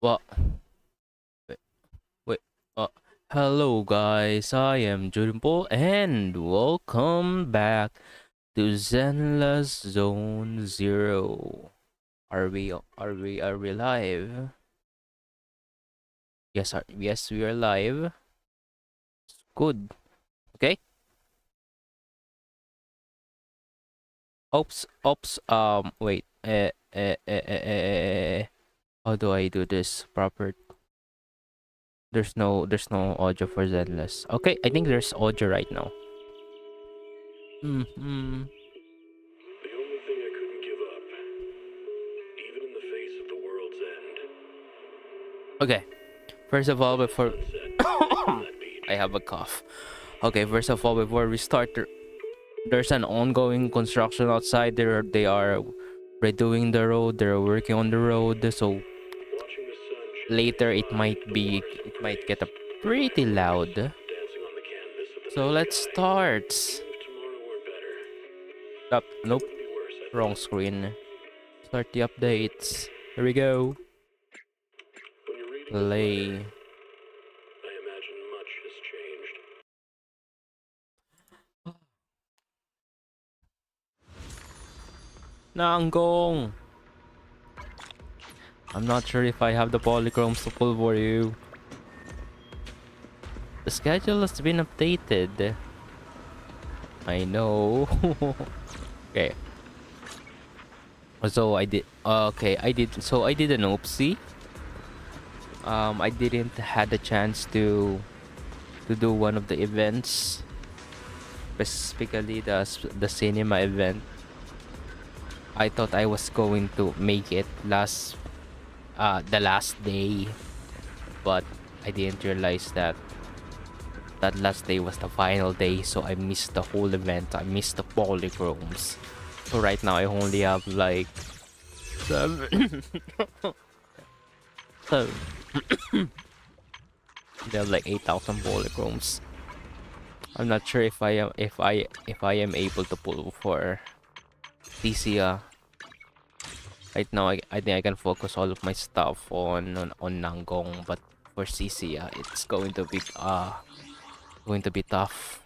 Well, wait, wait. Uh, Hello, guys. I am Judimple, and welcome back to Zenless Zone Zero. Are we live? Yes, we are live. Good. Okay. Oops. Wait. How do I do this proper? There's no audio for Zenless. Okay, I think there's audio right now. Hmm. The only thing I couldn't give up, even in the face of the world's end. Okay. First of all, before Sunset on that beach. I have a cough. Okay, first of all, before we start, there's an ongoing construction outside. They are redoing the road. They're working on the road. So Watching the sun shine later through my it fluorescent might get a rays. pretty loud. Dancing on the canvas of the So night let's sky. start. Even if tomorrow were better, Nope, could be worse, I wrong think. screen. Start the updates. Here we go. When you're reading this letter, Play. I imagine much has changed. Nanggong. I'm not sure if I have the polychromes to pull for you. The schedule has been updated. I know. Okay. So I did. Okay, I did. So I did an oopsie. I didn't had the chance to do one of the events, specifically the cinema event. I thought I was going to make it the last day, but I didn't realize that last day was the final day, so I missed the whole event. I missed the polychromes. So right now I only have like seven. So they have like 8,000 polychromes. I'm not sure if I am able to pull for Thesia. Right now I think I can focus all of my stuff on Nanggong, but for Cisia it's going to be tough.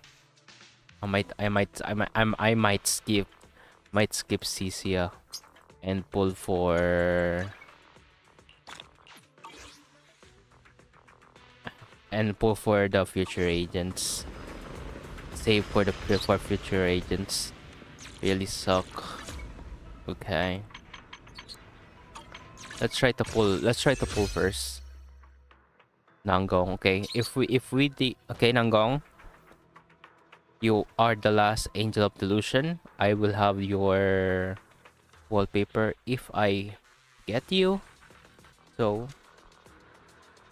I might skip Cisia and pull for the future agents. Save for future agents. Really suck. Okay. Let's try to pull first. Nanggong, okay. Okay, Nanggong. You are the last angel of delusion. I will have your wallpaper if I get you. So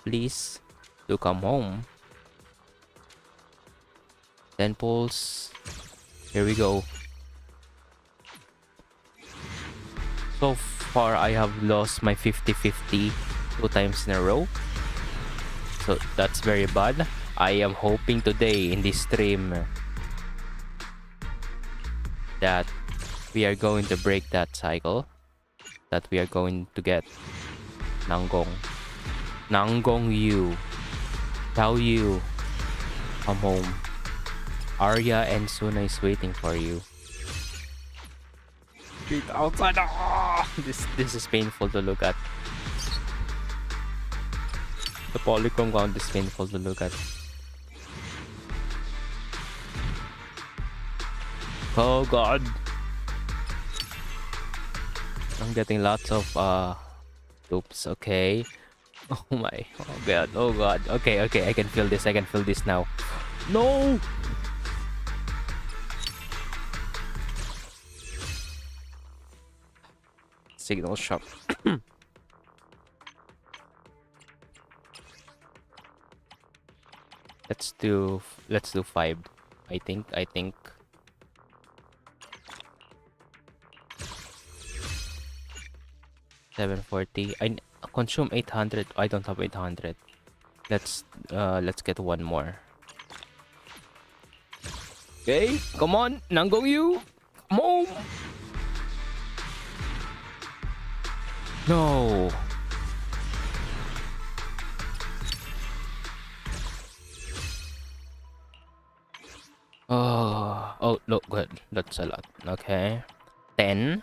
please do come home. 10 pulls. Here we go. So far I have lost my 50-50 two times in a row. So that's very bad. I am hoping today in this stream that we are going to break that cycle. That we are going to get Nanggong. Nanggong you. Tao you. Come home. Arya and Suna is waiting for you. Get outside. Oh! This is painful to look at. The polychrome count is painful to look at. Oh god. I'm getting lots of oops, okay. Oh my, oh god. Okay, I can feel this now. No! Signal shock. Let's do 5. I think 740. I consume 800. I don't have 800. Let's get one more. Okay, come on, Nanggong you. Come on. No. Oh, look good. That's a lot. Okay. 10.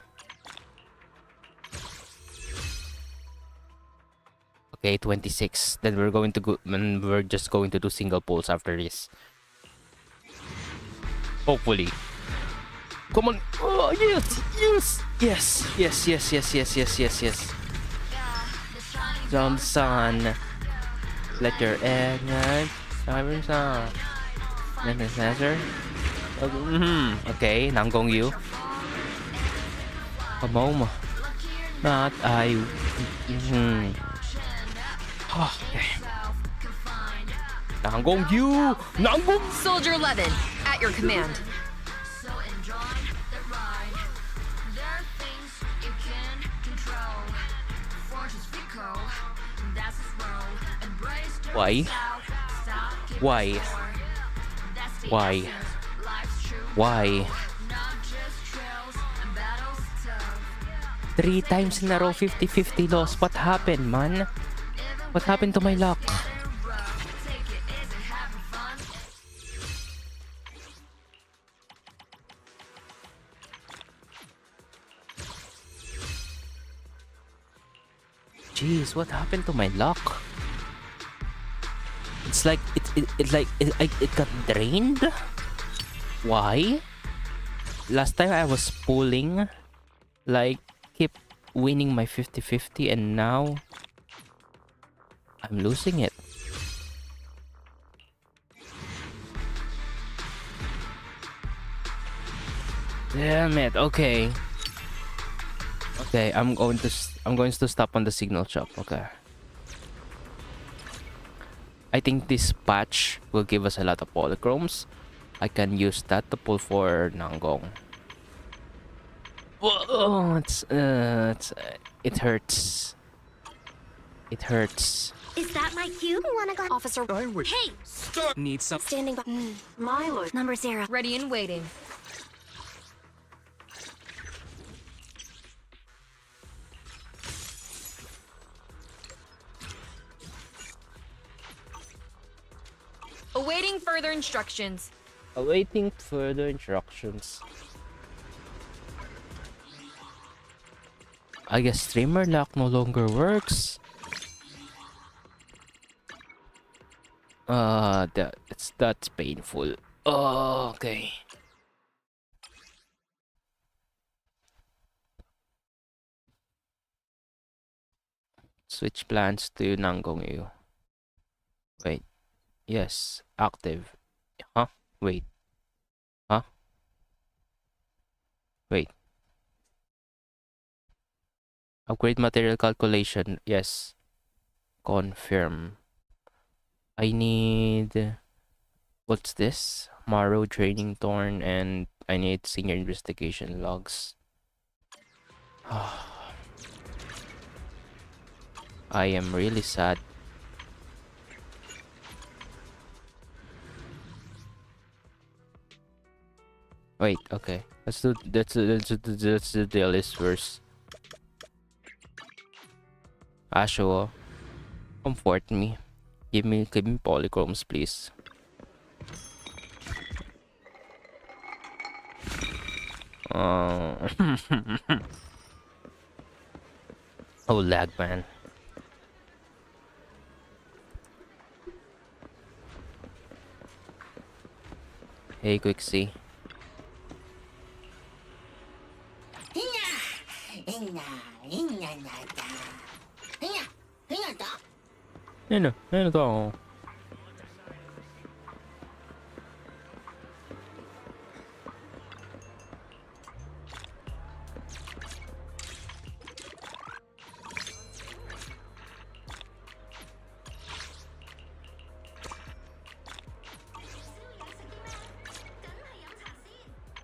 Okay, 26. Then we're going to go, and we're just going to do single pulls after this. Hopefully. Come on. Oh, yes. Yes. Yes. Yes. Yes. Yes. Yes. Yes. Yes. Yes. Johnson. Let your egg. Cyberson. Then the answer. Okay, Nanggong Yu. A moment. Not I. Okay. Nanggong Yu. Nanggong. Soldier 11, at your command. Why? Why? Why? Why? 3 times in a row 50-50 loss. What happened, man? What happened to my luck? Jeez, what happened to my luck? It's like it got drained. Why? Last time I was pulling, like, keep winning my 50-50, and now I'm losing it. Damn it. Okay. Okay, I'm going to stop on the signal shop. Okay. I think this patch will give us a lot of polychromes. I can use that to pull for Nanggong. Whoa, it hurts. It hurts. Is that my cue? Wanna go, officer? I would Hey, need some. standing by. My lord. Number 0. Ready and waiting. Awaiting further instructions. Awaiting further instructions. I guess streamer lock no longer works. That's painful. Oh, okay. Switch plans to Nanggong Yu. Wait. Yes, active. Huh? Wait. Huh? Wait. Upgrade material calculation. Yes. Confirm. I need... What's this? Marrow, Draining Thorn, and I need senior investigation logs. I am really sad. Wait, okay. Let's do the list first. Ashua, comfort me. Give me polychromes, please. Oh, lag, man. Hey, Quixie. Ano to?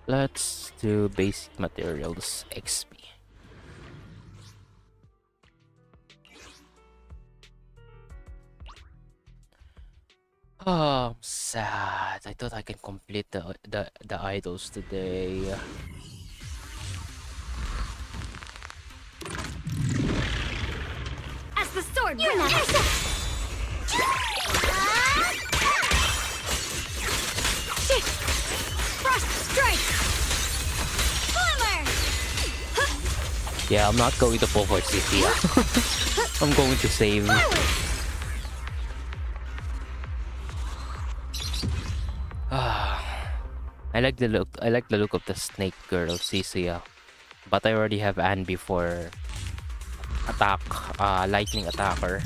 Let's do basic materials XP. Oh, I'm sad. I thought I can complete the idols today. As the sword. You're not. strike! Slammer! Yeah, I'm not going to pull for City. I'm going to save. I like the look. I like the look of the snake girl, Cecilia. But I already have Anby for attack, lightning attacker.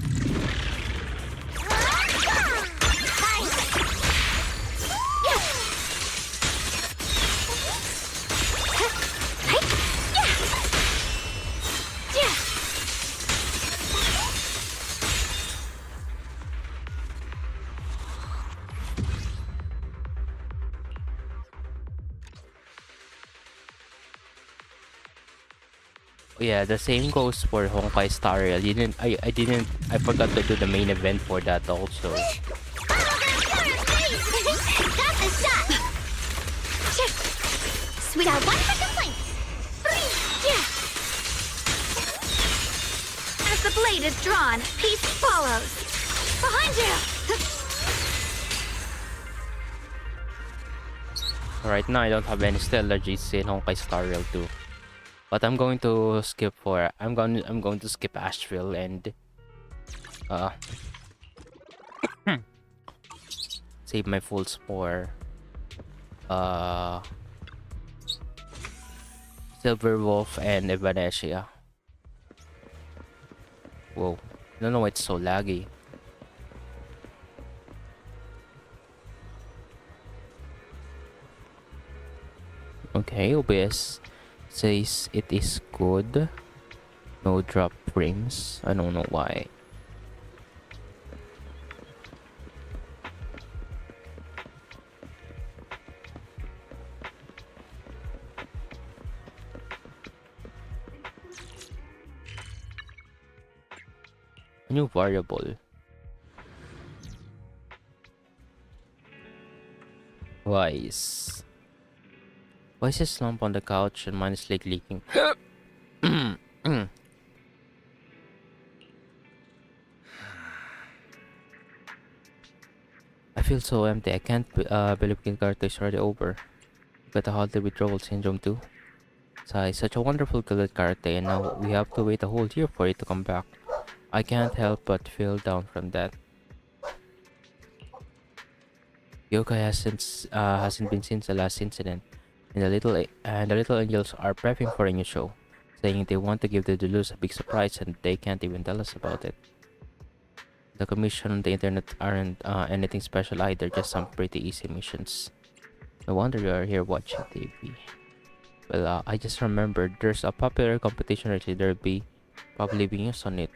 Yeah, the same goes for Honkai Star Rail. I forgot to do the main event for that also. Got the shot! Sweet out one for complaints! As the blade is drawn, peace follows! Behind you! Right now I don't have any stellar GC in Honkai Star Rail 2. But I'm going to skip Asheville and save my full for Silver Wolf and Evanesia. Whoa, I don't know why it's so laggy. Okay, OBS says it is good. No drop frames. I don't know why. A new variable. Why is his slump on the couch and mine is like leaking? I feel so empty. I can't believe kindergarten is already over. Got the holiday withdrawal syndrome too. Sai, such a wonderful girl at karate, and now we have to wait a whole year for it to come back. I can't help but feel down from that. Yoga hasn't been since the last incident, and the little angels are prepping for a new show, saying they want to give the Duluths a big surprise, and they can't even tell us about it. The commission on the internet aren't anything special either, just some pretty easy missions. No wonder you are here watching TV. Well, I just remembered there's a popular competition or there'll be probably being used on it,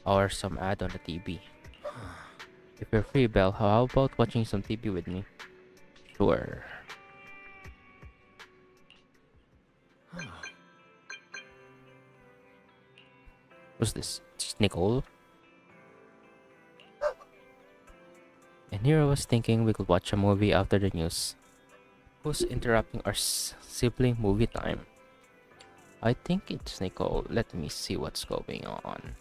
or some ad on the TV. If you're free, Belle, how about watching some TV with me? Sure. What's this? Just Nicole? And here I was thinking we could watch a movie after the news. Who's interrupting our sibling movie time? I think it's Nicole. Let me see what's going on.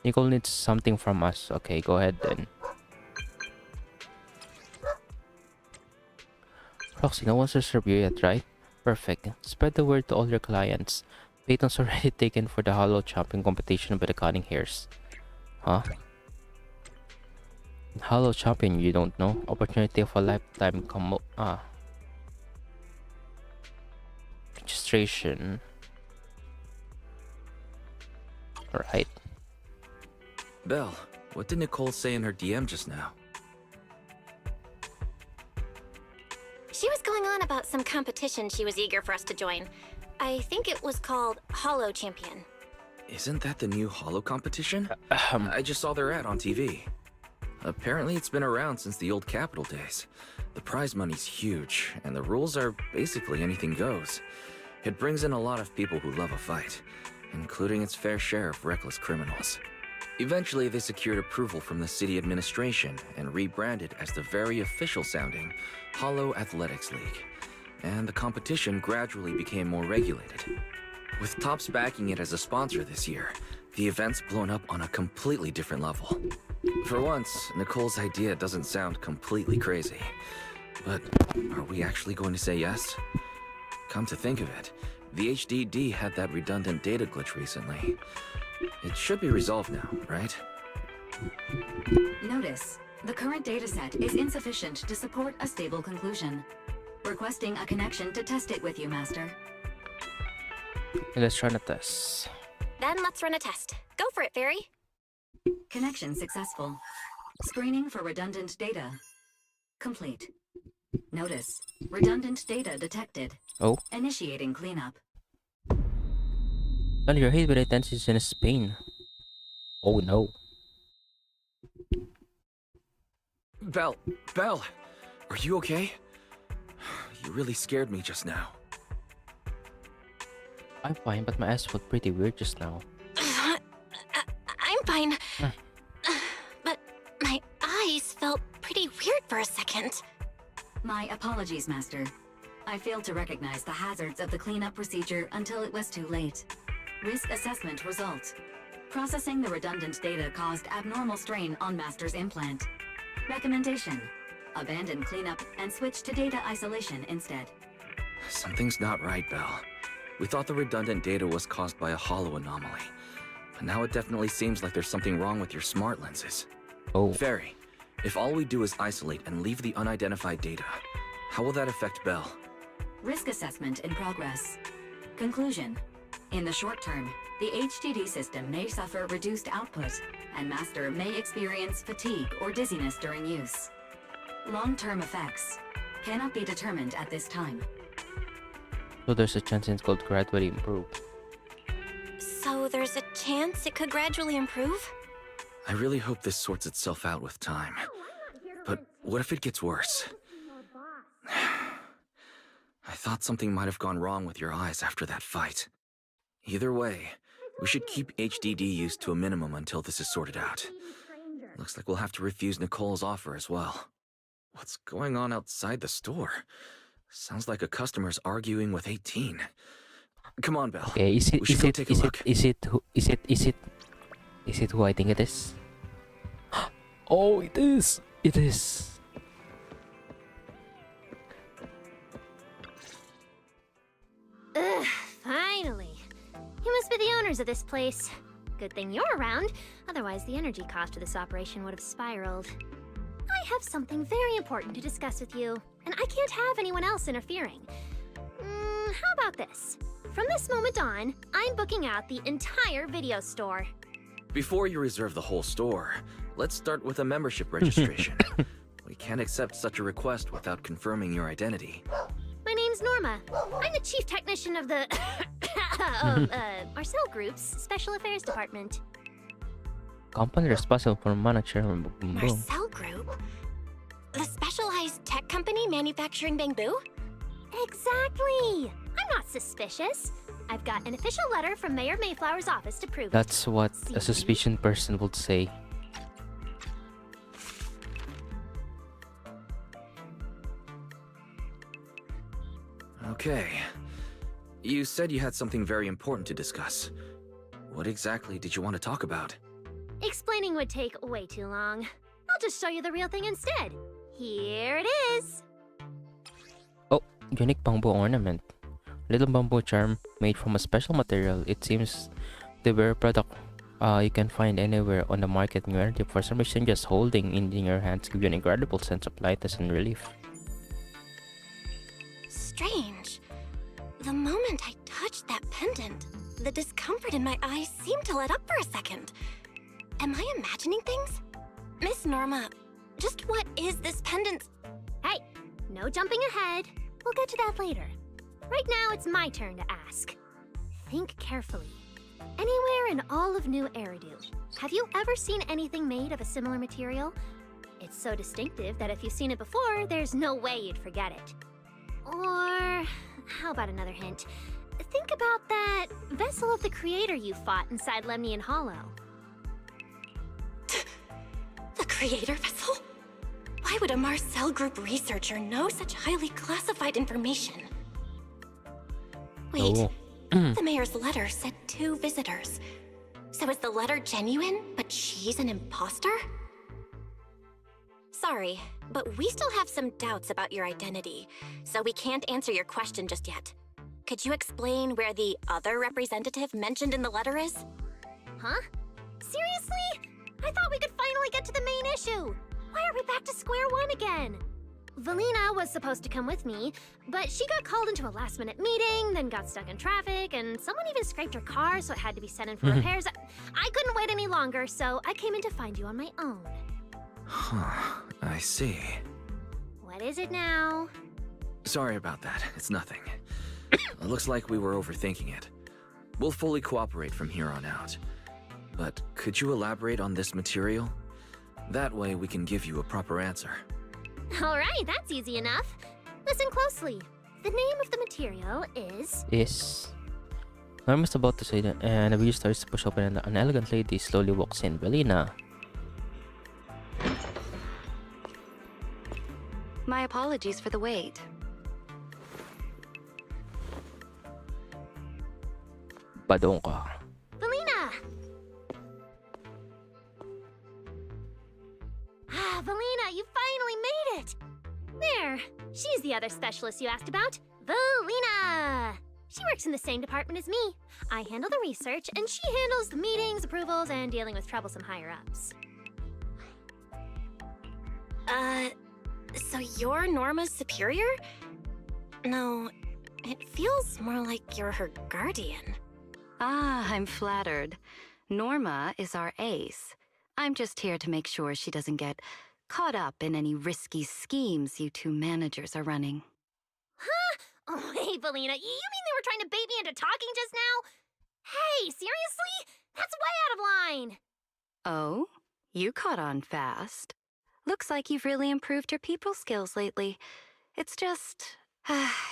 Nicole needs something from us. Okay, go ahead then. Roxy, no one's reserved you yet, right? Perfect. Spread the word to all your clients. Peyton's already taken for the Hollow Champion competition by the Cunning Hairs. Huh? Hollow Champion, you don't know? Opportunity of a lifetime registration. Alright. Belle, what did Nicole say in her DM just now? She was going on about some competition she was eager for us to join. I think it was called Hollow Champion. Isn't that the new Hollow competition? I just saw their ad on TV. Apparently it's been around since the old Capital days. The prize money's huge, and the rules are basically anything goes. It brings in a lot of people who love a fight, including its fair share of reckless criminals. Eventually, they secured approval from the city administration and rebranded as the very official-sounding Hollow Athletics League. And the competition gradually became more regulated. With Topps backing it as a sponsor this year, the event's blown up on a completely different level. For once, Nicole's idea doesn't sound completely crazy. But are we actually going to say yes? Come to think of it, the HDD had that redundant data glitch recently. It should be resolved now, right? Notice, the current dataset is insufficient to support a stable conclusion. Requesting a connection to test it with you, Master. Let's run a test. Then let's run a test. Go for it, Fairy. Connection successful. Screening for redundant data. Complete. Notice, redundant data detected. Oh. Initiating cleanup. Well, your hate with attention is in Spain. Oh no. Belle, are you okay? You really scared me just now. I'm fine, but my eyes felt pretty weird just now. I'm fine. But my eyes felt pretty weird for a second. My apologies, Master. I failed to recognize the hazards of the cleanup procedure until it was too late. Risk assessment result. Processing the redundant data caused abnormal strain on Master's implant. Recommendation: abandon cleanup and switch to data isolation instead. Something's not right, Belle. We thought the redundant data was caused by a hollow anomaly. But now it definitely seems like there's something wrong with your smart lenses. Oh. Fairy, if all we do is isolate and leave the unidentified data, how will that affect Belle? Risk assessment in progress. Conclusion: in the short term, the HDD system may suffer reduced output, and Master may experience fatigue or dizziness during use. Long-term effects cannot be determined at this time. So there's a chance it's called gradually improve. So there's a chance it could gradually improve? I really hope this sorts itself out with time. But what if it gets worse? I thought something might have gone wrong with your eyes after that fight. Either way, we should keep HDD use to a minimum until this is sorted out. Looks like we'll have to refuse Nicole's offer as well. What's going on outside the store? Sounds like a customer's arguing with 18. Come on, Belle. Okay, is it who I think it is? Oh, it is. It is. Ugh, finally. You must be the owners of this place. Good thing you're around, otherwise the energy cost of this operation would have spiraled. I have something very important to discuss with you, and I can't have anyone else interfering. How about this? From this moment on, I'm booking out the entire video store. Before you reserve the whole store, let's start with a membership registration. We can't accept such a request without confirming your identity. My name's Norma. I'm the chief technician of the Marcel Group's Special Affairs Department. Company responsible for managing Marcel Group? The specialized tech company manufacturing bamboo? Exactly! I'm not suspicious. I've got an official letter from Mayor Mayflower's office to prove it. That's what a See? suspicion person would say. Okay. You said you had something very important to discuss. What exactly did you want to talk about? Explaining would take way too long. I'll just show you the real thing instead. Here it is. Oh, unique bamboo ornament. Little bamboo charm made from a special material. It seems the rare product you can find anywhere on the market in reality. For some reason, just holding it in your hands gives you an incredible sense of lightness and relief. Strange. The moment I touched that pendant, the discomfort in my eyes seemed to let up for a second. Am I imagining things? Miss Norma, just what is this pendant? Hey, no jumping ahead. We'll get to that later. Right now, it's my turn to ask. Think carefully. Anywhere in all of New Eridu, have you ever seen anything made of a similar material? It's so distinctive that if you've seen it before, there's no way you'd forget it. Or, how about another hint? Think about that vessel of the Creator you fought inside Lemnian Hollow. The Creator vessel? Why would a Marcel Group researcher know such highly classified information? Wait, Oh. the mayor's letter said 2 visitors. So is the letter genuine, but she's an imposter? sorry, but we still have some doubts about your identity, so we can't answer your question just yet. Could you explain where the other representative mentioned in the letter is? Huh? Seriously? I thought we could finally get to the main issue. Why are we back to square one again? Valina was supposed to come with me, but she got called into a last-minute meeting, then got stuck in traffic, and someone even scraped her car, so it had to be sent in for repairs. I couldn't wait any longer, so I came in to find you on my own. Huh, I see. What is it now? Sorry about that. It's nothing. It looks like we were overthinking it. We'll fully cooperate from here on out. But could you elaborate on this material? That way we can give you a proper answer. All right, that's easy enough. Listen closely. The name of the material is... I'm just about to say that, and the video starts to push open, and an elegant lady slowly walks in. Valina. My apologies for the wait. Badong ka. Valina! Ah, Valina, you finally made it! There, she's the other specialist you asked about. Valina! She works in the same department as me. I handle the research, and she handles the meetings, approvals, and dealing with troublesome higher-ups. So you're Norma's superior? No, it feels more like you're her guardian. Ah, I'm flattered. Norma is our ace. I'm just here to make sure she doesn't get caught up in any risky schemes you two managers are running. Huh? Oh, hey, Valina, you mean they were trying to bait me into talking just now? Hey, seriously? That's way out of line! Oh? You caught on fast. Looks like you've really improved your people skills lately. It's just...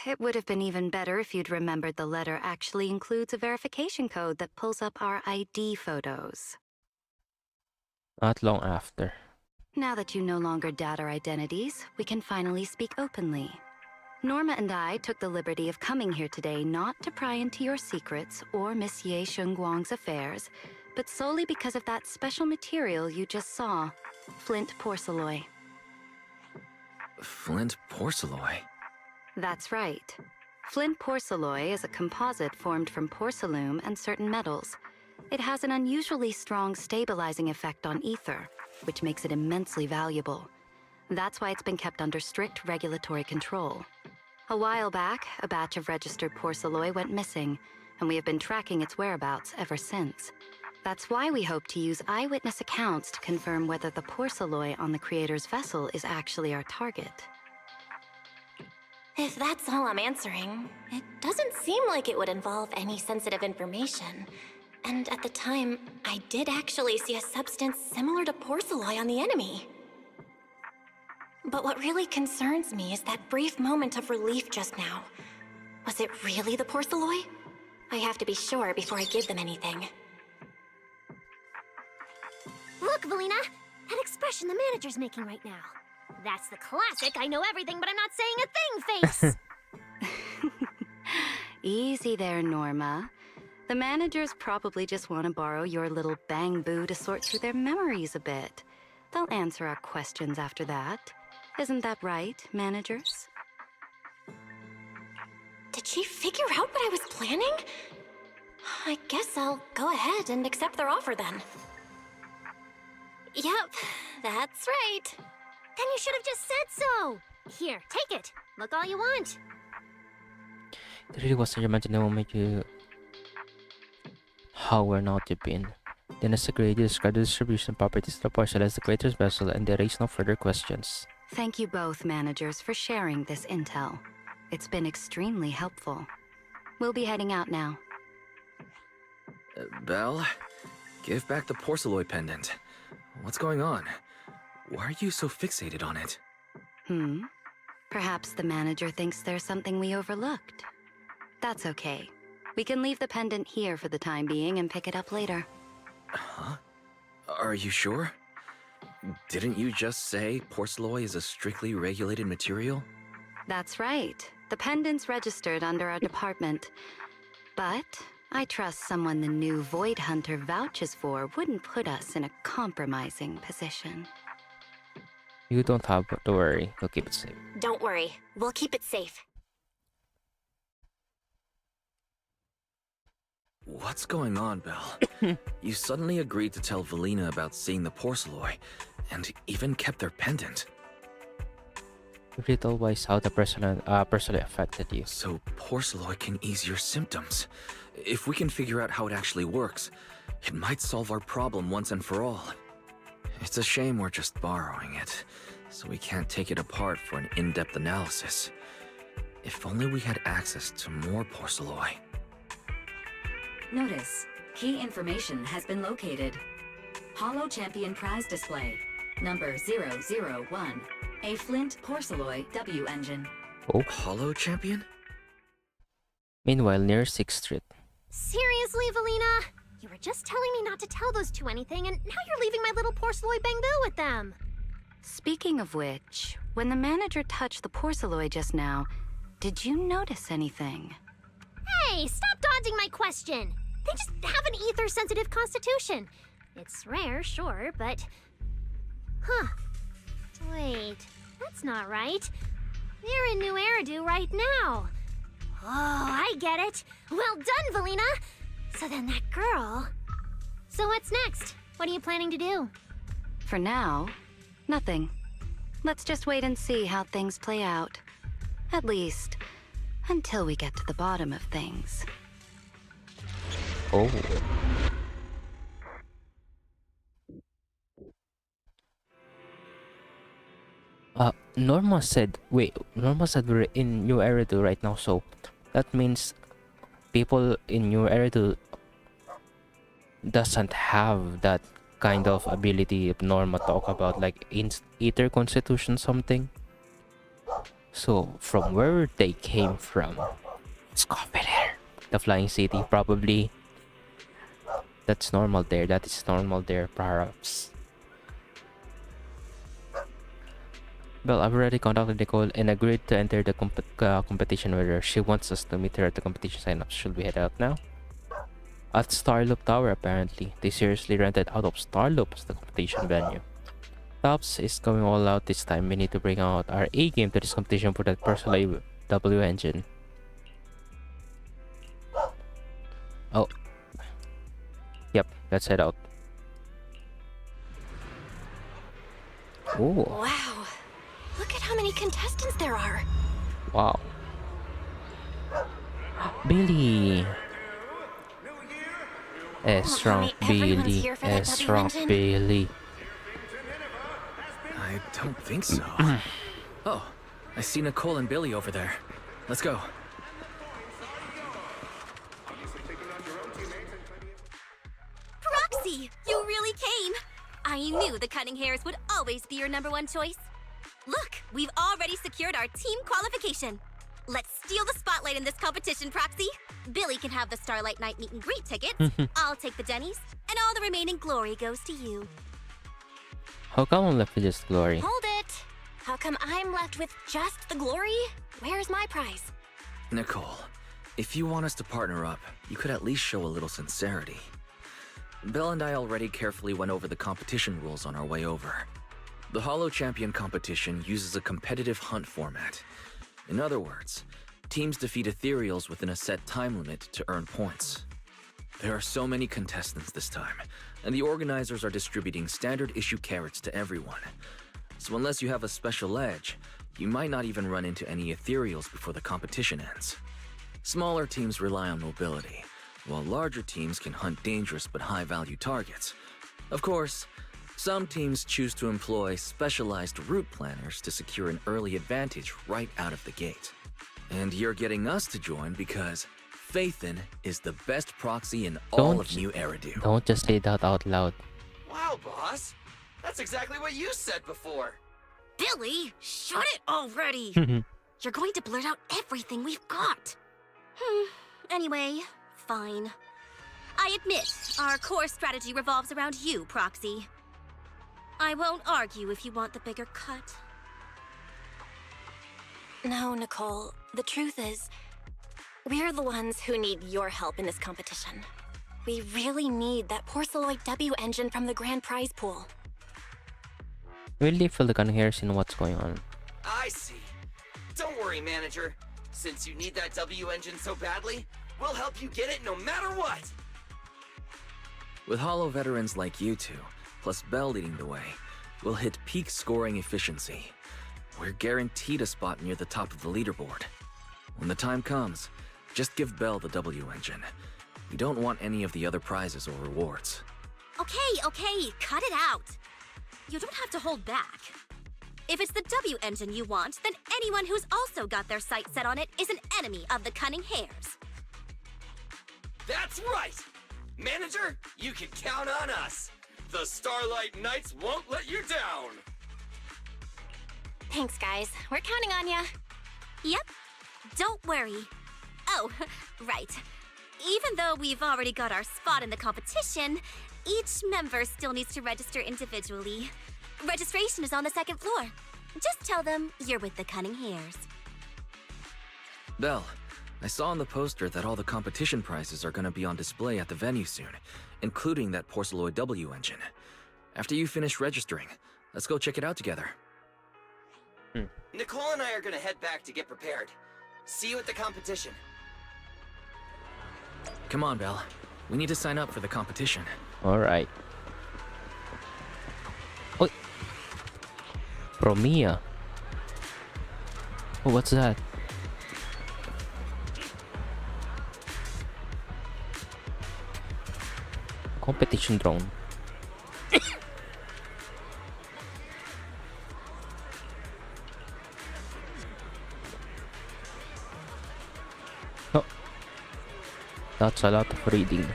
it would have been even better if you'd remembered the letter actually includes a verification code that pulls up our ID photos. Not long after. Now that you no longer doubt our identities, we can finally speak openly. Norma and I took the liberty of coming here today not to pry into your secrets or Miss Ye Shengguang's affairs, but solely because of that special material you just saw, flint porcelain. Flint porcelain? That's right. Flint porcelain is a composite formed from porcelain and certain metals. It has an unusually strong stabilizing effect on ether, which makes it immensely valuable. That's why it's been kept under strict regulatory control. A while back, a batch of registered porcelain went missing, and we have been tracking its whereabouts ever since. That's why we hope to use eyewitness accounts to confirm whether the porcelain on the creator's vessel is actually our target. If that's all I'm answering, it doesn't seem like it would involve any sensitive information. And at the time, I did actually see a substance similar to porcelain on the enemy. But what really concerns me is that brief moment of relief just now. Was it really the porcelain? I have to be sure before I give them anything. Look, Valina! That expression the manager's making right now. That's the classic I know everything but I'm not saying a thing face! Easy there, Norma. The managers probably just want to borrow your little bang-boo to sort through their memories a bit. They'll answer our questions after that. Isn't that right, managers? Did she figure out what I was planning? I guess I'll go ahead and accept their offer then. Yep, that's right. Then you should have just said so! Here, take it. Look all you want. It really wasn't imagining the moment you... How we're not to been. Then as agreed, you describe the distribution properties of the parcel as the creator's vessel, and they raise no further questions. Thank you both, managers, for sharing this intel. It's been extremely helpful. We'll be heading out now. Belle, give back the porcelain pendant. What's going on? Why are you so fixated on it? Perhaps the manager thinks there's something we overlooked. That's okay. We can leave the pendant here for the time being and pick it up later. Huh? Are you sure? Didn't you just say porcelain is a strictly regulated material? That's right. The pendant's registered under our department. But I trust someone the new Void Hunter vouches for wouldn't put us in a compromising position. You don't have to worry. We'll keep it safe. Don't worry, we'll keep it safe. What's going on, Belle? You suddenly agreed to tell Valina about seeing the porcelain, and even kept their pendant. Read always how the personally affected you. So porcelain can ease your symptoms. If we can figure out how it actually works, it might solve our problem once and for all. It's a shame we're just borrowing it, so we can't take it apart for an in-depth analysis. If only we had access to more porcelain. Notice, key information has been located. Holo Champion prize display, number 001, a Flint Porceloy W engine. Oh. Holo Champion? Meanwhile, near 6th Street. Seriously, Valina? You were just telling me not to tell those two anything, and now you're leaving my little porcelain bamboo with them. Speaking of which, when the manager touched the porcelain just now, did you notice anything? Hey, stop dodging my question. They just have an ether-sensitive constitution. It's rare, sure, but... Huh. Wait, that's not right. They're in New Eridu right now. Oh, I get it. Well done, Valina. So then that girl... So what's next? What are you planning to do? For now, nothing. Let's just wait and see how things play out. At least, until we get to the bottom of things. Oh. Norma said we're in New Eridu right now, so that means people in New Eridu doesn't have that kind of ability if Norma talk about, like ether constitution something. So from where they came from, it's coffee there. The flying city, probably. That's normal there. That is normal there, perhaps. Well, I've already contacted Nicole and agreed to enter the competition with her. She wants us to meet her at the competition sign-up. Should we head out now? At Starloop Tower, apparently. They seriously rented out of Starloop as the competition venue. Tops is going all out this time. We need to bring out our A game to this competition for that personal W engine. Oh. Yep, let's head out. Oh. Wow. Look at how many contestants there are. Wow. Billy. S-Rank Everyone's Billy. here for that W S-Rank engine? Billy. I don't think so. Oh, I see Nicole and Billy over there. Let's go. Roxy, you really came. I knew the cutting hairs would always be your #1 choice. Look, we've already secured our team qualification. Let's steal the spotlight in this competition, Proxy. Billy can have the Starlight Night meet and greet tickets. I'll take the Denny's, and all the remaining glory goes to you. How come I'm left with just glory? Hold it. How come I'm left with just the glory? Where's my prize? Nicole, if you want us to partner up, you could at least show a little sincerity. Belle and I already carefully went over the competition rules on our way over. The Holo Champion competition uses a competitive hunt format. In other words, teams defeat ethereals within a set time limit to earn points. There are so many contestants this time, and the organizers are distributing standard issue carrots to everyone. So unless you have a special edge, you might not even run into any ethereals before the competition ends. Smaller teams rely on mobility, while larger teams can hunt dangerous but high-value targets. Of course, some teams choose to employ specialized route planners to secure an early advantage right out of the gate. And you're getting us to join because Faithin is the best proxy in all of New Eridu. Don't just say that out loud. Wow, boss. That's exactly what you said before. Billy, shut it already. You're going to blurt out everything we've got. Anyway, fine. I admit, our core strategy revolves around you, Proxy. I won't argue if you want the bigger cut. No, Nicole. The truth is, we're the ones who need your help in this competition. We really need that Porceloid W engine from the grand prize pool. Really feel the cunning hairs in what's going on. I see. Don't worry, manager. Since you need that W engine so badly, we'll help you get it no matter what. With Holo veterans like you two, plus Bell leading the way, we'll hit peak scoring efficiency. We're guaranteed a spot near the top of the leaderboard. When the time comes, just give Bell the W engine. We don't want any of the other prizes or rewards. Okay, cut it out. You don't have to hold back. If it's the W engine you want, then anyone who's also got their sights set on it is an enemy of the Cunning Hares. That's right! Manager, you can count on us. The Starlight Knights won't let you down. Thanks, guys. We're counting on ya. Yep. Don't worry. Oh, right. Even though we've already got our spot in the competition, each member still needs to register individually. Registration is on the second floor. Just tell them you're with the Cunning Hares. Bell, I saw on the poster that all the competition prizes are going to be on display at the venue soon, including that Porceloid W engine. After you finish registering, let's go check it out together. Nicole and I are gonna head back to get prepared. See you at the competition. Come on, Bell. We need to sign up for the competition. Alright. Oh. Promia. Oh, what's that? Competition drone. Oh. That's a lot of reading.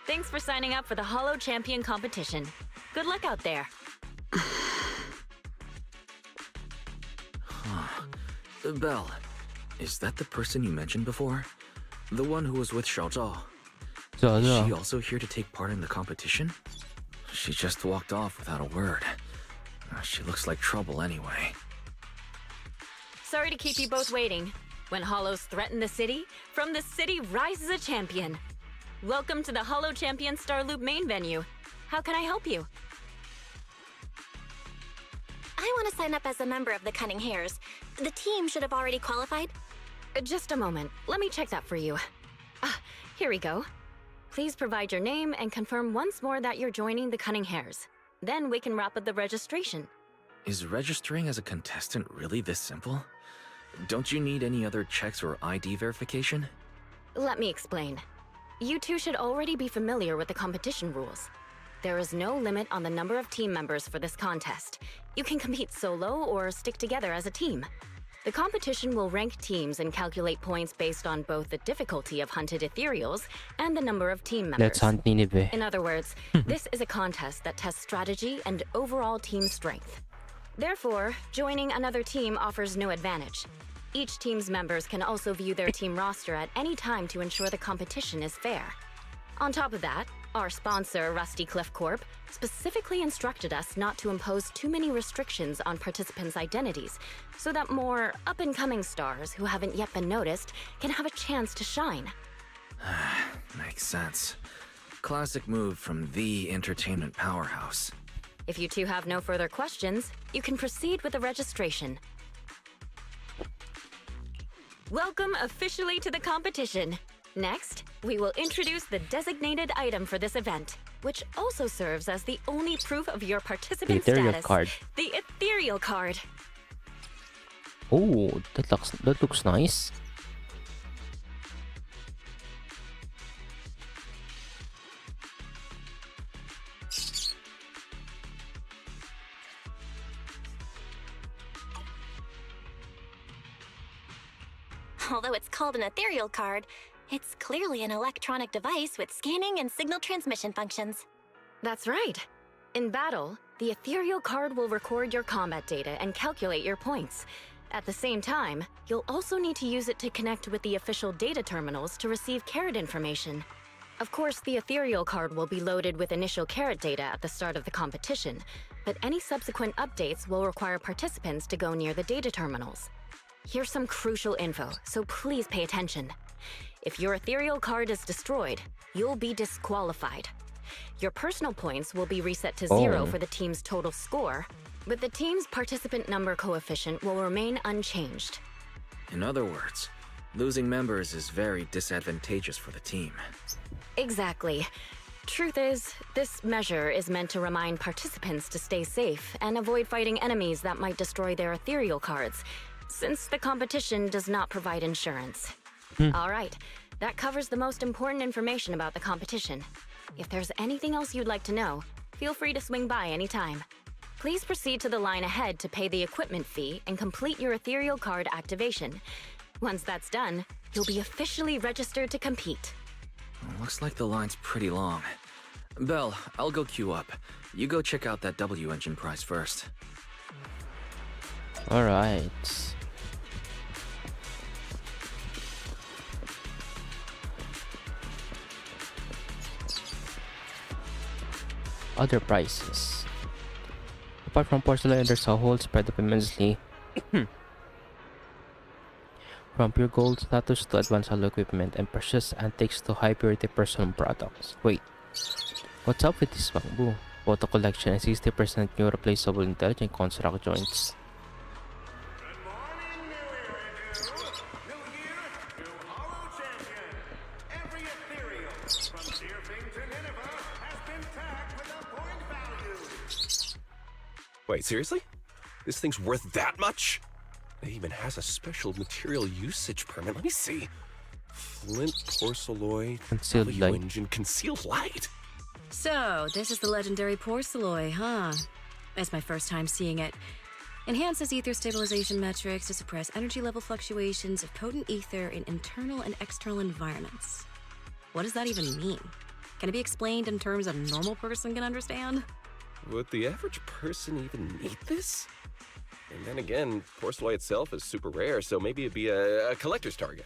Thanks for signing up for the Holo Champion competition. Good luck out there. Bell, is that the person you mentioned before? The one who was with Xiao Zhao? Is she also here to take part in the competition? She just walked off without a word. She looks like trouble anyway. Sorry to keep you both waiting. When Holos threaten the city, from the city rises a champion. Welcome to the Holo Champion Star Loop main venue. How can I help you? I want to sign up as a member of the Cunning Hares. The team should have already qualified. Just a moment. Let me check that for you. Here we go. Please provide your name and confirm once more that you're joining the Cunning Hares. Then we can wrap up the registration. Is registering as a contestant really this simple? Don't you need any other checks or ID verification? Let me explain. You two should already be familiar with the competition rules. There is no limit on the number of team members for this contest. You can compete solo or stick together as a team. The competition will rank teams and calculate points based on both the difficulty of hunted ethereals and the number of team members. Let's hunt Nineveh. In other words, this is a contest that tests strategy and overall team strength. Therefore, joining another team offers no advantage. Each team's members can also view their team roster at any time to ensure the competition is fair. On top of that, our sponsor, Rusty Cliff Corp, specifically instructed us not to impose too many restrictions on participants' identities, so that more up-and-coming stars who haven't yet been noticed can have a chance to shine. Makes sense. Classic move from the entertainment powerhouse. If you two have no further questions, you can proceed with the registration. Welcome officially to the competition. Next, we will introduce the designated item for this event, which also serves as the only proof of your participant Ethereal status. card. The ethereal card. Oh, that looks nice. Although it's called an ethereal card, it's clearly an electronic device with scanning and signal transmission functions. That's right. In battle, the ethereal card will record your combat data and calculate your points. At the same time, you'll also need to use it to connect with the official data terminals to receive carrot information. Of course, the ethereal card will be loaded with initial carrot data at the start of the competition, but any subsequent updates will require participants to go near the data terminals. Here's some crucial info, so please pay attention. If your ethereal card is destroyed, you'll be disqualified. Your personal points will be reset to 0 for the team's total score, but the team's participant number coefficient will remain unchanged. In other words, losing members is very disadvantageous for the team. Exactly. Truth is, this measure is meant to remind participants to stay safe and avoid fighting enemies that might destroy their ethereal cards, since the competition does not provide insurance. All right, that covers the most important information about the competition. If there's anything else you'd like to know, feel free to swing by anytime. Please proceed to the line ahead to pay the equipment fee and complete your ethereal card activation. Once that's done, you'll be officially registered to compete. Looks like the line's pretty long. Belle, I'll go queue up. You go check out that W engine prize first. Alright. Other prices. Apart from porcelain, there's a whole spread of immensely from pure gold status to advanced hollow equipment and precious antiques to high purity personal products. Wait, what's up with this bamboo? Photo collection and 60% new replaceable intelligent construct joints. Wait, seriously? This thing's worth that much? It even has a special material usage permit. Let me see. Flint porcelloy, Concealed W light. engine, concealed light. So, this is the legendary porcelloy, huh? It's my first time seeing it. Enhances ether stabilization metrics to suppress energy level fluctuations of potent ether in internal and external environments. What does that even mean? Can it be explained in terms a normal person can understand? Would the average person even need this? And then again, porcelloy itself is super rare, so maybe it'd be a collector's target.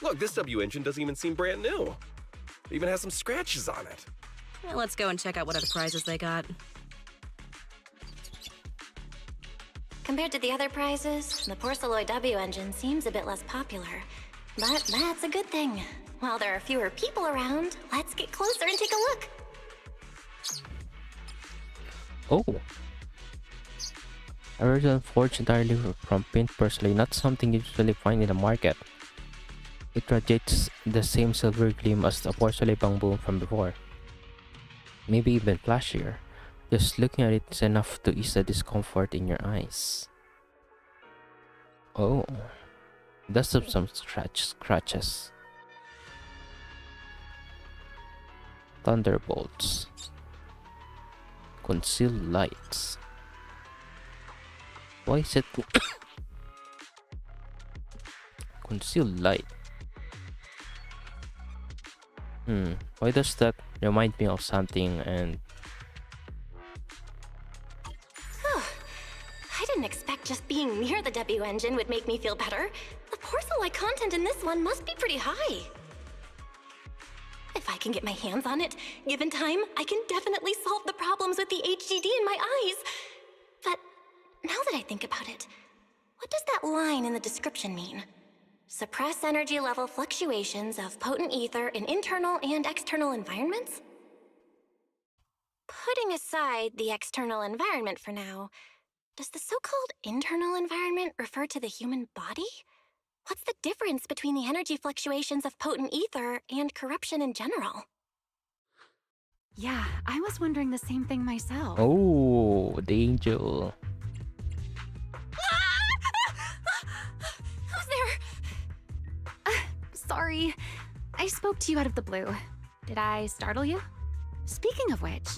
Look, this W engine doesn't even seem brand new. It even has some scratches on it. Well, let's go and check out what other prizes they got. Compared to the other prizes, the Porceloid W engine seems a bit less popular. But that's a good thing. While there are fewer people around, let's get closer and take a look. Oh. Original forged entirely from pink porcelain, not something you usually find in the market. It radiates the same silver gleam as the porcelain bamboo from before. Maybe even flashier. Just looking at it is enough to ease the discomfort in your eyes. Oh. Does have some scratches. Thunderbolts. Concealed lights. Why is it concealed light? Why does that remind me of something? And I didn't expect just being near the W engine would make me feel better. The porcelain content in this one must be pretty high. If I can get my hands on it, given time, I can definitely solve the problems with the HDD in my eyes. But now that I think about it, what does that line in the description mean? Suppress energy level fluctuations of potent ether in internal and external environments? Putting aside the external environment for now, does the so-called internal environment refer to the human body? What's the difference between the energy fluctuations of potent ether and corruption in general? Yeah, I was wondering the same thing myself. oh, the angel. Who's there? Sorry, I spoke to you out of the blue. Did I startle you? Speaking of which,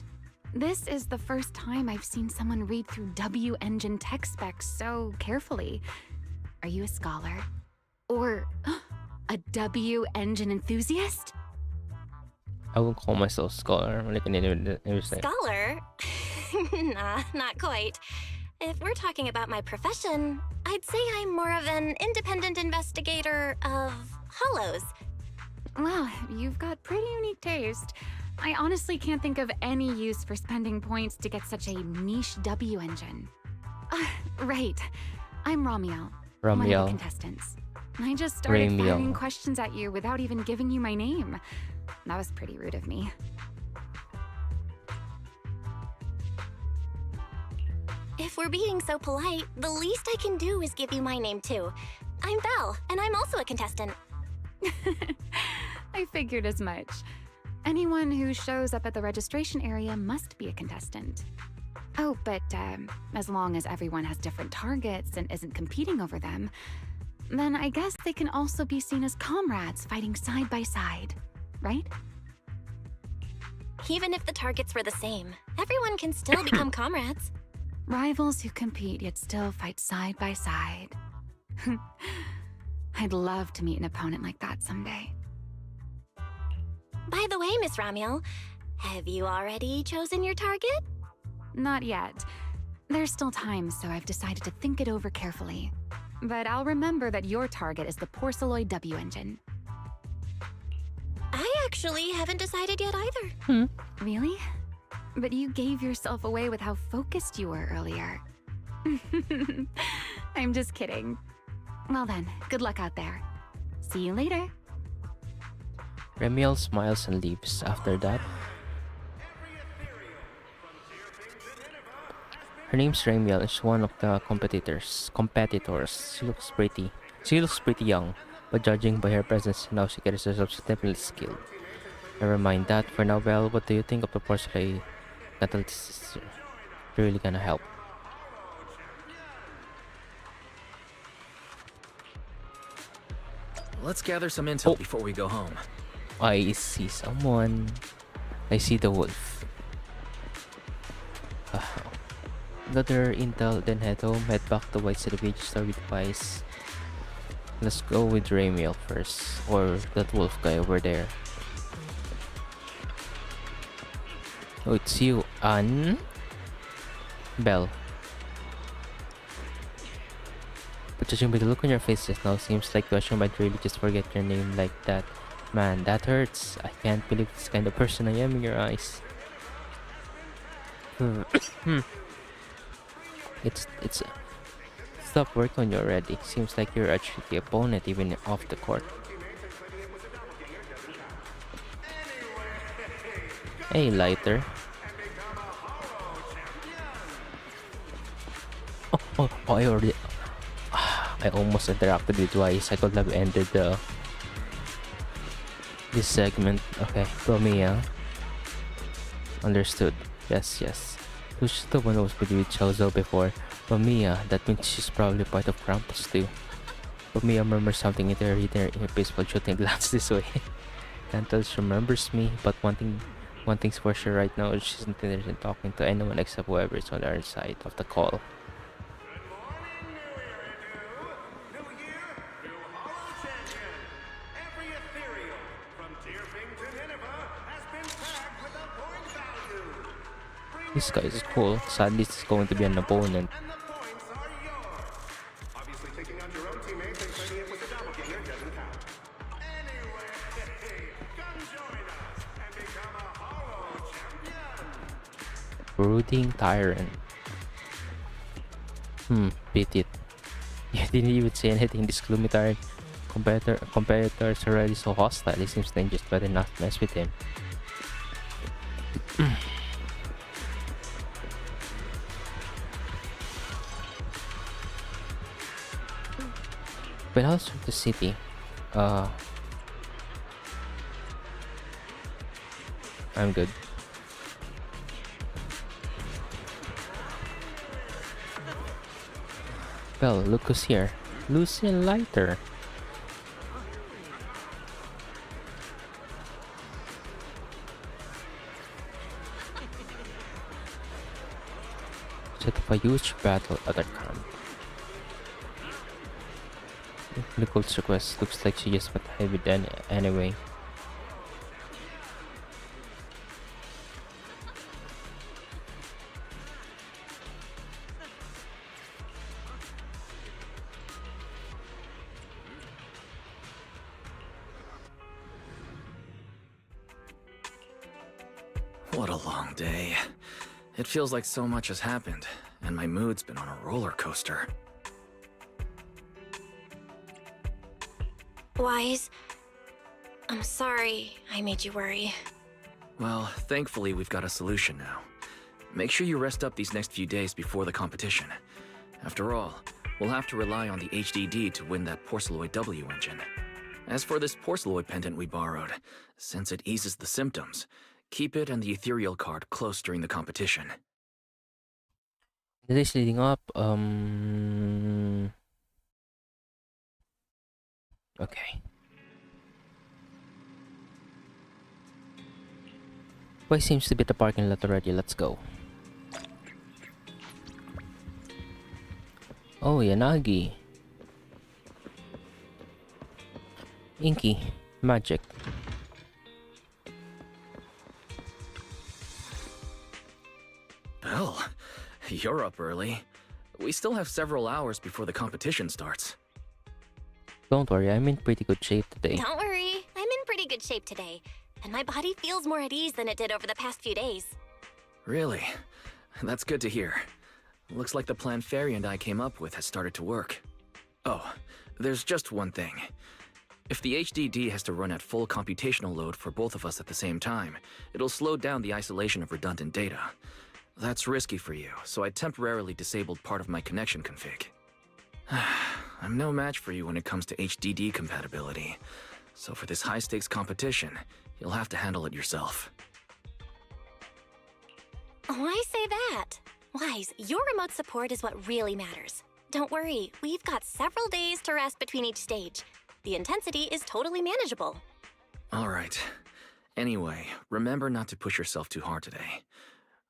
this is the first time I've seen someone read through W engine tech specs so carefully. Are you a scholar? Or a W engine enthusiast? I won't call myself scholar. Like I never say. Scholar? Nah, not quite. If we're talking about my profession, I'd say I'm more of an independent investigator of hollows. Well, you've got pretty unique taste. I honestly can't think of any use for spending points to get such a niche W engine. Right. I'm Ramiel. One of Ramiel. the contestants. I just started Ramiel. firing questions at you without even giving you my name. That was pretty rude of me. If we're being so polite, the least I can do is give you my name too. I'm Belle, and I'm also a contestant. I figured as much. Anyone who shows up at the registration area must be a contestant. Oh, but as long as everyone has different targets and isn't competing over them, then I guess they can also be seen as comrades fighting side by side, right? Even if the targets were the same, everyone can still become comrades. Rivals who compete yet still fight side by side. I'd love to meet an opponent like that someday. By the way, Miss Ramiel, have you already chosen your target? Not yet. There's still time, so I've decided to think it over carefully. But I'll remember that your target is the Porceloid W engine. I actually haven't decided yet either. Really? But you gave yourself away with how focused you were earlier. I'm just kidding. Well then, good luck out there. See you later. Ramiel smiles and leaves. After that, her name's Ramiel. Is one of the competitors. She looks pretty young, but judging by her presence now, she carries herself definitely skilled. Never mind that. For now, Belle, what do you think of the porcelain catalyst is really gonna help? Let's gather some intel before we go home. I see someone. I see the wolf. Gather intel, then head home. Head back to White City Beach, start with Vice. Let's go with Ramiel first, or that wolf guy over there. Oh, it's you, Anne? Belle. But judging by the look on your face just now, seems like Joshua might really just forget your name like that. Man, that hurts. I can't believe this kind of person I am in your eyes. It's stop work on you already. Seems like you're actually the opponent even off the court. Hey, lighter. Oh, I almost interacted with Wise. I could have ended this segment. Okay, Romeo. Understood. Yes. Who's the one who was with Chozo before? Romeo. That means she's probably part of Krampus too. Romeo murmurs something in her earpiece while shooting a glance this way. Can't tell she remembers me, but one thing's for sure right now, she isn't interested in talking to anyone except whoever is on her side of the call. This guy is cool. Sadly, this is going to be an opponent. Brooding Tyrant. Beat it. You didn't even say anything. This gloomy tyrant competitors are already so hostile. It seems dangerous, better not mess with him. But also the city. I'm good. Well, look who's here. Lucy and Lighter. Set up a huge battle at our camp. Nicole's request looks like she just went ahead with anyway. What a long day. It feels like so much has happened, and my mood's been on a roller coaster. Wise, I'm sorry I made you worry. Well, thankfully we've got a solution now. Make sure you rest up these next few days before the competition. After all, we'll have to rely on the HDD to win that Porceloid W engine. As for this Porceloid pendant we borrowed, since it eases the symptoms, keep it and the ethereal card close during the competition. The days leading up, okay. Boy seems to be at the parking lot already. Let's go. Oh, Yanagi. Inky. Magic. Belle, you're up early. We still have several hours before the competition starts. Don't worry, I'm in pretty good shape today. Don't worry, I'm in pretty good shape today, and my body feels more at ease than it did over the past few days. Really? That's good to hear. Looks like the plan Fairy and I came up with has started to work. Oh, there's just one thing. If the HDD has to run at full computational load for both of us at the same time, it'll slow down the isolation of redundant data. That's risky for you, so I temporarily disabled part of my connection config. I'm no match for you when it comes to HDD compatibility, so for this high-stakes competition, you'll have to handle it yourself. Why say that? Wise, your remote support is what really matters. Don't worry, we've got several days to rest between each stage. The intensity is totally manageable. Alright. Anyway, remember not to push yourself too hard today.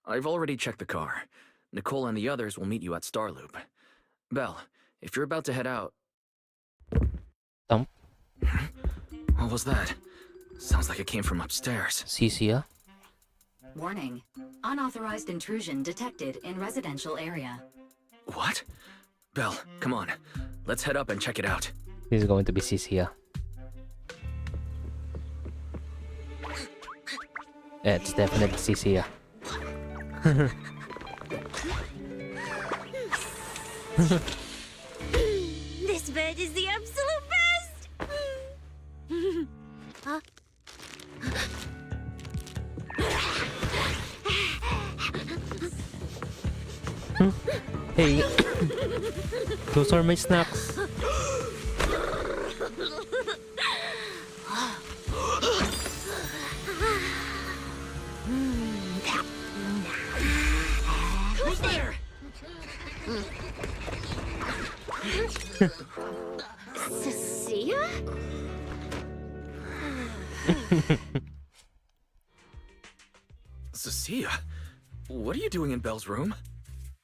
I've already checked the car. Nicole and the others will meet you at Starloop. Belle, if you're about to head out... Thump. What was that? Sounds like it came from upstairs. Cecilia? Warning. Unauthorized intrusion detected in residential area. What? Belle, come on. Let's head up and check it out. This is going to be Cecilia. It's definitely Cecilia. This bed is the absolute best! Huh? Hey, those are my snacks. Who's there? Cecilia? Cecilia? What are you doing in Belle's room?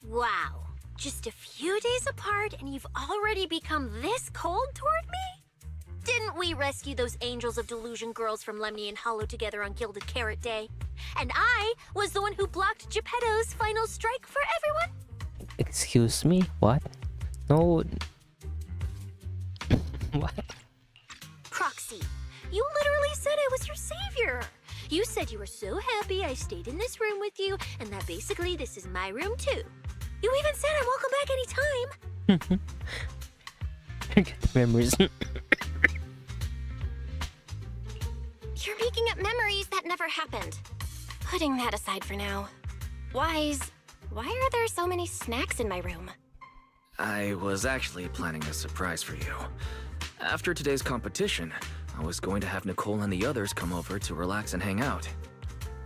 Wow. Just a few days apart and you've already become this cold toward me? Didn't we rescue those Angels of Delusion girls from Lemony and Hollow together on Gilded Carrot Day? And I was the one who blocked Geppetto's final strike for everyone? Excuse me? What? No. What? Proxy, you literally said I was your savior. You said you were so happy I stayed in this room with you, and that basically this is my room too. You even said I'm welcome back anytime. Forget the memories. You're making up memories that never happened. Putting that aside for now. Wise, why are there so many snacks in my room? I was actually planning a surprise for you. After today's competition, I was going to have Nicole and the others come over to relax and hang out.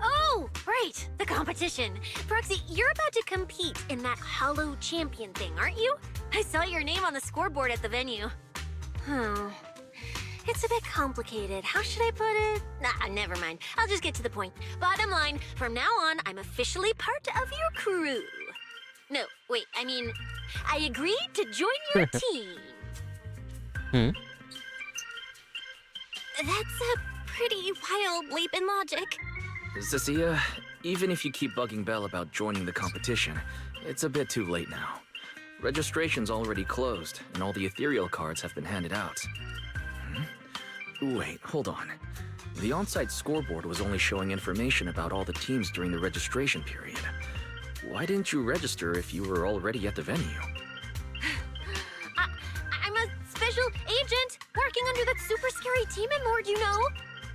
Oh, right, the competition. Proxy, you're about to compete in that Hollow Champion thing, aren't you? I saw your name on the scoreboard at the venue. It's a bit complicated. How should I put it? Nah, never mind. I'll just get to the point. Bottom line, from now on, I'm officially part of your crew. No, wait, I mean, I agreed to join your team. That's a pretty wild leap in logic. Cecilia, even if you keep bugging Belle about joining the competition, it's a bit too late now. Registration's already closed, and all the ethereal cards have been handed out. Wait, hold on. The on-site scoreboard was only showing information about all the teams during the registration period. Why didn't you register if you were already at the venue? I'm a special agent working under that super scary demon lord, you know?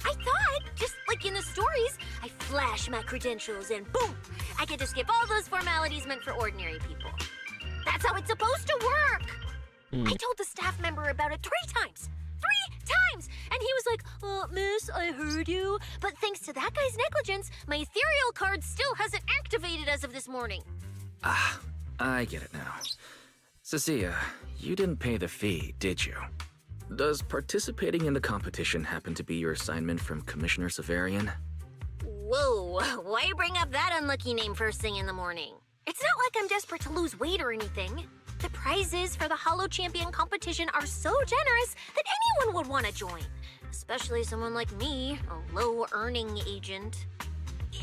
I thought, just like in the stories, I flash my credentials and boom! I get to skip all those formalities meant for ordinary people. That's how it's supposed to work! I told the staff member about it 3 times! 3 times! And he was like, miss, I heard you. But thanks to that guy's negligence, my ethereal card still hasn't activated as of this morning. Ah, I get it now. Cecilia, you didn't pay the fee, did you? Does participating in the competition happen to be your assignment from Commissioner Severian? Whoa, why bring up that unlucky name first thing in the morning? It's not like I'm desperate to lose weight or anything. The prizes for the Hollow Champion competition are so generous that anyone would want to join. Especially someone like me, a low-earning agent.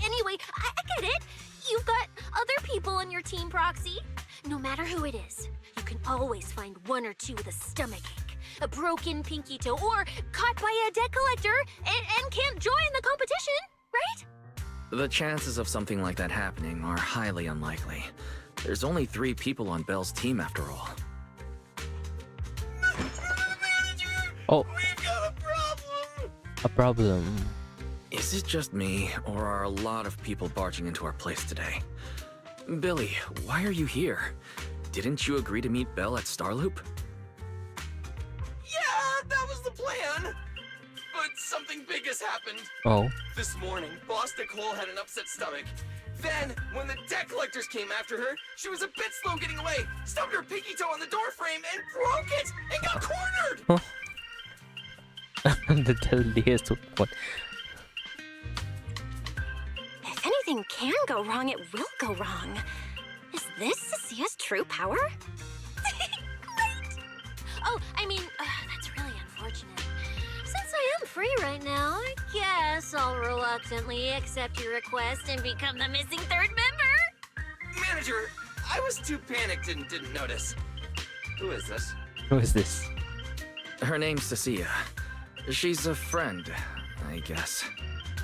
Anyway, I get it. You've got other people on your team, Proxy. No matter who it is, you can always find 1 or 2 with a stomachache, a broken pinky toe, or caught by a debt collector and can't join the competition, right? The chances of something like that happening are highly unlikely. There's only 3 people on Belle's team after all. Oh. We've got a problem! A problem. Is it just me, or are a lot of people barging into our place today? Billy, why are you here? Didn't you agree to meet Belle at Starloop? Yeah, that was the plan! But something big has happened. Oh. This morning, Boss Nicole had an upset stomach. Then, when the debt collectors came after her, she was a bit slow getting away, stubbed her pinky toe on the door frame, and broke it, and got cornered! The deadliest one. If anything can go wrong, it will go wrong. Is this Cecia's true power? Great! Oh, I mean, that's really unfortunate. Since I am free right now, I guess I'll reluctantly accept your request and become the missing 3rd member. Manager, I was too panicked and didn't notice. Who is this? Who is this? Her name's Cecilia. She's a friend, I guess.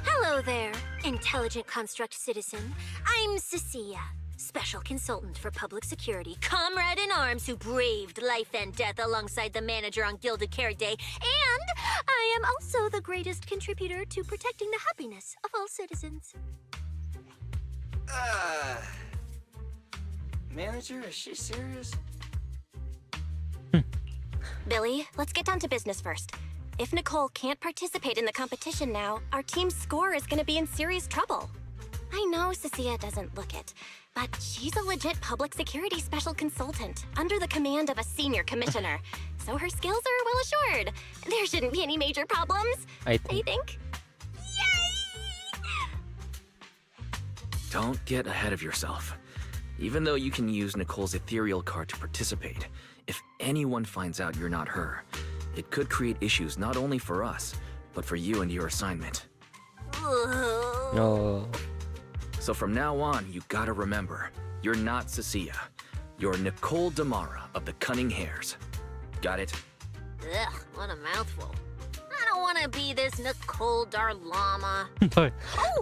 Hello there, intelligent construct citizen. I'm Cecilia, special consultant for public security, comrade in arms who braved life and death alongside the manager on Gilded Carrot Day, and I am also the greatest contributor to protecting the happiness of all citizens. Manager, is she serious? Billy, let's get down to business first. If Nicole can't participate in the competition now, our team's score is going to be in serious trouble. I know Cecilia doesn't look it, but she's a legit public security special consultant under the command of a senior commissioner, so her skills are well assured. There shouldn't be any major problems, I think. Yay! Don't get ahead of yourself. Even though you can use Nicole's ethereal card to participate, if anyone finds out you're not her, it could create issues not only for us, but for you and your assignment. No. So from now on, you gotta remember, you're not Cecilia. You're Nicole Damara of the Cunning Hares. Got it? Ugh, what a mouthful. I don't want to be this Nicole Darlama. Oh,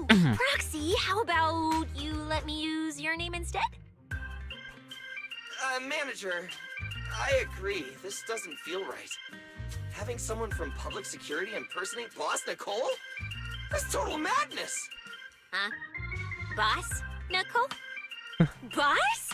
Proxy, how about you let me use your name instead? Manager, I agree. This doesn't feel right. Having someone from public security impersonate Boss Nicole? That's total madness! Huh? Boss? Nicole? Boss?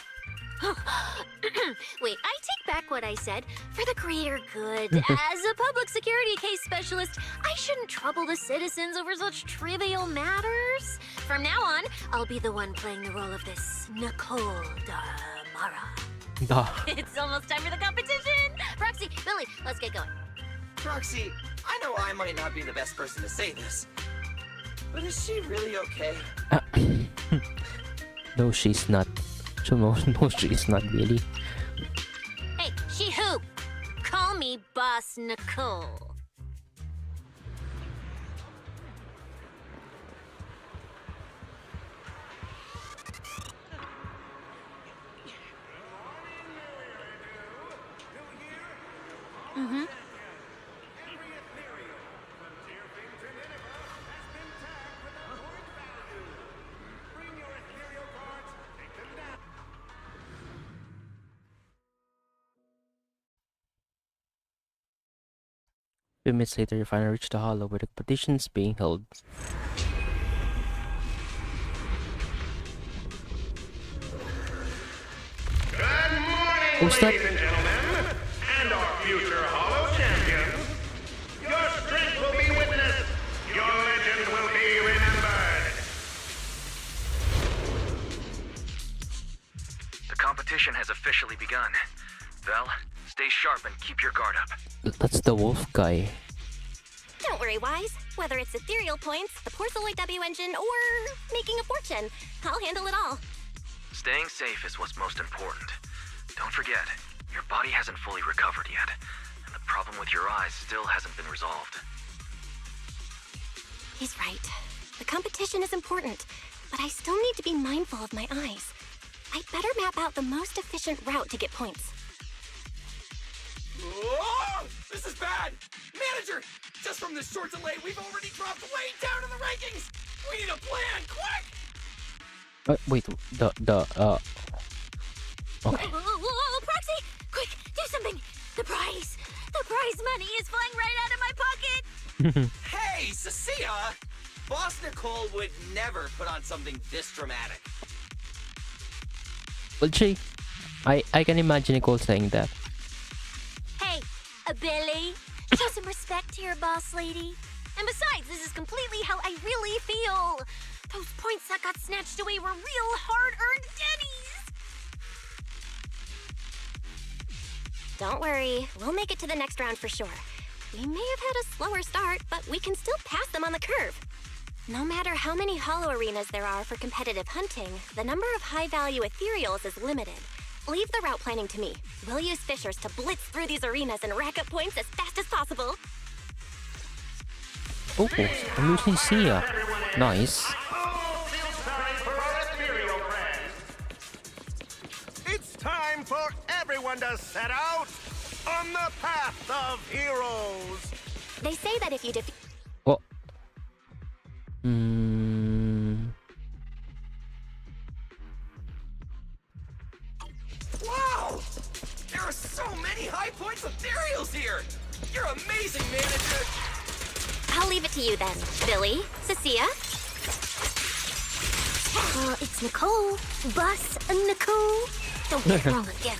Wait, I take back what I said. For the greater good, as a public security case specialist, I shouldn't trouble the citizens over such trivial matters. From now on, I'll be the one playing the role of this Nicole Damara. It's almost time for the competition! Proxy, Billy, let's get going. Proxy, I know I might not be the best person to say this, but is she really okay? No, she's not. So no, she's not really. Hey, she who? Call me Boss Nicole. few minutes later, you finally reach the hollow where the competition is being held. Good morning, Who's that? ladies and gentlemen, and our future Hollow champions. Your strength will be witnessed. Your legend will be remembered. The competition has officially begun. Vel, stay sharp and keep your guard up. That's the wolf guy. Don't worry, Wise. Whether it's ethereal points, the Porceloid W engine, or making a fortune, I'll handle it all. Staying safe is what's most important. Don't forget, your body hasn't fully recovered yet, and the problem with your eyes still hasn't been resolved. He's right. The competition is important, but I still need to be mindful of my eyes. I'd better map out the most efficient route to get points. Whoa! This is bad! Manager! Just from this short delay, we've already dropped way down in the rankings! We need a plan, quick! Wait, okay. Whoa, Proxy! Quick, do something! The prize money is flying right out of my pocket! Hey, Cecilia! Boss Nicole would never put on something this dramatic. Well, gee, I can imagine Nicole saying that. Hey, Billy, show some respect to your boss lady. And besides, this is completely how I really feel. Those points that got snatched away were real hard-earned Denny's. Don't worry, we'll make it to the next round for sure. We may have had a slower start, but we can still pass them on the curve. No matter how many hollow arenas there are for competitive hunting, the number of high-value ethereals is limited. Leave the route planning to me. We'll use fishers to blitz through these arenas and rack up points as fast as possible. Oh, I'm losing Sia. Nice. It's time for everyone to set out on the path of heroes. They say that if you defeat... What? Wow! There are so many high points ethereals here! You're amazing, manager! I'll leave it to you then, Billy, Cecilia. It's Nicole. Boss Nicole. Don't get it wrong again.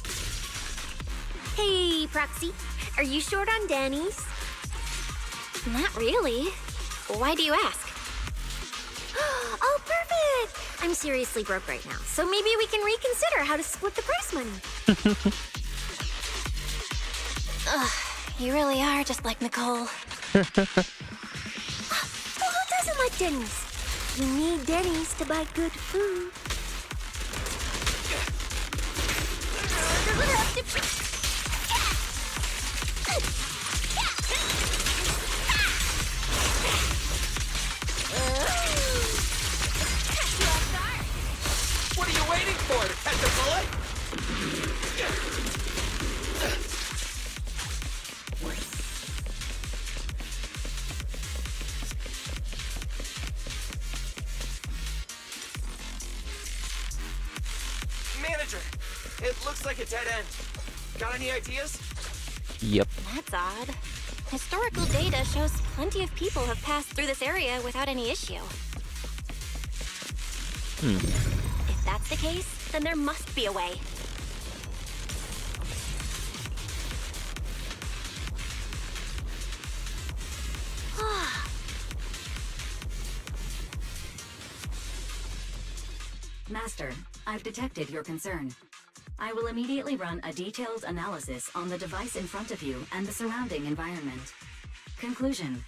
Hey, Proxy. Are you short on Danny's? Not really. Why do you ask? Oh, perfect! I'm seriously broke right now, so maybe we can reconsider how to split the prize money. Ugh, you really are just like Nicole. Well, who doesn't like Denny's? You need Denny's to buy good food. What are you waiting for? To catch a bullet? Manager, it looks like a dead end. Got any ideas? Yep. That's odd. Historical data shows plenty of people have passed through this area without any issue. If that's the case, then there must be a way. Master, I've detected your concern. I will immediately run a detailed analysis on the device in front of you and the surrounding environment. Conclusion.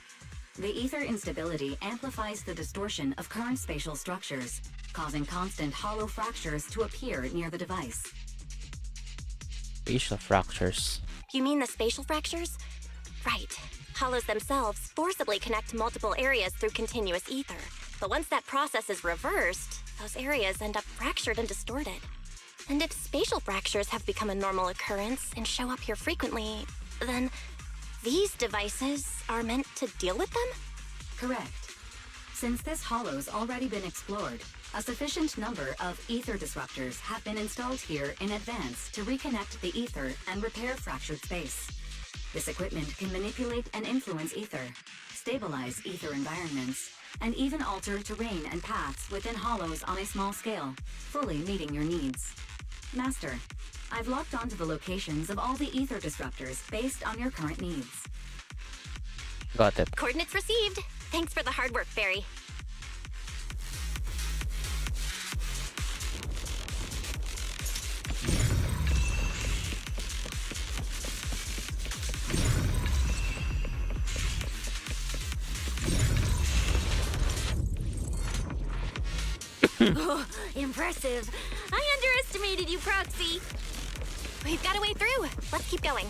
The ether instability amplifies the distortion of current spatial structures, causing constant hollow fractures to appear near the device. Spatial fractures. You mean the spatial fractures? Right. Hollows themselves forcibly connect multiple areas through continuous ether. But once that process is reversed, those areas end up fractured and distorted. And if spatial fractures have become a normal occurrence and show up here frequently, then these devices are meant to deal with them? Correct. Since this hollow's already been explored, a sufficient number of ether disruptors have been installed here in advance to reconnect the ether and repair fractured space. This equipment can manipulate and influence ether, stabilize ether environments, and even alter terrain and paths within hollows on a small scale, fully meeting your needs. Master, I've locked onto the locations of all the ether disruptors based on your current needs. Got it. Coordinates received. Thanks for the hard work, Fairy. Oh, impressive. I underestimated you, Proxy. We've got a way through. Let's keep going.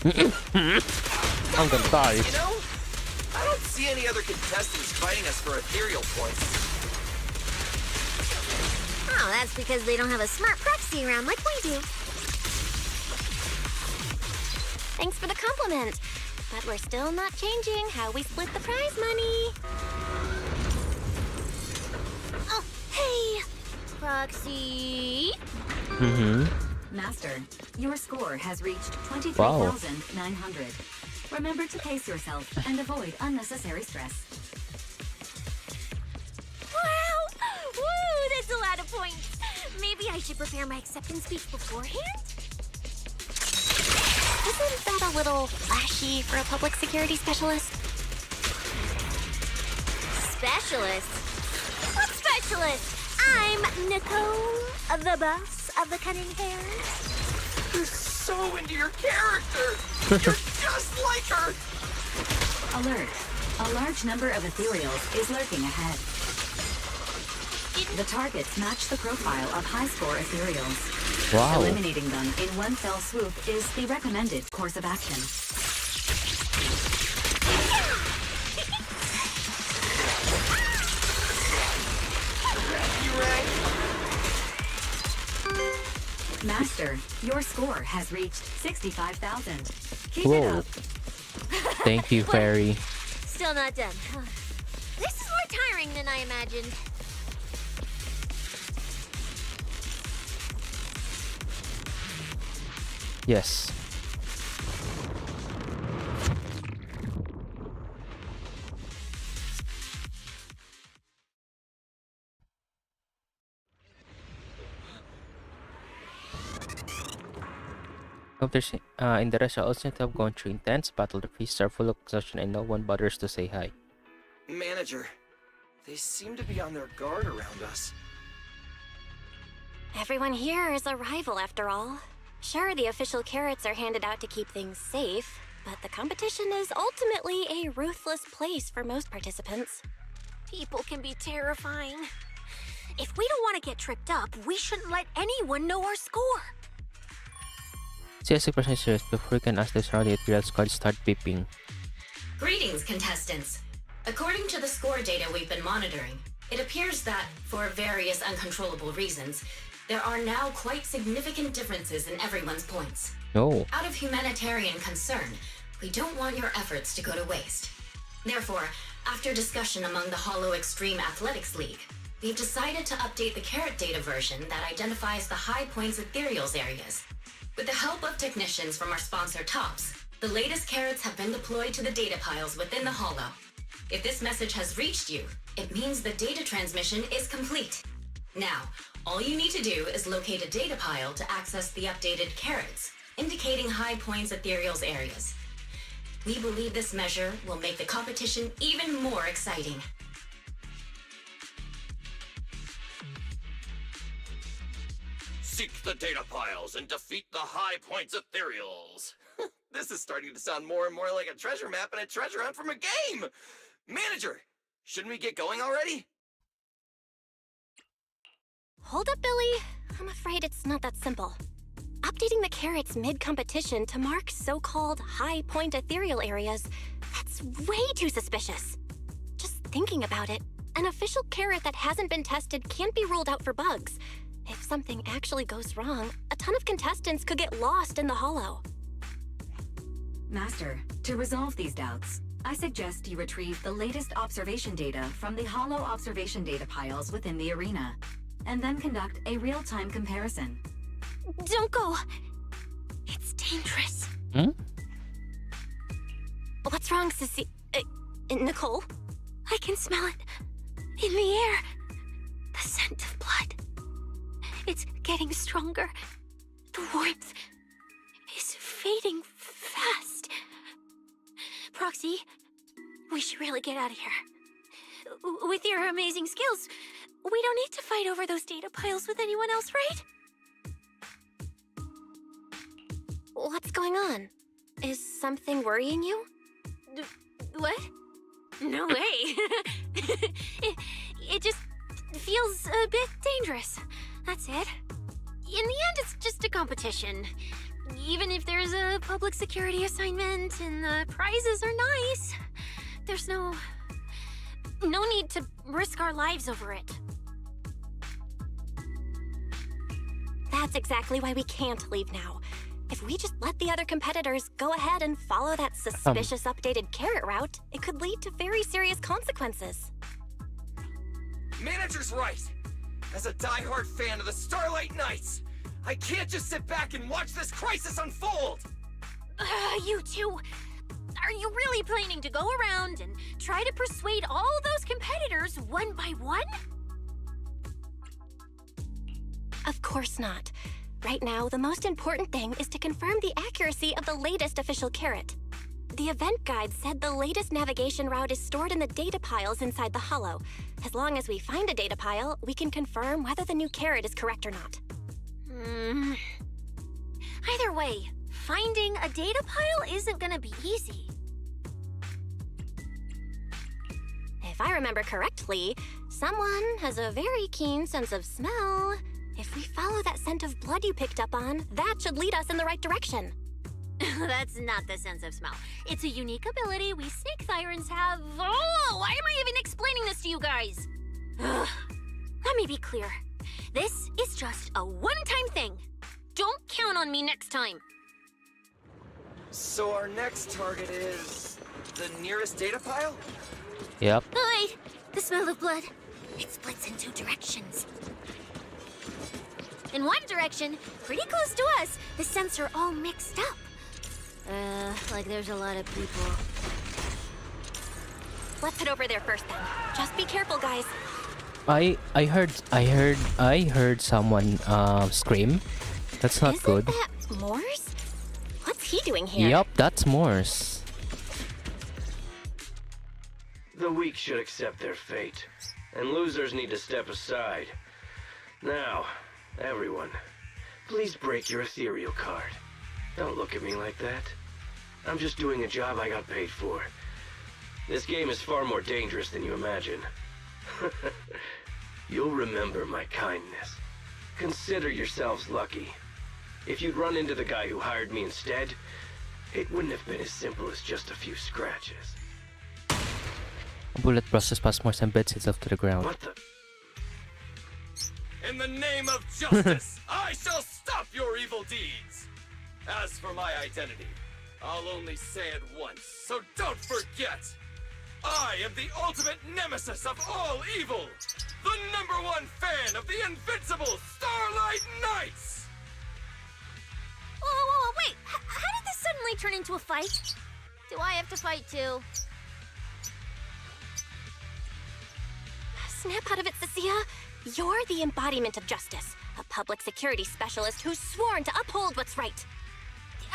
I'm gonna die. You know, I don't see any other contestants fighting us for ethereal points. Oh, that's because they don't have a smart proxy around like we do. Thanks for the compliment. But we're still not changing how we split the prize money. Oh, hey, Proxy. Master, your score has reached 23,900. Remember to pace yourself and avoid unnecessary stress. Wow! Woo, that's a lot of points. Maybe I should prepare my acceptance speech beforehand? Isn't that a little flashy for a public security specialist? Specialist? What specialist? I'm Nicole, the boss of the cunning hairs. You're so into your character! You're just like her! Alert! A large number of ethereals is lurking ahead. The targets match the profile of high-score ethereals. Wow. Eliminating them in one fell swoop is the recommended course of action. Master, your score has reached 65,000. Keep it Whoa. up. Thank you, Fairy. Still not done. This is more tiring than I imagined. Yes. In the rest, I also have gone through intense battle. The feasts are full of exhaustion and no one bothers to say hi. Manager, they seem to be on their guard around us. Everyone here is a rival, after all. Sure, the official carrots are handed out to keep things safe, but the competition is ultimately a ruthless place for most participants. People can be terrifying. If we don't want to get tripped up, we shouldn't let anyone know our score. See, as a person serious before you can ask this round, the real squad start beeping. Greetings, contestants. According to the score data we've been monitoring, it appears that, for various uncontrollable reasons, there are now quite significant differences in everyone's points. No. Out of humanitarian concern, we don't want your efforts to go to waste. Therefore, after discussion among the Hollow Extreme Athletics League, we've decided to update the carrot data version that identifies the high points ethereals areas. With the help of technicians from our sponsor Tops, the latest carrots have been deployed to the data piles within the Hollow. If this message has reached you, it means the data transmission is complete. Now, all you need to do is locate a data pile to access the updated carrots, indicating high points ethereals areas. We believe this measure will make the competition even more exciting. Seek the data piles and defeat the high points ethereals. This is starting to sound more and more like a treasure map and a treasure hunt from a game. Manager, shouldn't we get going already? Hold up, Billy. I'm afraid it's not that simple. Updating the carrots mid-competition to mark so-called high-point ethereal areas, that's way too suspicious. Just thinking about it, an official carrot that hasn't been tested can't be ruled out for bugs. If something actually goes wrong, a ton of contestants could get lost in the Hollow. Master, to resolve these doubts, I suggest you retrieve the latest observation data from the Hollow observation data piles within the arena, and then conduct a real-time comparison. Don't go. It's dangerous. strong, Sissy. Nicole? I can smell it. In the air. The scent of blood. It's getting stronger. The warmth is fading fast. Proxy, we should really get out of here. With your amazing skills, we don't need to fight over those data piles with anyone else, right? What's going on? Is something worrying you? What? No way. it just feels a bit dangerous. That's it. In the end, it's just a competition. Even if there's a public security assignment and the prizes are nice, there's no need to risk our lives over it. That's exactly why we can't leave now. If we just let the other competitors go ahead and follow that suspicious updated carrot route, it could lead to very serious consequences. Manager's right. As a diehard fan of the Starlight Knights, I can't just sit back and watch this crisis unfold! You two, are you really planning to go around and try to persuade all those competitors one by one? Of course not. Right now, the most important thing is to confirm the accuracy of the latest official carrot. The event guide said the latest navigation route is stored in the data piles inside the Hollow. As long as we find a data pile, we can confirm whether the new carrot is correct or not. Either way, finding a data pile isn't gonna be easy. If I remember correctly, someone has a very keen sense of smell. If we follow that scent of blood you picked up on, that should lead us in the right direction. That's not the sense of smell. It's a unique ability we snake sirens have. Oh, why am I even explaining this to you guys? Let me be clear. This is just a one-time thing. Don't count on me next time. So our next target is the nearest data pile? Yep. Oh, wait, the smell of blood. It splits in two directions. In one direction, pretty close to us, the scents are all mixed up. Like there's a lot of people. Let's head over there first then. Just be careful, guys. I heard someone scream. That's not good. Isn't that Morse? What's he doing here? Yup, that's Morse. The weak should accept their fate, and losers need to step aside. Now, everyone, please break your ethereal card. Don't look at me like that. I'm just doing a job I got paid for. This game is far more dangerous than you imagine. You'll remember my kindness. Consider yourselves lucky. If you'd run into the guy who hired me instead, it wouldn't have been as simple as just a few scratches. A bullet process past Morse and beds itself to the ground. What the? In the name of justice, I shall stop your evil deeds! As for my identity, I'll only say it once, so don't forget! I am the ultimate nemesis of all evil! The #1 fan of the invincible Starlight Knights! Whoa, wait! How did this suddenly turn into a fight? Do I have to fight too? Snap out of it, Cecilia! You're the embodiment of justice, a public security specialist who's sworn to uphold what's right.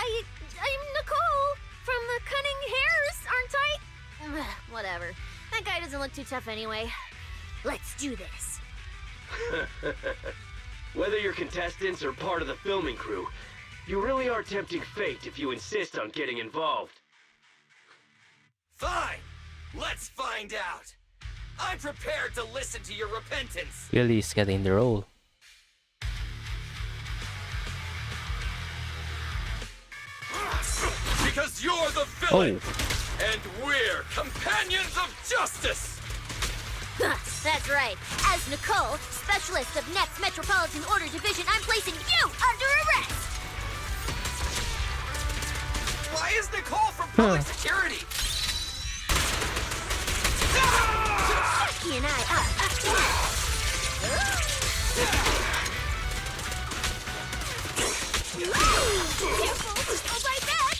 I'm Nicole from the Cunning Hairs, aren't I? Whatever. That guy doesn't look too tough anyway. Let's do this. Whether you're contestants or part of the filming crew, you really are tempting fate if you insist on getting involved. Fine! Let's find out! I'm prepared to listen to your repentance! Really is getting the role. Because you're the villain! And we're companions of justice! That's right. As Nicole, specialist of NET's Metropolitan Order Division, I'm placing you under arrest! Why is Nicole from public security? Jackie and I are up to Careful! Oh, my back!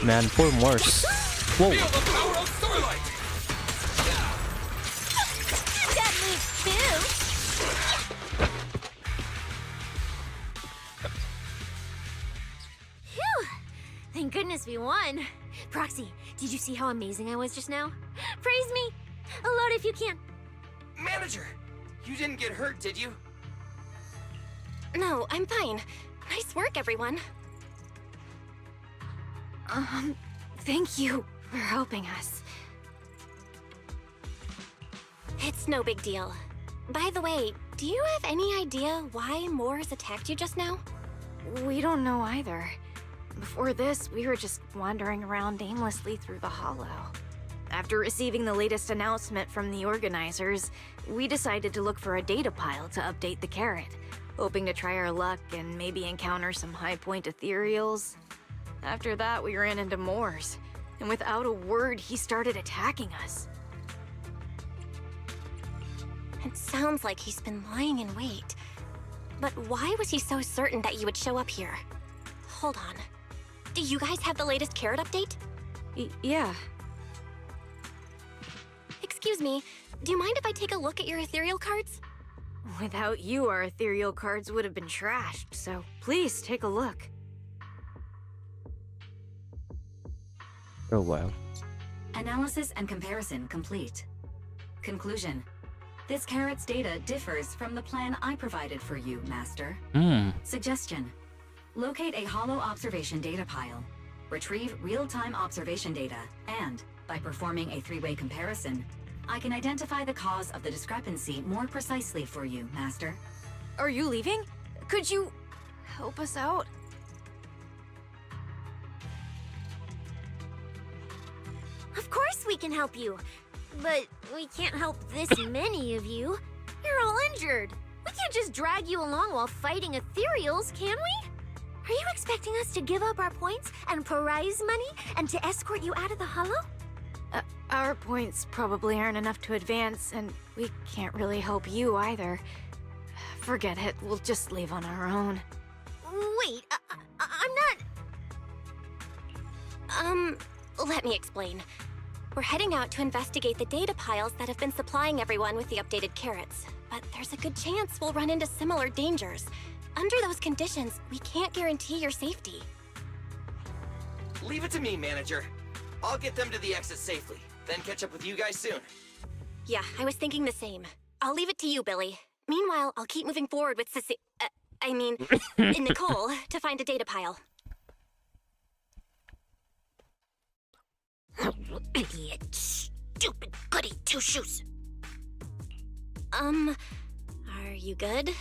Man, 4 Morse. Whoa. Feel the power of starlight! Deadly boot! Phew! Thank goodness we won. Proxy, did you see how amazing I was just now? Praise me! Load if you can. Manager, you didn't get hurt, did you? No, I'm fine. Nice work, everyone. Thank you for helping us. It's no big deal. By the way, do you have any idea why Moors attacked you just now? We don't know either. Before this, we were just wandering around aimlessly through the hollow. After receiving the latest announcement from the organizers, we decided to look for a data pile to update the carrot, hoping to try our luck and maybe encounter some high-point ethereals. After that, we ran into Moors, and without a word, he started attacking us. It sounds like he's been lying in wait. But why was he so certain that you would show up here? Hold on. Do you guys have the latest carrot update? Yeah. Excuse me, do you mind if I take a look at your ethereal cards? Without you, our ethereal cards would have been trashed, so please take a look. Oh, wow. Analysis and comparison complete. Conclusion. This carrot's data differs from the plan I provided for you, Master. Suggestion. Locate a hollow observation data pile. Retrieve real-time observation data, and, by performing a 3-way comparison, I can identify the cause of the discrepancy more precisely for you, Master. Are you leaving? Could you help us out? Of course we can help you. But we can't help this many of you. You're all injured. We can't just drag you along while fighting ethereals, can we? Are you expecting us to give up our points and prize money and to escort you out of the hollow? Our points probably aren't enough to advance, and we can't really help you either. Forget it, we'll just leave on our own. Wait, I'm not... Let me explain. We're heading out to investigate the data piles that have been supplying everyone with the updated carrots. But there's a good chance we'll run into similar dangers. Under those conditions, we can't guarantee your safety. Leave it to me, Manager. I'll get them to the exit safely, then catch up with you guys soon. Yeah, I was thinking the same. I'll leave it to you, Billy. Meanwhile, I'll keep moving forward with Nicole, to find a data pile. Idiot. Stupid goody two-shoes. Are you good?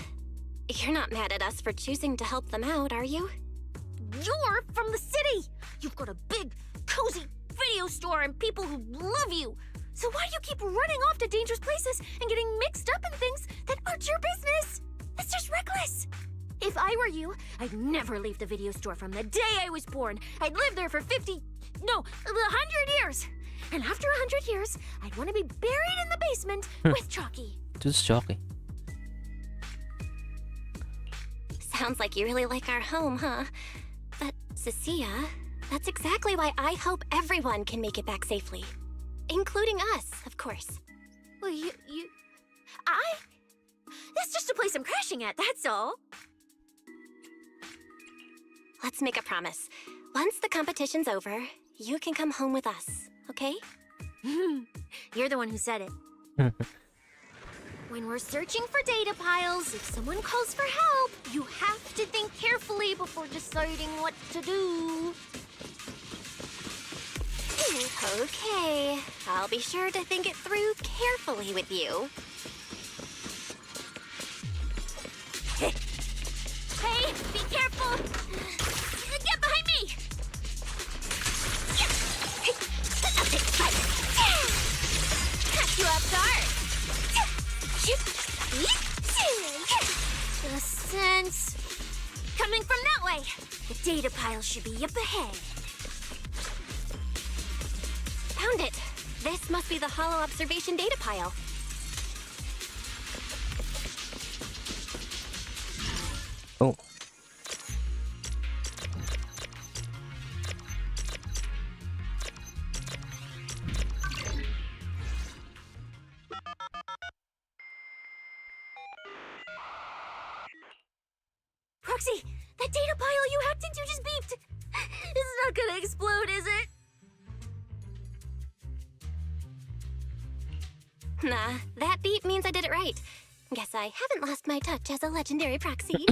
You're not mad at us for choosing to help them out, are you? You're from the city! You've got a big, cozy video store and people who love you! So why do you keep running off to dangerous places and getting mixed up in things that aren't your business? It's just reckless! If I were you, I'd never leave the video store from the day I was born. I'd live there for 100 years! And after 100 years, I'd want to be buried in the basement with Chalky. Just Chalky. Sounds like you really like our home, huh? But, Cecilia, that's exactly why I hope everyone can make it back safely. Including us, of course. Well, That's just a place I'm crashing at, that's all. Let's make a promise. Once the competition's over, you can come home with us, okay? You're the one who said it. When we're searching for data piles, if someone calls for help, you have to think carefully before deciding what to do. Okay, I'll be sure to think it through carefully with you. Hey, be careful! Get behind me! Catch you off guard! The sense coming from that way. The data pile should be up ahead. Found it. This must be the hollow observation data pile. Oh. Proxy, that data pile you hacked into just beeped. It's not gonna explode, is it? Nah, that beep means I did it right. Guess I haven't lost my touch as a legendary proxy.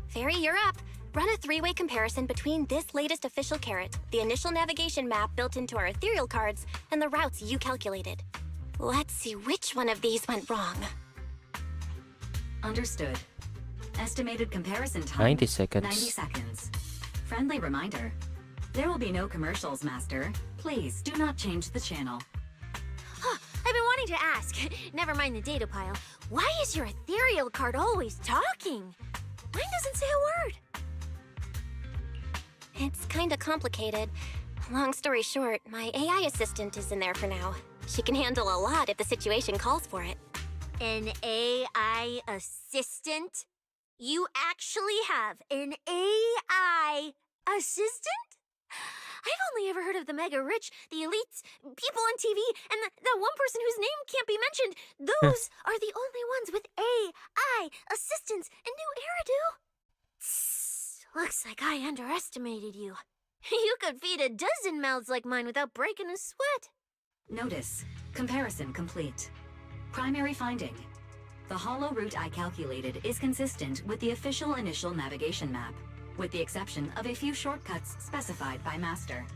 Fairy, you're up. Run a three-way comparison between this latest official carrot, the initial navigation map built into our ethereal cards, and the routes you calculated. Let's see which one of these went wrong. Understood. Estimated comparison time 90 seconds. 90 seconds. Friendly reminder. There will be no commercials, Master. Please do not change the channel. Huh, I've been wanting to ask. Never mind the data pile. Why is your ethereal card always talking? Mine doesn't say a word. It's kinda complicated. Long story short, my AI assistant is in there for now. She can handle a lot if the situation calls for it. An AI assistant? You actually have an AI assistant? I've only ever heard of the mega rich, the elites, people on TV, and the one person whose name can't be mentioned. Those are the only ones with AI assistants in New Eridu. Looks like I underestimated you. You could feed a dozen mouths like mine without breaking a sweat. Notice. Comparison complete. Primary finding. The hollow route I calculated is consistent with the official initial navigation map, with the exception of a few shortcuts specified by Master.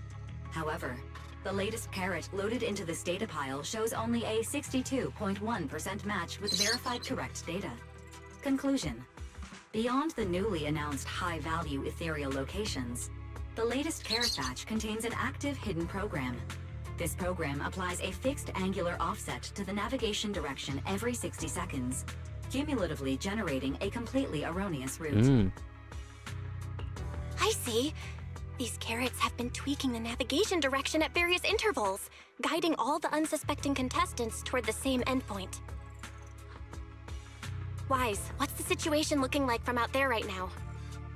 However, the latest carrot loaded into this data pile shows only a 62.1% match with verified correct data. Conclusion. Beyond the newly announced high-value ethereal locations, the latest carrot batch contains an active hidden program. This program applies a fixed angular offset to the navigation direction every 60 seconds, cumulatively generating a completely erroneous route. I see. These carrots have been tweaking the navigation direction at various intervals, guiding all the unsuspecting contestants toward the same endpoint. Wise, what's the situation looking like from out there right now?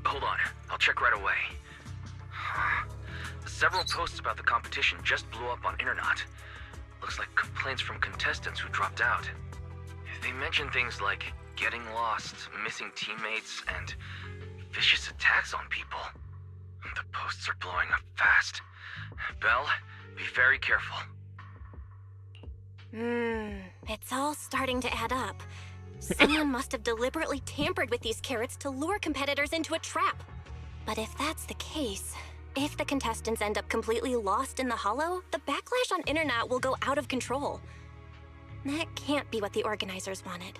Hold on, I'll check right away. Several posts about the competition just blew up on Internet. Looks like complaints from contestants who dropped out. They mention things like getting lost, missing teammates, and vicious attacks on people. The posts are blowing up fast. Belle, be very careful. It's all starting to add up. Someone must have deliberately tampered with these carrots to lure competitors into a trap. But if that's the case, if the contestants end up completely lost in the hollow, the backlash on Internet will go out of control. That can't be what the organizers wanted.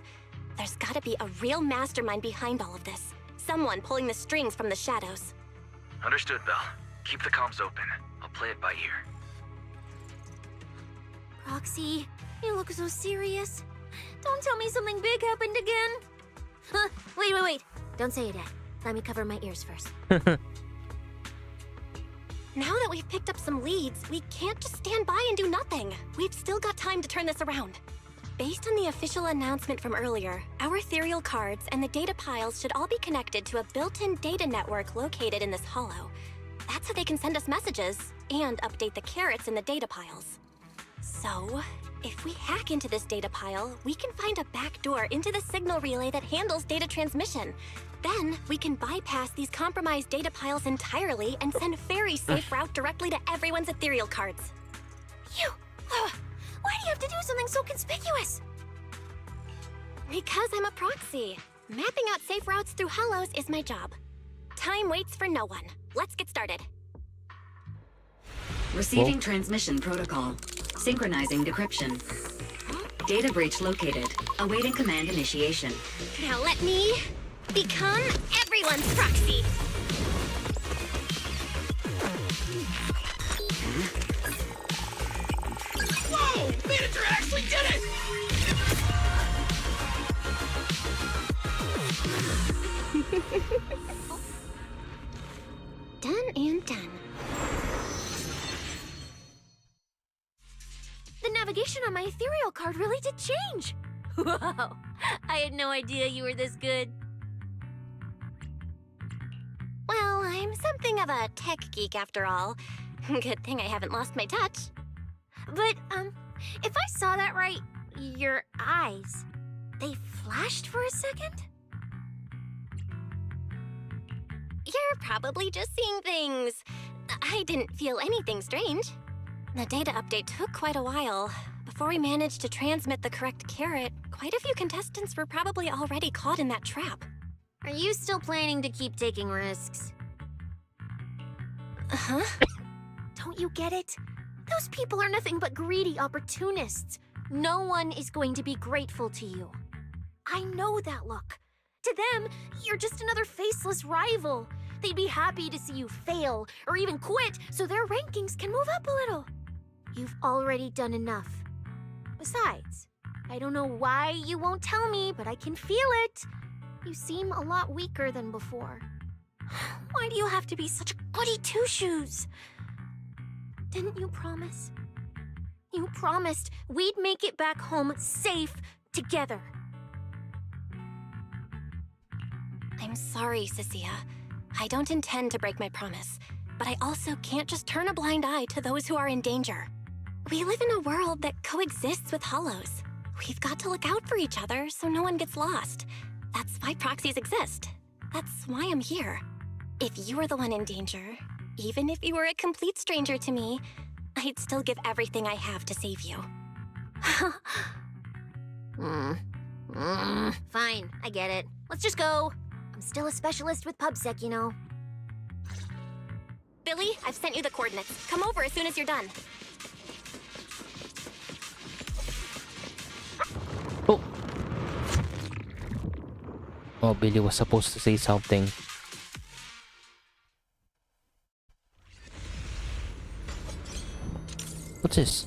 There's gotta be a real mastermind behind all of this. Someone pulling the strings from the shadows. Understood, Belle. Keep the comms open. I'll play it by ear. Roxy, you look so serious. Don't tell me something big happened again. Huh, wait. Don't say it yet. Let me cover my ears first. Now that we've picked up some leads, we can't just stand by and do nothing. We've still got time to turn this around. Based on the official announcement from earlier, our ethereal cards and the data piles should all be connected to a built-in data network located in this hollow. That's how they can send us messages and update the carrots in the data piles. So, if we hack into this data pile, we can find a back door into the signal relay that handles data transmission. Then, we can bypass these compromised data piles entirely and send Fairy's safe route directly to everyone's ethereal cards. Why do you have to do something so conspicuous? Because I'm a proxy. Mapping out safe routes through hollows is my job. Time waits for no one. Let's get started. Receiving transmission protocol. Synchronizing decryption. Data breach located. Awaiting command initiation. Now let me become everyone's proxy. Whoa! Manager actually did it! Done and done. The navigation on my ethereal card really did change. Wow, I had no idea you were this good. Well, I'm something of a tech geek after all. Good thing I haven't lost my touch. But, if I saw that right, your eyes, they flashed for a second? probably just seeing things. I didn't feel anything strange. The data update took quite a while. Before we managed to transmit the correct carrot, quite a few contestants were probably already caught in that trap. Are you still planning to keep taking risks? Huh? Don't you get it? Those people are nothing but greedy opportunists. No one is going to be grateful to you. I know that look. To them, you're just another faceless rival. They'd be happy to see you fail or even quit so their rankings can move up a little. You've already done enough. Besides, I don't know why you won't tell me, but I can feel it. You seem a lot weaker than before. Why do you have to be such a goody two-shoes? Didn't you promise? You promised we'd make it back home safe together. I'm sorry, Cecilia. I don't intend to break my promise, but I also can't just turn a blind eye to those who are in danger. We live in a world that coexists with hollows. We've got to look out for each other so no one gets lost. That's why proxies exist. That's why I'm here. If you were the one in danger, even if you were a complete stranger to me, I'd still give everything I have to save you. Fine, I get it. Let's just go. I'm still a specialist with PubSec, you know. Billy, I've sent you the coordinates. Come over as soon as you're done. Oh. Oh, Billy was supposed to say something. What's this?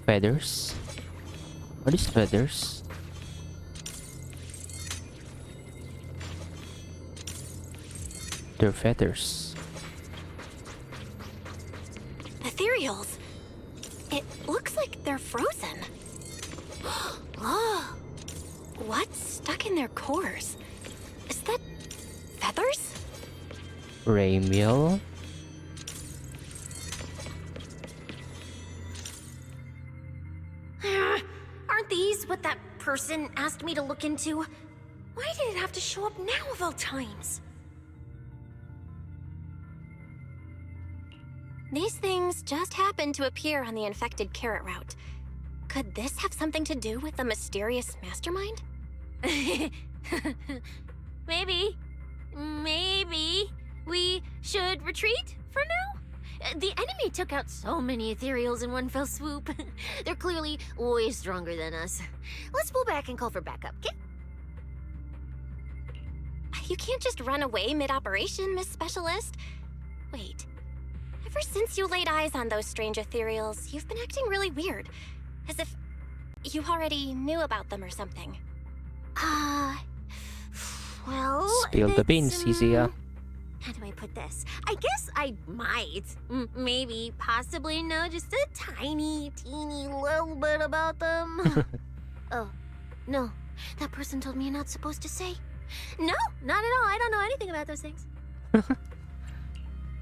Feathers? Are these feathers? They're feathers. Ethereals. It looks like they're frozen. Oh, what's stuck in their cores? Is that feathers? Ramiel? Aren't these what that person asked me to look into? Why did it have to show up now of all times? These things just happened to appear on the infected carrot route. Could this have something to do with the mysterious mastermind? Maybe. Maybe we should retreat for now? The enemy took out so many ethereals in one fell swoop. They're clearly way stronger than us. Let's pull back and call for backup, okay? You can't just run away mid-operation, Miss Specialist. Wait. Ever since you laid eyes on those strange ethereals, you've been acting really weird. As if you already knew about them or something. Well... Spill the beans, Isia. How do I put this? I guess I might, maybe, possibly know just a tiny, teeny little bit about them. Oh, no. That person told me you're not supposed to say. No, not at all. I don't know anything about those things.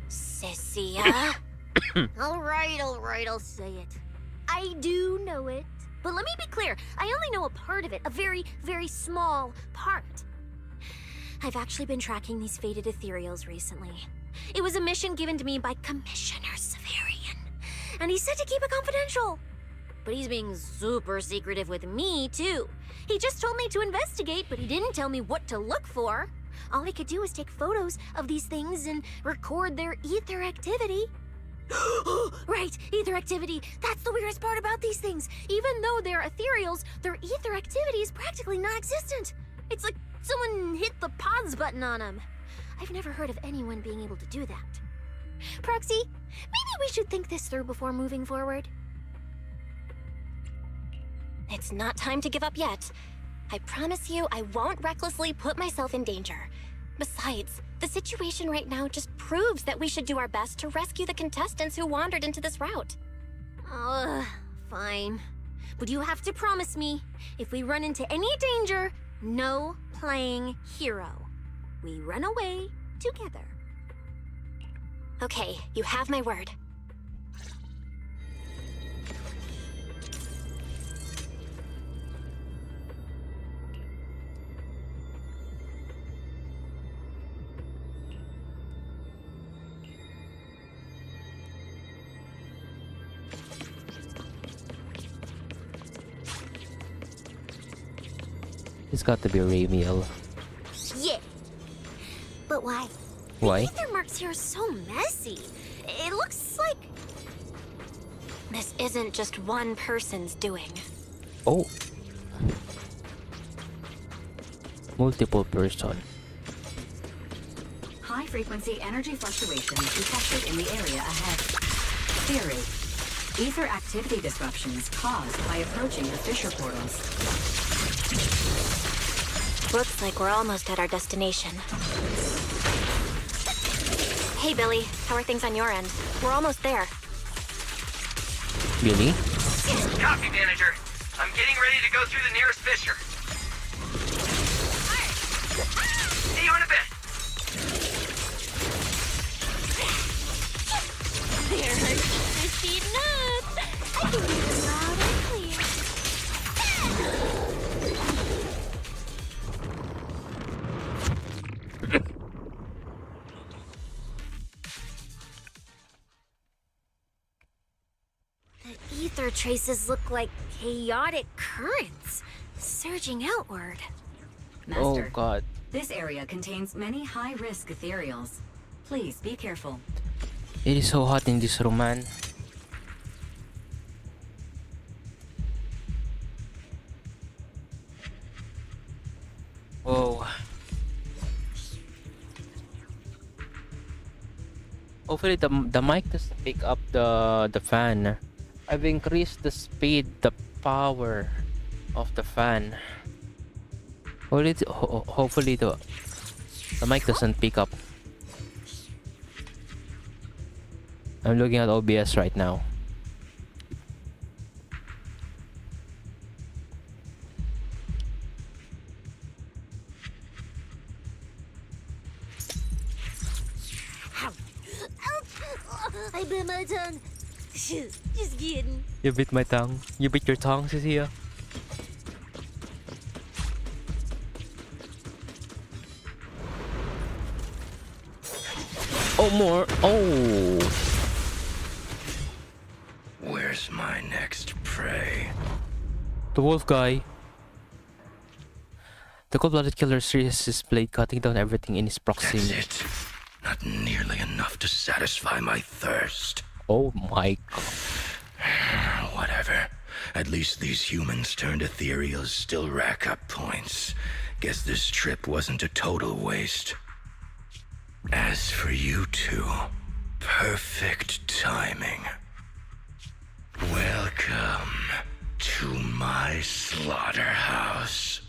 Cecilia. All right, I'll say it. I do know it. But let me be clear. I only know a part of it. A very, very small part. I've actually been tracking these faded ethereals recently. It was a mission given to me by Commissioner Severian. And he said to keep it confidential. But he's being super secretive with me, too. He just told me to investigate, but he didn't tell me what to look for. All he could do was take photos of these things and record their ether activity. Right, ether activity. That's the weirdest part about these things. Even though they're ethereals, their ether activity is practically non-existent. It's like someone hit the pause button on them. I've never heard of anyone being able to do that. Proxy, maybe we should think this through before moving forward. It's not time to give up yet. I promise you I won't recklessly put myself in danger. Besides, the situation right now just proves that we should do our best to rescue the contestants who wandered into this route. Fine. But you have to promise me, if we run into any danger, no playing hero. We run away together. Okay, you have my word. It's got to be Ramiel. Yeah. But why? Why? The ether marks here are so messy. It looks like... This isn't just one person's doing. Oh. Multiple person. High-frequency energy fluctuations detected in the area ahead. Theory. Ether activity disruptions caused by approaching the fissure portals. Looks like we're almost at our destination. Hey, Billy. How are things on your end? We're almost there. Billy? Copy, manager. I'm getting ready to go through the nearest fissure. See you in a bit. There are crispy nuts. I can hear them loud and clear. The ether traces look like chaotic currents surging outward. Master, Oh god. this area contains many high-risk ethereals. Please be careful. It is so hot in this room, man. Whoa. Hopefully the mic doesn't pick up the fan. I've increased the speed, the power of the fan. Hopefully the mic doesn't pick up. I'm looking at OBS right now. I bit my tongue. Just kidding. You bit my tongue. You bit your tongue, Cecilia. Oh, more. Oh. Where's my next prey? The wolf guy. The cold-blooded killer raises his blade, cutting down everything in his proximity. That's it. Not nearly enough to satisfy my thirst. Oh my god. Whatever. At least these humans turned ethereals still rack up points. Guess this trip wasn't a total waste. As for you two, perfect timing. Welcome to my slaughterhouse.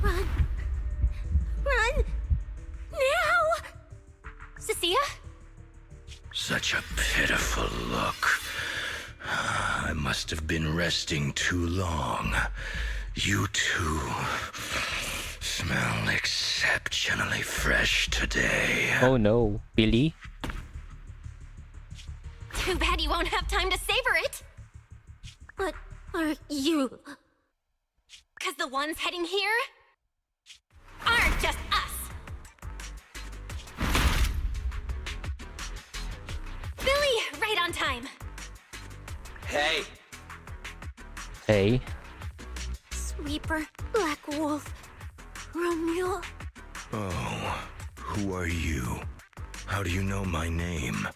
Run. Run. Now! Cecilia? Such a pitiful look. I must have been resting too long. You two smell exceptionally fresh today. Oh no, Billy? Too bad you won't have time to savor it. What are you? 'Cause the ones heading here aren't just us. Billy, right on time. Hey. Hey. Sweeper, Black Wolf, Romeo. Oh, who are you? How do you know my name?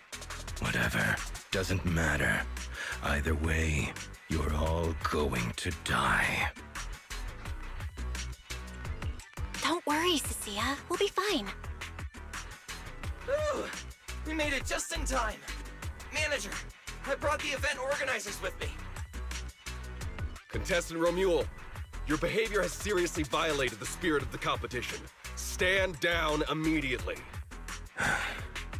Whatever, doesn't matter. Either way, you're all going to die. Don't worry, Cecilia. We'll be fine. Ooh, we made it just in time. Manager, I brought the event organizers with me. Contestant Romuald, your behavior has seriously violated the spirit of the competition. Stand down immediately.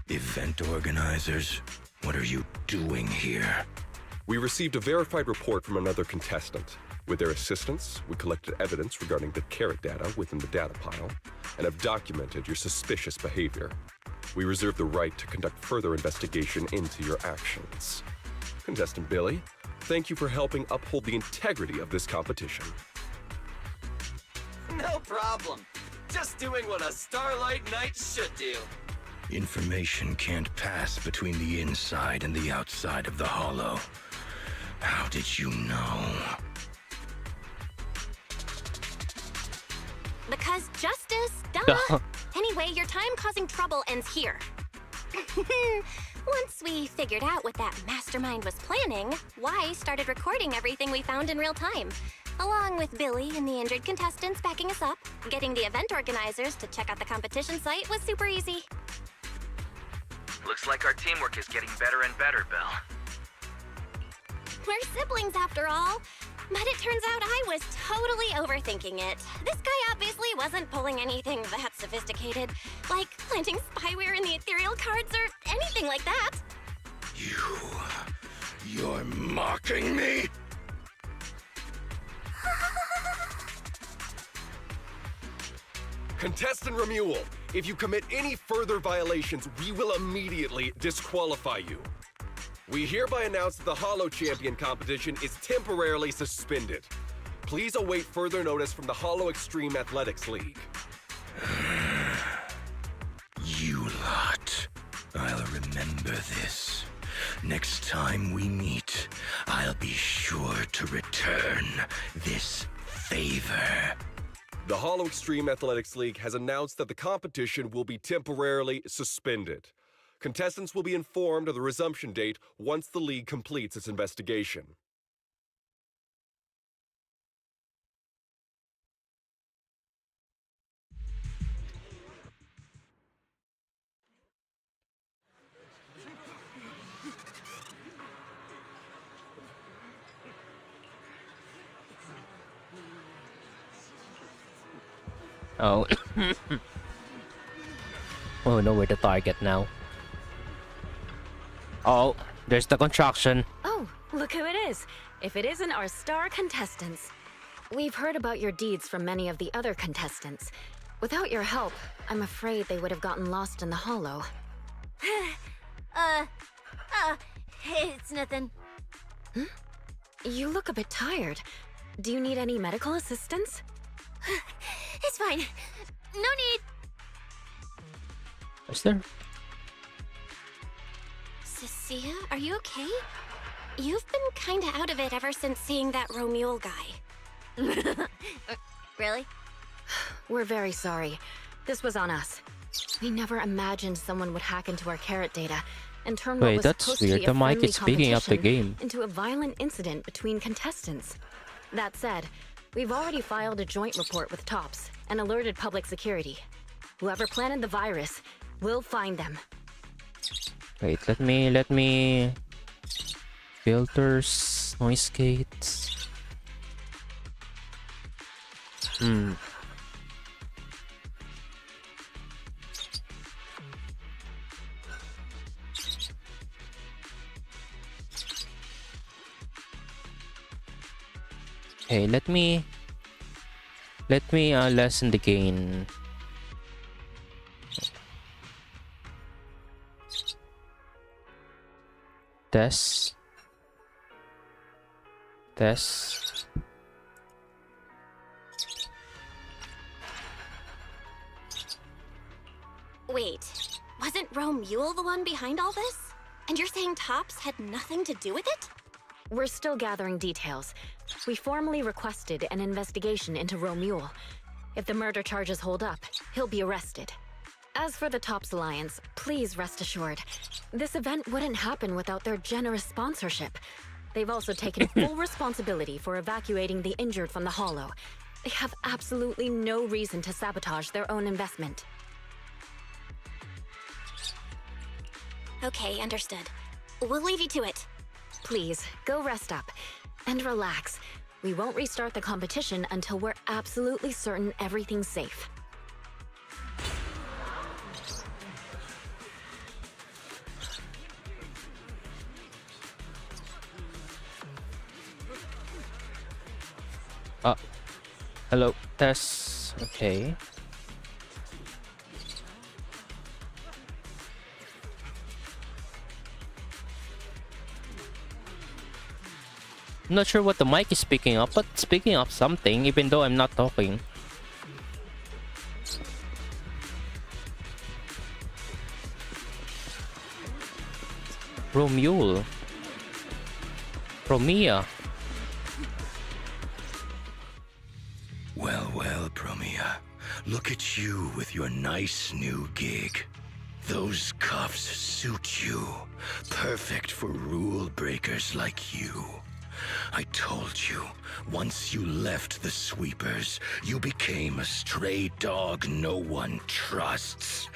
Event organizers, what are you doing here? We received a verified report from another contestant. With their assistance, we collected evidence regarding the carrot data within the data pile and have documented your suspicious behavior. We reserve the right to conduct further investigation into your actions. Contestant Billy, thank you for helping uphold the integrity of this competition. No problem. Just doing what a Starlight Knight should do. Information can't pass between the inside and the outside of the Hollow. How did you know? Because justice, duh! Anyway, your time causing trouble ends here. Once we figured out what that mastermind was planning, Y started recording everything we found in real time. Along with Billy and the injured contestants backing us up, getting the event organizers to check out the competition site was super easy. Looks like our teamwork is getting better and better, Belle. We're siblings after all. But it turns out I was totally overthinking it. This guy obviously wasn't pulling anything that sophisticated, like planting spyware in the ethereal cards or anything like that. You're mocking me? Contestant Remuel, if you commit any further violations, we will immediately disqualify you. We hereby announce that the Holo Champion competition is temporarily suspended. Please await further notice from the Holo Extreme Athletics League. You lot. I'll remember this. Next time we meet, I'll be sure to return this favor. The Holo Extreme Athletics League has announced that the competition will be temporarily suspended. Contestants will be informed of the resumption date once the league completes its investigation. Oh. Oh, know where the target now. Oh, there's the construction. Oh, look who it is. If it isn't our star contestants. We've heard about your deeds from many of the other contestants. Without your help, I'm afraid they would have gotten lost in the Holo. It's nothing. You look a bit tired. Do you need any medical assistance? It's fine. No need. Is there? Cecilia, are you okay? You've been kinda out of it ever since seeing that Romuald guy. Really? We're very sorry. This was on us. We never imagined someone would hack into our carrot data and turn what Wait, was that's supposed weird. to be a The mic friendly is speaking up the competition game. into a violent incident between contestants. That said, we've already filed a joint report with TOPS and alerted public security. Whoever planted the virus, we'll find them. Wait, let me filters, noise gates. Okay, let me lessen the gain. Test. Wait, wasn't Romuald the one behind all this? And you're saying TOPS had nothing to do with it? We're still gathering details. We formally requested an investigation into Romuald. If the murder charges hold up, he'll be arrested. As for the TOPS Alliance, please rest assured, this event wouldn't happen without their generous sponsorship. They've also taken full responsibility for evacuating the injured from the Holo. They have absolutely no reason to sabotage their own investment. Okay, understood. We'll leave you to it. Please, go rest up. And relax. We won't restart the competition until we're absolutely certain everything's safe. Hello, Tess. Okay. I'm not sure what the mic is picking up, but it's picking up something, even though I'm not talking. Romuald. Promia. Well, well, Promia. Look at you with your nice new gig. Those cuffs suit you. Perfect for rule breakers like you. I told you, once you left the sweepers, you became a stray dog no one trusts.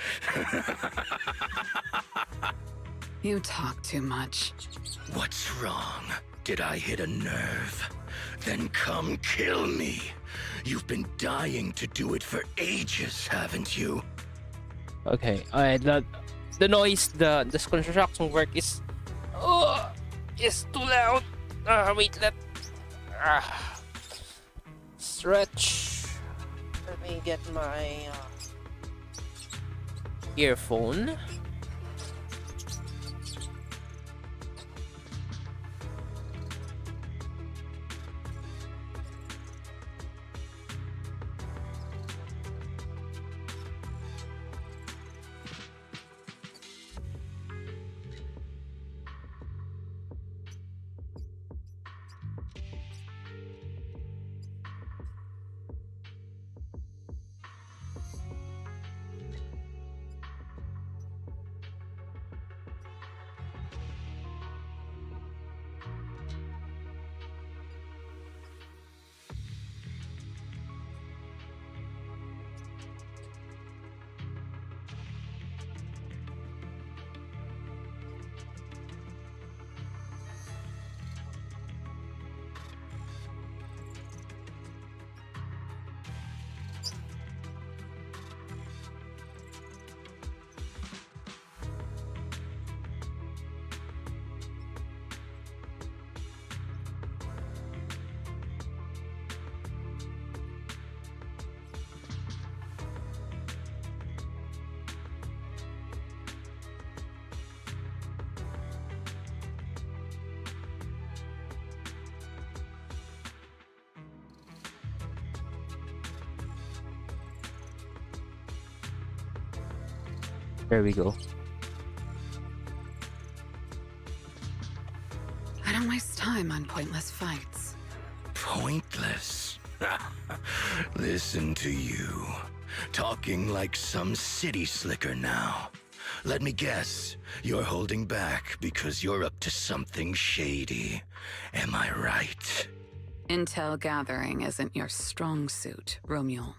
You talk too much. What's wrong? Did I hit a nerve? Then come kill me. You've been dying to do it for ages, haven't you? Okay, the noise, the construction work is too loud. Wait, stretch. Let me get my earphone. There we go. I don't waste time on pointless fights. Pointless? Listen to you. Talking like some city slicker now. Let me guess, you're holding back because you're up to something shady. Am I right? Intel gathering isn't your strong suit, Romule.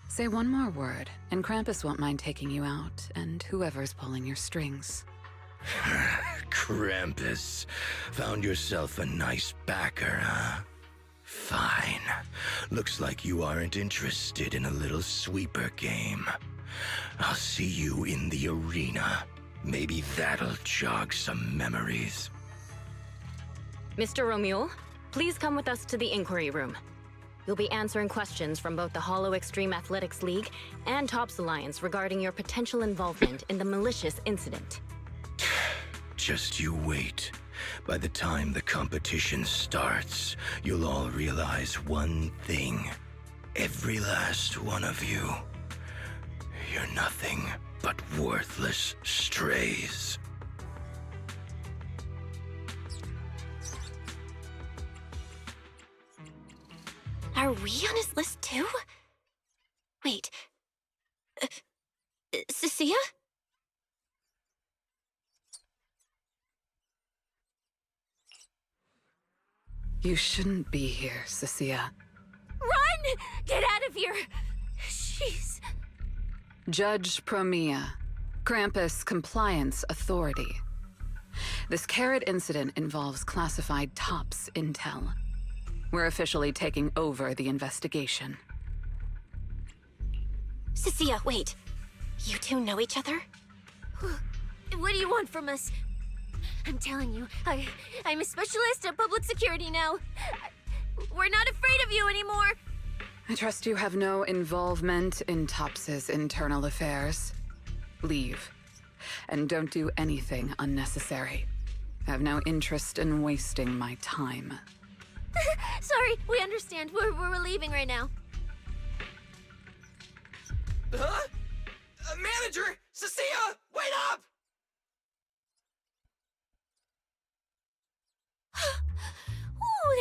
Say one more word, and Krampus won't mind taking you out, and whoever's pulling your strings. Krampus. Found yourself a nice backer, huh? Fine. Looks like you aren't interested in a little sweeper game. I'll see you in the arena. Maybe that'll jog some memories. Mr. Romule, please come with us to the inquiry room. You'll be answering questions from both the Hollow Extreme Athletics League and Tops Alliance regarding your potential involvement in the malicious incident. Just you wait. By the time the competition starts, you'll all realize one thing. Every last one of you. You're nothing but worthless strays. Are we on his list too? Wait. Cecilia? You shouldn't be here, Cecilia. Run! Get out of here! Jeez. Judge Promia, Krampus Compliance Authority. This Carrot incident involves classified Tops intel. We're officially taking over the investigation. Cecilia, wait. You two know each other? What do you want from us? I'm telling you, I'm a specialist at public security now. We're not afraid of you anymore. I trust you have no involvement in Tops's internal affairs. Leave. And don't do anything unnecessary. I have no interest in wasting my time. Sorry, we understand. We're leaving right now. Huh? Manager! Cecilia! Wait up!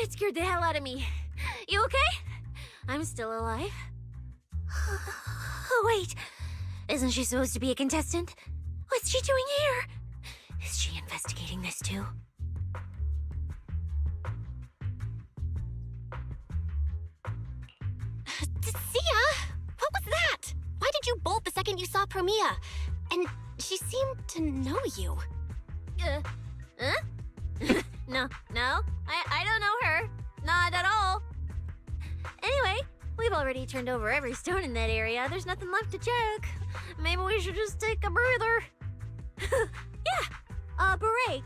That scared the hell out of me. You okay? I'm still alive. Oh, wait. Isn't she supposed to be a contestant? What's she doing here? Is she investigating this too? Sia! What was that? Why did you bolt the second you saw Promia? And she seemed to know you. Huh? No, I don't know her. Not at all. Anyway, we've already turned over every stone in that area. There's nothing left to check. Maybe we should just take a breather. Yeah, a break.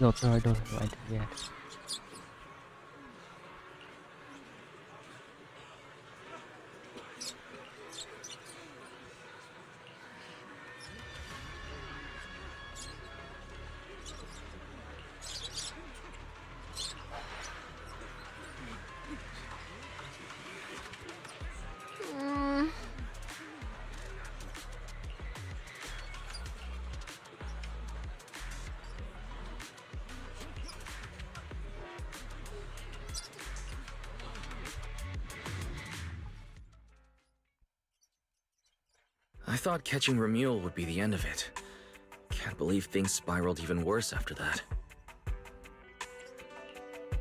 No, I don't have idea yet. I thought catching Remuel would be the end of it. Can't believe things spiraled even worse after that.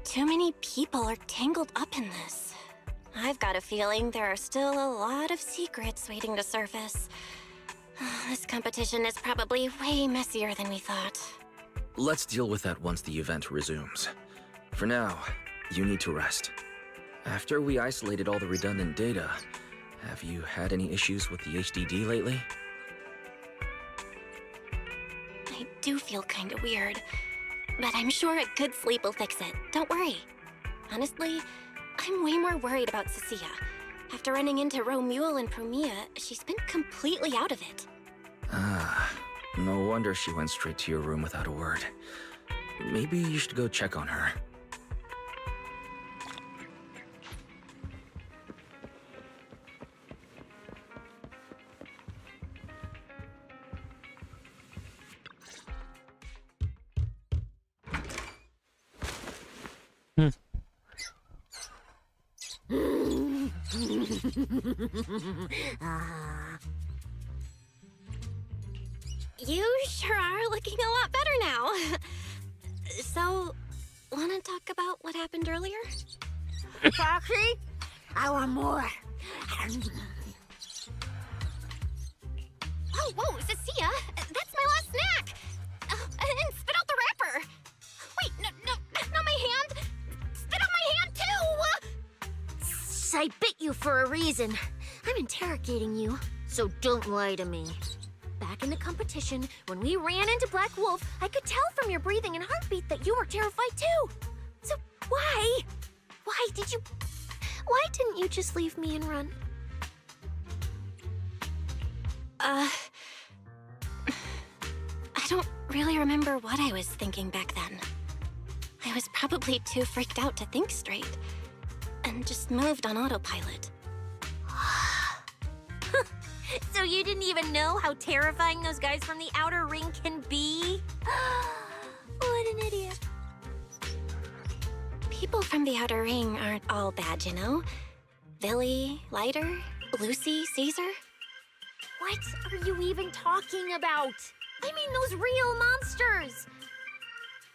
Too many people are tangled up in this. I've got a feeling there are still a lot of secrets waiting to surface. This competition is probably way messier than we thought. Let's deal with that once the event resumes. For now, you need to rest. After we isolated all the redundant data, have you had any issues with the HDD lately? I do feel kinda weird, but I'm sure a good sleep will fix it. Don't worry. Honestly, I'm way more worried about Cecilia. After running into Romuel and Promia, she's been completely out of it. Ah, no wonder she went straight to your room without a word. Maybe you should go check on her. You sure are looking a lot better now. So, wanna talk about what happened earlier? Foxy, I want more. Whoa, Cecilia, that's my last snack. And spit out the wrapper. Wait, no, not my hand. Spit out my hand too. I bit you for a reason. I'm interrogating you, so don't lie to me. Back in the competition, when we ran into Black Wolf, I could tell from your breathing and heartbeat that you were terrified too. So why? Why didn't you just leave me and run? I don't really remember what I was thinking back then. I was probably too freaked out to think straight, and just moved on autopilot. So you didn't even know how terrifying those guys from the outer ring can be? What an idiot. People from the outer ring aren't all bad, you know? Billy, Lighter, Lucy, Caesar. What are you even talking about? I mean those real monsters.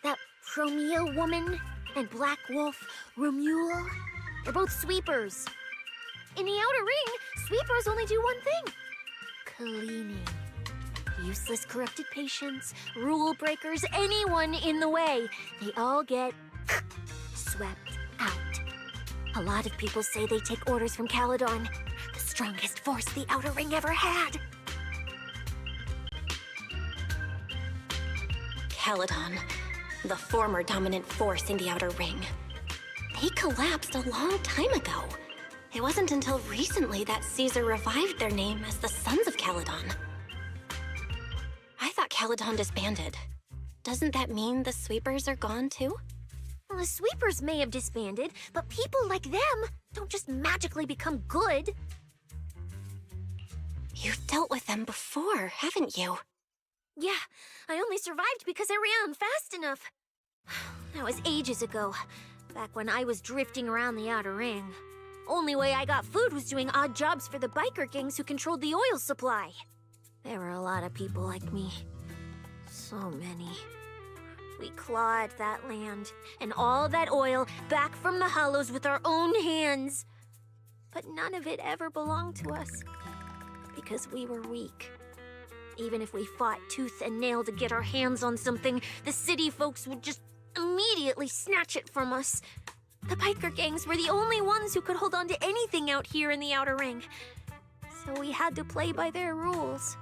That Promia woman and Black Wolf, Romuel, they're both sweepers. In the outer ring, sweepers only do one thing. Cleaning. Useless corrupted patients, rule breakers, anyone in the way. They all get swept out. A lot of people say they take orders from Caledon, the strongest force the outer ring ever had. Caledon, the former dominant force in the outer ring. They collapsed a long time ago. It wasn't until recently that Caesar revived their name as the Sons of Caledon. I thought Caledon disbanded. Doesn't that mean the sweepers are gone too? Well, the sweepers may have disbanded, but people like them don't just magically become good. You've dealt with them before, haven't you? Yeah, I only survived because I ran fast enough. That was ages ago, back when I was drifting around the outer ring. Only way I got food was doing odd jobs for the biker gangs who controlled the oil supply. There were a lot of people like me. So many. We clawed that land and all that oil back from the hollows with our own hands. But none of it ever belonged to us, because we were weak. Even if we fought tooth and nail to get our hands on something, the city folks would just immediately snatch it from us. The biker gangs were the only ones who could hold on to anything out here in the outer ring. So we had to play by their rules.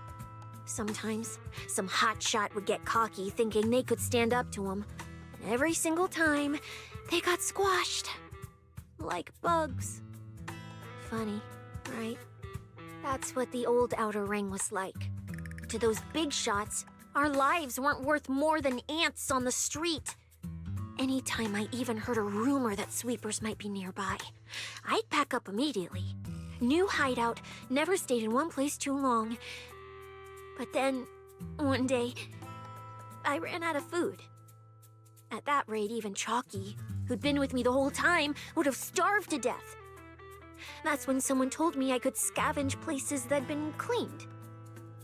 Sometimes, some hotshot would get cocky thinking they could stand up to them. And every single time, they got squashed. Like bugs. Funny, right? That's what the old outer ring was like. To those big shots, our lives weren't worth more than ants on the street. Anytime I even heard a rumor that sweepers might be nearby, I'd pack up immediately. New hideout, never stayed in one place too long. But then, one day, I ran out of food. At that rate, even Chalky, who'd been with me the whole time, would have starved to death. That's when someone told me I could scavenge places that'd been cleaned.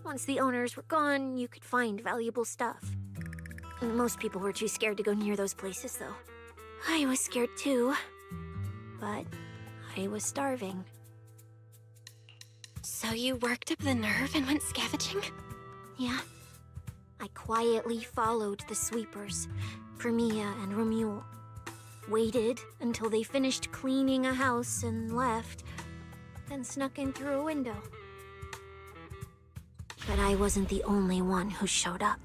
Once the owners were gone, you could find valuable stuff. Most people were too scared to go near those places, though. I was scared too, but I was starving. So you worked up the nerve and went scavenging? Yeah. I quietly followed the sweepers, Premia and Romuald. Waited until they finished cleaning a house and left, then snuck in through a window. But I wasn't the only one who showed up.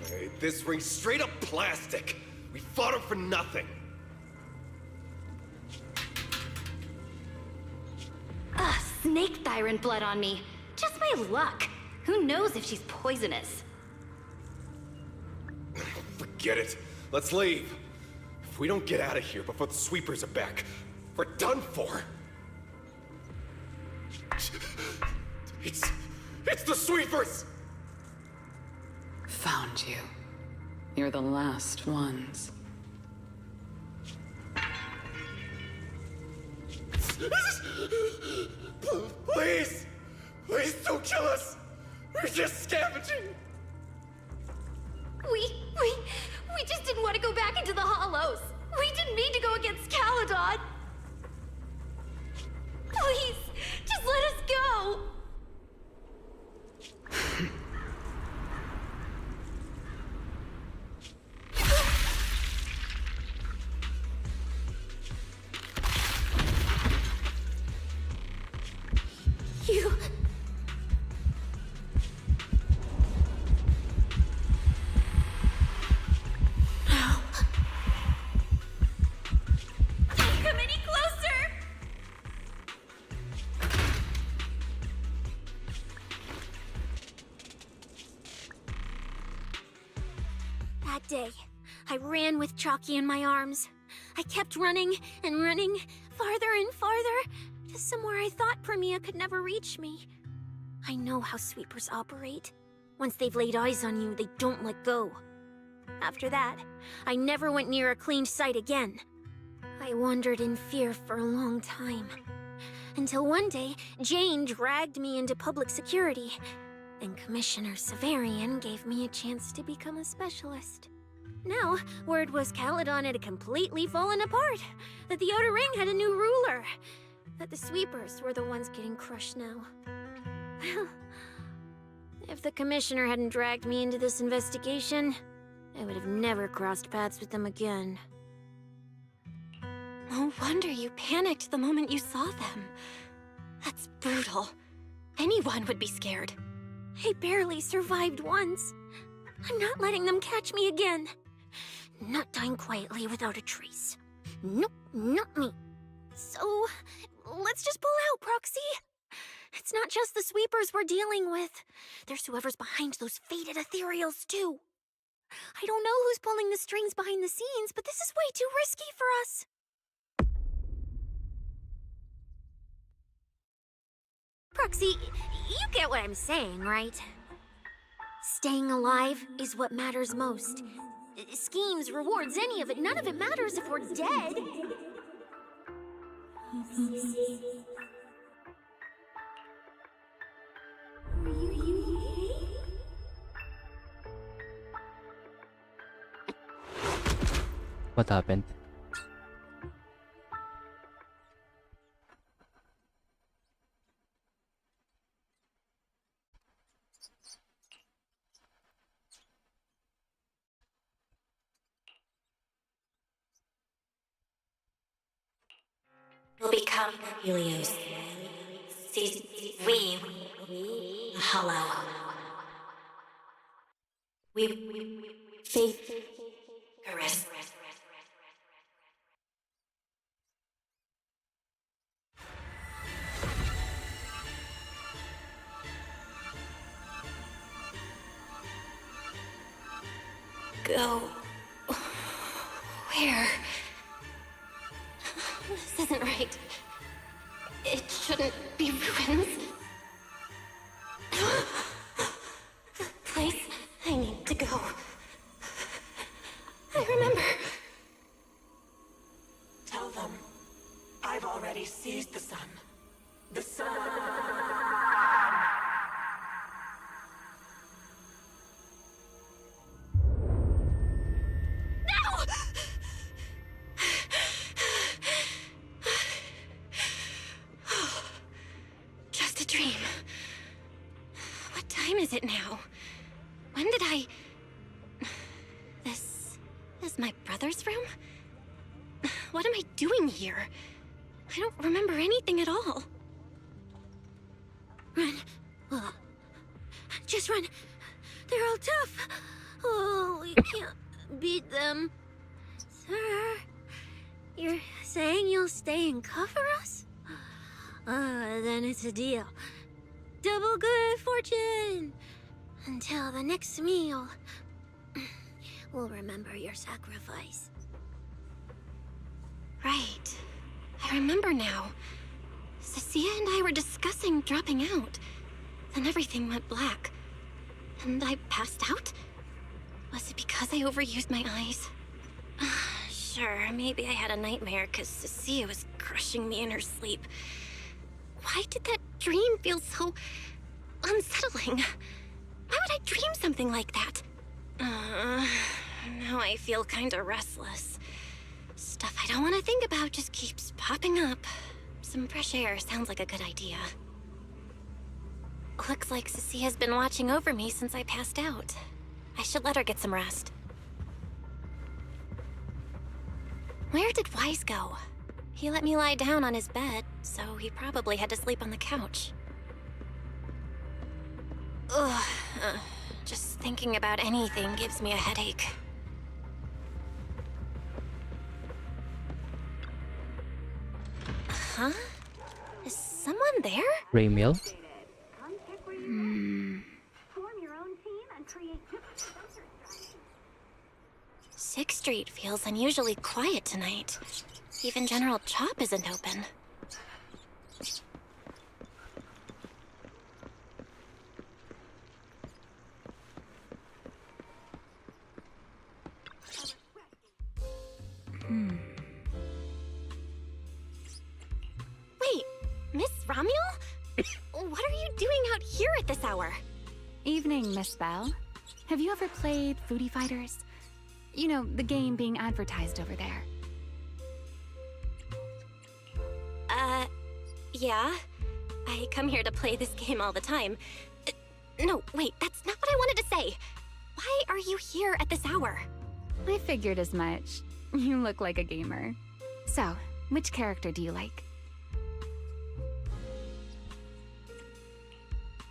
Hey, this ring's straight up plastic. We fought her for nothing. Snake tyrant blood on me. Just my luck. Who knows if she's poisonous? Forget it. Let's leave. If we don't get out of here before the sweepers are back, we're done for. It's the sweepers! Found you. You're the last ones. Please! Please don't kill us! We're just scavenging! We just didn't want to go back into the hollows. We didn't mean to go against Caledon. Please, just let us go. You... Come any closer! That day, I ran with Chalky in my arms. I kept running and running, farther and farther, to somewhere I thought Premia could never reach me. I know how sweepers operate. Once they've laid eyes on you, they don't let go. After that, I never went near a cleaned site again. I wandered in fear for a long time. Until one day, Jane dragged me into public security, and Commissioner Severian gave me a chance to become a specialist. Now, word was Caledon had completely fallen apart, that the Outer Ring had a new ruler, that the sweepers were the ones getting crushed now. Well, if the Commissioner hadn't dragged me into this investigation, I would have never crossed paths with them again. No wonder you panicked the moment you saw them. That's brutal. Anyone would be scared. I barely survived once. I'm not letting them catch me again. Not dying quietly without a trace. Nope, not me. So, let's just pull out, Proxy. It's not just the sweepers we're dealing with. There's whoever's behind those faded ethereals, too. I don't know who's pulling the strings behind the scenes, but this is way too risky for us. Proxy, you get what I'm saying, right? Staying alive is what matters most. Schemes, rewards, any of it, none of it matters if we're dead. What happened? Will become Helios. We, Hollow. We, Faith, Caress. Go. Where? This isn't right. It shouldn't be ruins. The place I need to go. I remember. Tell them I've already seized the sun. The sun. Just a dream. What time is it now? When did I... This is my brother's room? What am I doing here? I don't remember anything at all. Run. Just run. They're all tough. Oh, we can't beat them. Sir, you're saying you'll stay and cover us? Then it's a deal. Double good fortune! Until the next meal. We'll remember your sacrifice. Right. I remember now. Cecilia and I were discussing dropping out. Then everything went black. And I passed out? Was it because I overused my eyes? Sure, maybe I had a nightmare because Cecilia was crushing me in her sleep. Why did that dream feel so unsettling? Why would I dream something like that? Now I feel kinda restless. Stuff I don't want to think about just keeps popping up. Some fresh air sounds like a good idea. Looks like Cecilia's been watching over me since I passed out. I should let her get some rest. Where did Wise go? He let me lie down on his bed, so he probably had to sleep on the couch. Ugh, just thinking about anything gives me a headache. Huh? Is someone there? Raymiel? Sixth Street feels unusually quiet tonight. Even General Chop isn't open. Wait, Miss Romuel? What are you doing out here at this hour? Evening, Miss Bell. Have you ever played Foodie Fighters? You know, the game being advertised over there. Yeah. I come here to play this game all the time. No, wait, that's not what I wanted to say. Why are you here at this hour? I figured as much. You look like a gamer. So, which character do you like?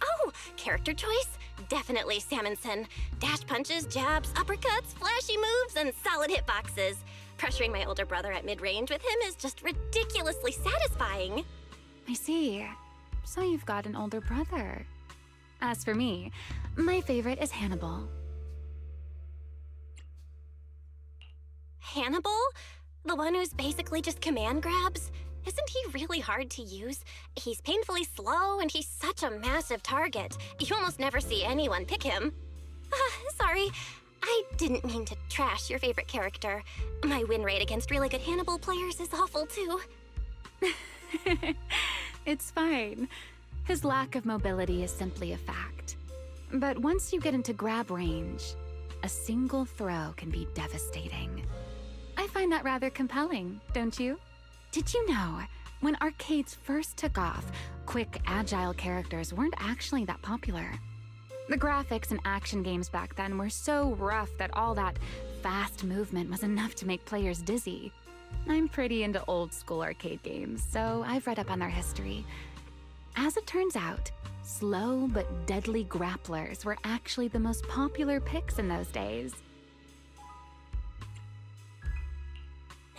Oh, character choice? Definitely Salmonson. Dash punches, jabs, uppercuts, flashy moves, and solid hitboxes. Pressuring my older brother at mid-range with him is just ridiculously satisfying. I see. So you've got an older brother. As for me, my favorite is Hannibal. Hannibal? The one who's basically just command grabs? Isn't he really hard to use? He's painfully slow, and he's such a massive target. You almost never see anyone pick him. Sorry. I didn't mean to trash your favorite character. My win rate against really good Hannibal players is awful, too. It's fine. His lack of mobility is simply a fact. But once you get into grab range, a single throw can be devastating. I find that rather compelling, don't you? Did you know, when arcades first took off, quick, agile characters weren't actually that popular. The graphics in action games back then were so rough that all that fast movement was enough to make players dizzy. I'm pretty into old school arcade games, so I've read up on their history. As it turns out, slow but deadly grapplers were actually the most popular picks in those days.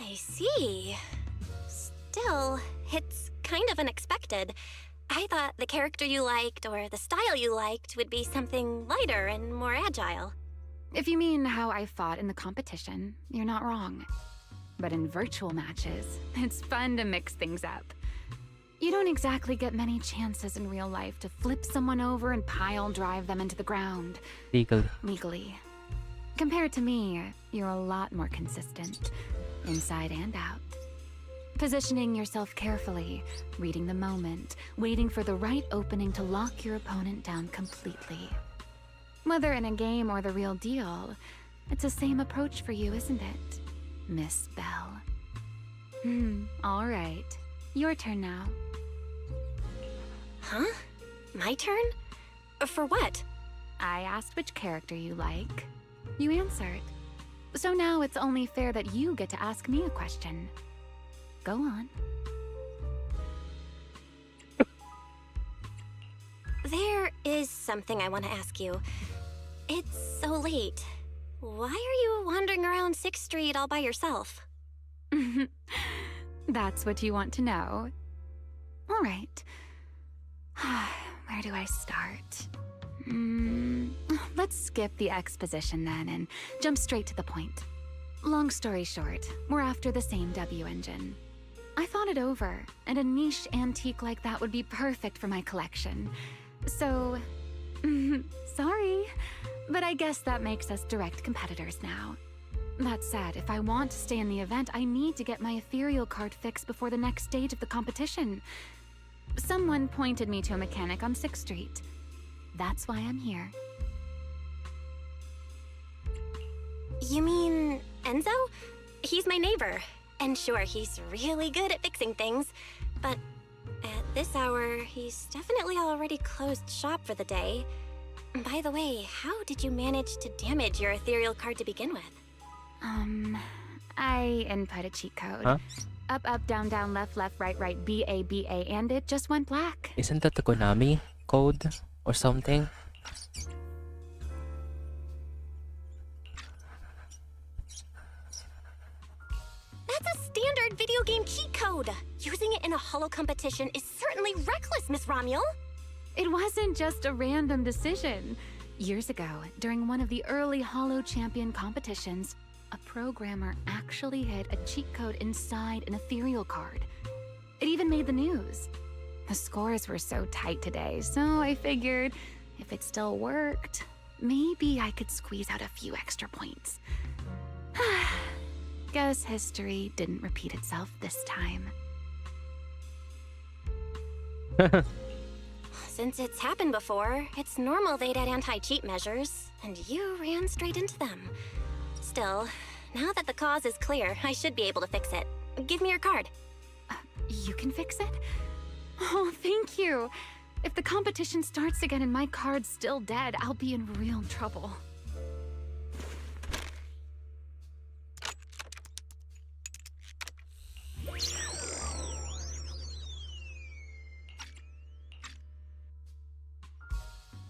I see. Still, it's kind of unexpected. I thought the character you liked or the style you liked would be something lighter and more agile. If you mean how I fought in the competition, you're not wrong. But in virtual matches, it's fun to mix things up. You don't exactly get many chances in real life to flip someone over and pile drive them into the ground. Legally. Compared to me, you're a lot more consistent, inside and out. Positioning yourself carefully, reading the moment, waiting for the right opening to lock your opponent down completely. Whether in a game or the real deal, it's the same approach for you, isn't it, Miss Bell? All right. Your turn now. Huh? My turn? For what? I asked which character you like. You answered. So now it's only fair that you get to ask me a question. Go on. There is something I want to ask you. It's so late. Why are you wandering around 6th Street all by yourself? That's what you want to know. All right. Where do I start? Let's skip the exposition then and jump straight to the point. Long story short, we're after the same W engine. I thought it over, and a niche antique like that would be perfect for my collection. So, sorry, but I guess that makes us direct competitors now. That said, if I want to stay in the event, I need to get my ethereal card fixed before the next stage of the competition. Someone pointed me to a mechanic on 6th Street. That's why I'm here. You mean Enzo? He's my neighbor. And sure, he's really good at fixing things, but at this hour, he's definitely already closed shop for the day. By the way, how did you manage to damage your ethereal card to begin with? I input a cheat code. Huh? Up, up, down, down, left, left, right, right, B, A, B, A, and it just went black. Isn't that the Konami code or something? That's a standard video game cheat code. Using it in a holo competition is certainly reckless, Miss Romuel. It wasn't just a random decision. Years ago, during one of the early Holo Champion competitions, a programmer actually hid a cheat code inside an ethereal card. It even made the news. The scores were so tight today, so I figured if it still worked, maybe I could squeeze out a few extra points. Guess history didn't repeat itself this time. Since it's happened before, it's normal they'd add anti-cheat measures, and you ran straight into them. Still, now that the cause is clear, I should be able to fix it. Give me your card. You can fix it? Oh, thank you. If the competition starts again and my card's still dead, I'll be in real trouble.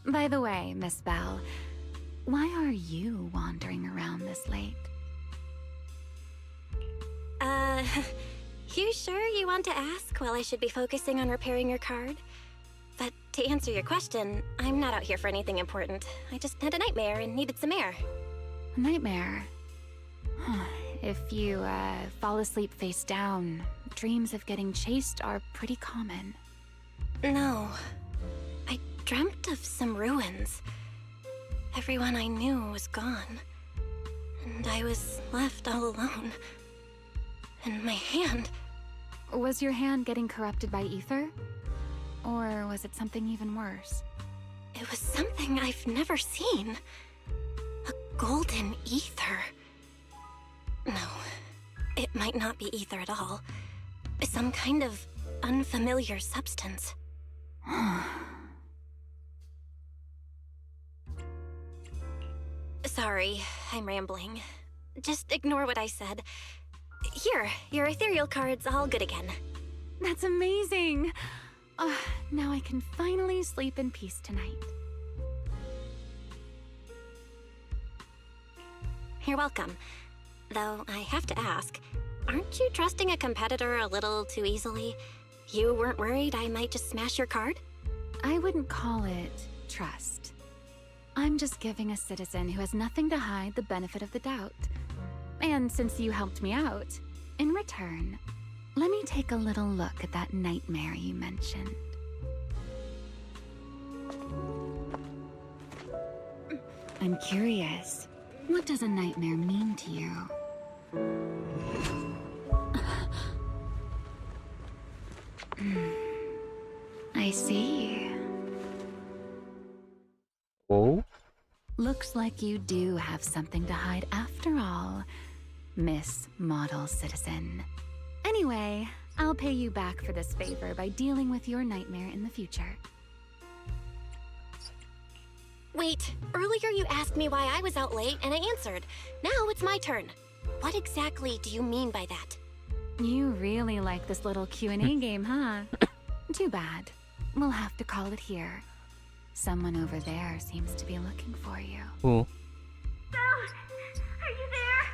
By the way, Miss Bell, why are you wandering around this late? You sure you want to ask while I should be focusing on repairing your card? But to answer your question, I'm not out here for anything important. I just had a nightmare and needed some air. A nightmare? If you, fall asleep face down, dreams of getting chased are pretty common. No. I dreamt of some ruins. Everyone I knew was gone. And I was left all alone. And my hand... Was your hand getting corrupted by ether? Or was it something even worse? It was something I've never seen. A golden ether. No, it might not be ether at all. Some kind of unfamiliar substance. Sorry, I'm rambling. Just ignore what I said. Here, your ethereal card's all good again. That's amazing! Now I can finally sleep in peace tonight. You're welcome. Though I have to ask, aren't you trusting a competitor a little too easily? You weren't worried I might just smash your card? I wouldn't call it trust. I'm just giving a citizen who has nothing to hide the benefit of the doubt. And since you helped me out, in return, let me take a little look at that nightmare you mentioned. I'm curious, what does a nightmare mean to you? I see. Oh? Looks like you do have something to hide after all, Miss Model Citizen. Anyway, I'll pay you back for this favor by dealing with your nightmare in the future. Wait, earlier you asked me why I was out late and I answered. Now it's my turn. What exactly do you mean by that? You really like this little Q&A game, huh? Too bad. We'll have to call it here. Someone over there seems to be looking for you. Who? Belle! Are you there?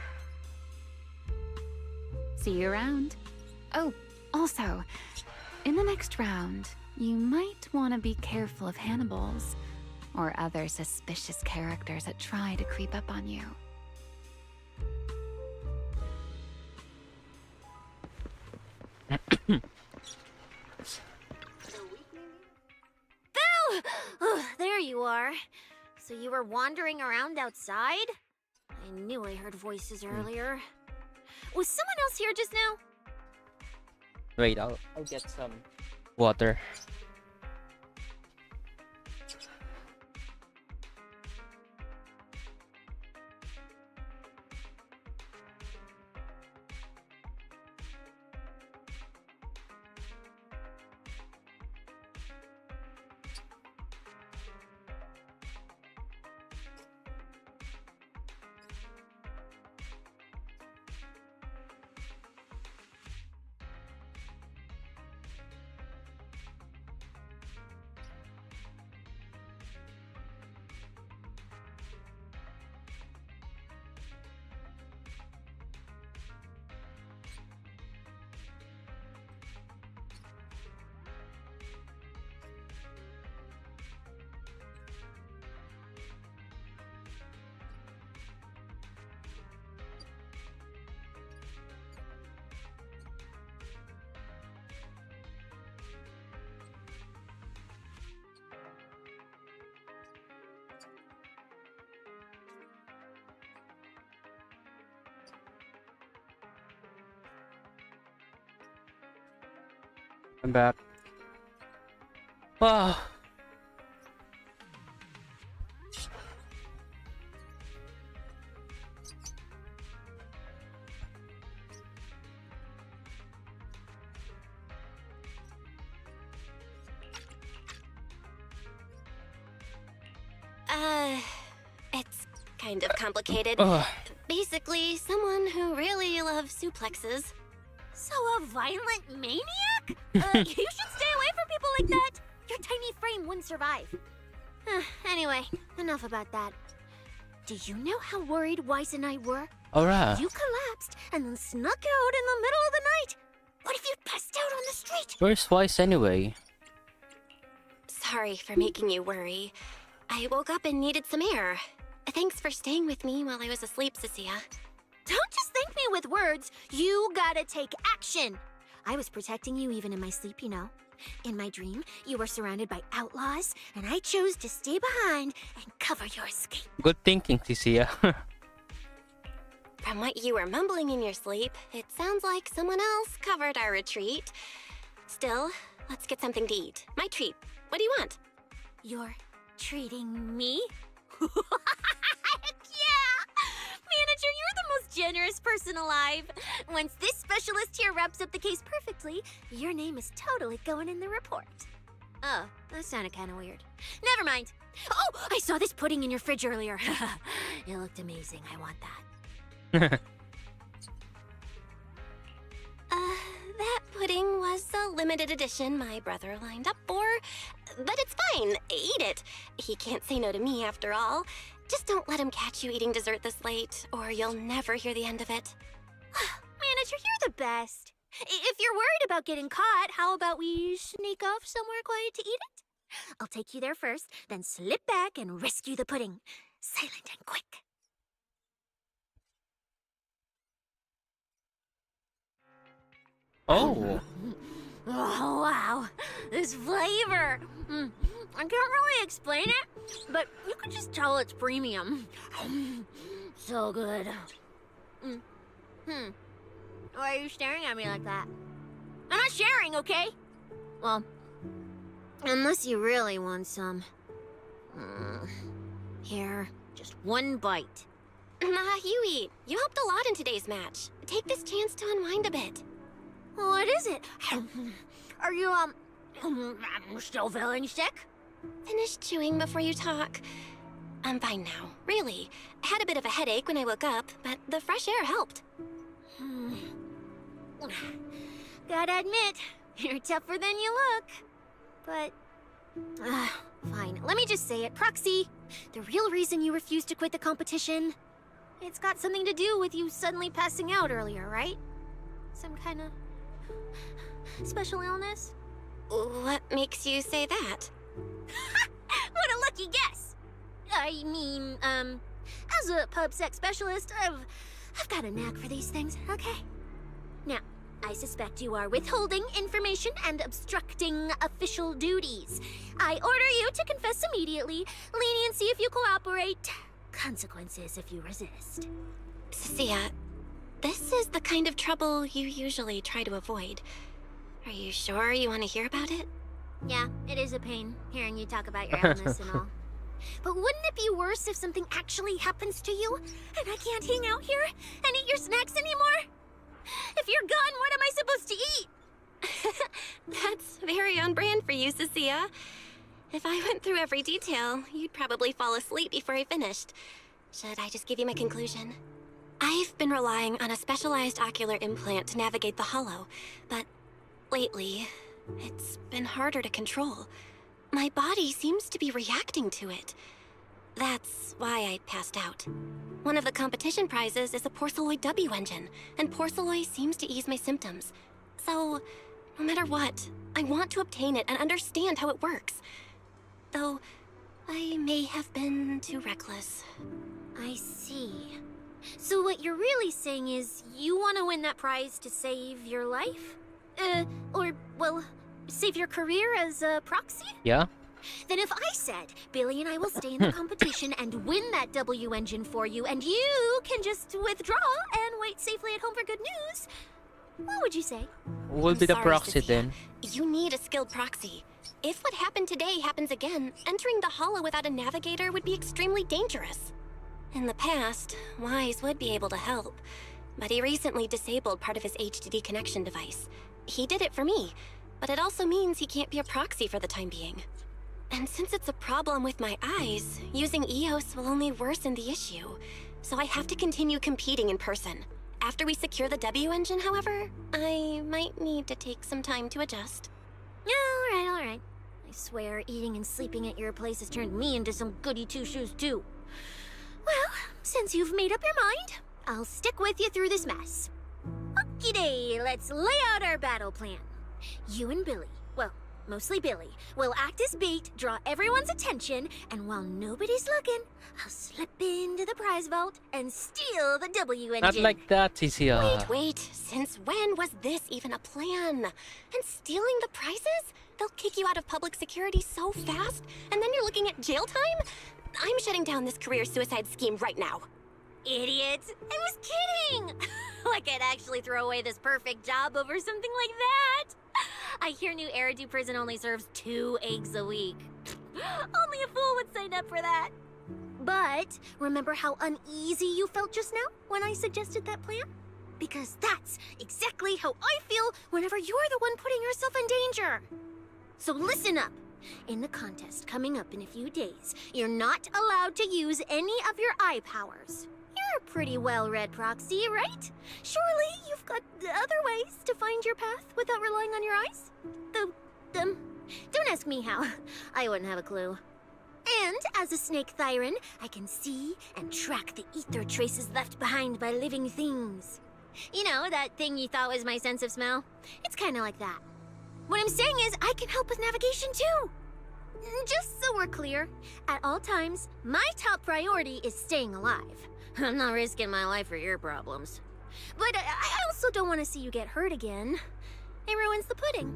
See you around. Oh, also, in the next round, you might want to be careful of Hannibals or other suspicious characters that try to creep up on you. Belle! Oh, there you are. So you were wandering around outside? I knew I heard voices earlier. Was someone else here just now? Wait, I'll get some water. I'm back. Ah. It's kind of complicated. Basically, someone who really loves suplexes. So a violent maniac? You should stay away from people like that. Your tiny frame wouldn't survive. Anyway, enough about that. Do you know how worried Weiss and I were? Alright. You collapsed and then snuck out in the middle of the night. What if you passed out on the street? Where's Weiss anyway? Sorry for making you worry. I woke up and needed some air. Thanks for staying with me while I was asleep, Cecilia. Don't just thank me with words. You gotta take action. I was protecting you even in my sleep, you know. In my dream, you were surrounded by outlaws, and I chose to stay behind and cover your escape. Good thinking, Tisia. From what you were mumbling in your sleep, it sounds like someone else covered our retreat. Still, let's get something to eat. My treat. What do you want? You're treating me? Heck yeah! Manager, you're the most generous person alive. Once this specialist here wraps up the case perfectly, your name is totally going in the report. Oh, that sounded kind of weird. Never mind. Oh, I saw this pudding in your fridge earlier. It looked amazing. I want that. That pudding was a limited edition my brother lined up for. But it's fine. Eat it. He can't say no to me after all. Just don't let him catch you eating dessert this late, or you'll never hear the end of it. Manager, you're the best. If you're worried about getting caught, how about we sneak off somewhere quiet to eat it? I'll take you there first, then slip back and rescue the pudding. Silent and quick. Oh. Oh, wow. This flavor. I can't really explain it, but you can just tell it's premium. So good. Why are you staring at me like that? I'm not sharing, okay? Well, unless you really want some. Here, just one bite. Nah, you eat. You helped a lot in today's match. Take this chance to unwind a bit. What is it? Are you, still feeling sick? Finish chewing before you talk. I'm fine now, really. I had a bit of a headache when I woke up, but the fresh air helped. Gotta admit, you're tougher than you look. But, fine. Let me just say it. Proxy, the real reason you refused to quit the competition, it's got something to do with you suddenly passing out earlier, right? Some kind of special illness? What makes you say that? What a lucky guess! I mean, as a pub sex specialist, I've got a knack for these things, okay? Now, I suspect you are withholding information and obstructing official duties. I order you to confess immediately, leniency if you cooperate, consequences if you resist. Sia, this is the kind of trouble you usually try to avoid. Are you sure you want to hear about it? Yeah, it is a pain, hearing you talk about your illness and all. But wouldn't it be worse if something actually happens to you, and I can't hang out here and eat your snacks anymore? If you're gone, what am I supposed to eat? That's very on brand for you, Cecilia. If I went through every detail, you'd probably fall asleep before I finished. Should I just give you my conclusion? I've been relying on a specialized ocular implant to navigate the hollow, but lately, it's been harder to control. My body seems to be reacting to it. That's why I passed out. One of the competition prizes is a Porceloid W engine, and Porceloid seems to ease my symptoms. So, no matter what, I want to obtain it and understand how it works. Though, I may have been too reckless. I see. So what you're really saying is you want to win that prize to save your life? Or, well, save your career as a proxy? Yeah. Then if I said, Billy and I will stay in the competition and win that W engine for you, and you can just withdraw and wait safely at home for good news, what would you say? We'll be the proxy then. You need a skilled proxy. If what happened today happens again, entering the hollow without a navigator would be extremely dangerous. In the past, Wise would be able to help, but he recently disabled part of his HDD connection device. He did it for me, but it also means he can't be a proxy for the time being. And since it's a problem with my eyes, using EOS will only worsen the issue. So I have to continue competing in person. After we secure the W engine, however, I might need to take some time to adjust. All right. I swear, eating and sleeping at your place has turned me into some goody two-shoes too. Well, since you've made up your mind, I'll stick with you through this mess. Okie-day, let's lay out our battle plan. You and Billy, well, mostly Billy, will act as bait, draw everyone's attention, and while nobody's looking, I'll slip into the prize vault and steal the W engine. Not like that, Cecilia. Wait. Since when was this even a plan? And stealing the prizes? They'll kick you out of public security so fast, and then you're looking at jail time? I'm shutting down this career suicide scheme right now. Idiots! I was kidding! Like I'd actually throw away this perfect job over something like that! I hear New Eridu Prison only serves 2 eggs a week. Only a fool would sign up for that. But remember how uneasy you felt just now when I suggested that plan? Because that's exactly how I feel whenever you're the one putting yourself in danger. So listen up. In the contest coming up in a few days, you're not allowed to use any of your eye powers. You're a pretty well-read proxy, right? Surely you've got other ways to find your path without relying on your eyes? Don't ask me how. I wouldn't have a clue. And as a snake Thyran, I can see and track the ether traces left behind by living things. You know, that thing you thought was my sense of smell? It's kind of like that. What I'm saying is I can help with navigation too. Just so we're clear, at all times, my top priority is staying alive. I'm not risking my life for your problems. But I also don't want to see you get hurt again. It ruins the pudding.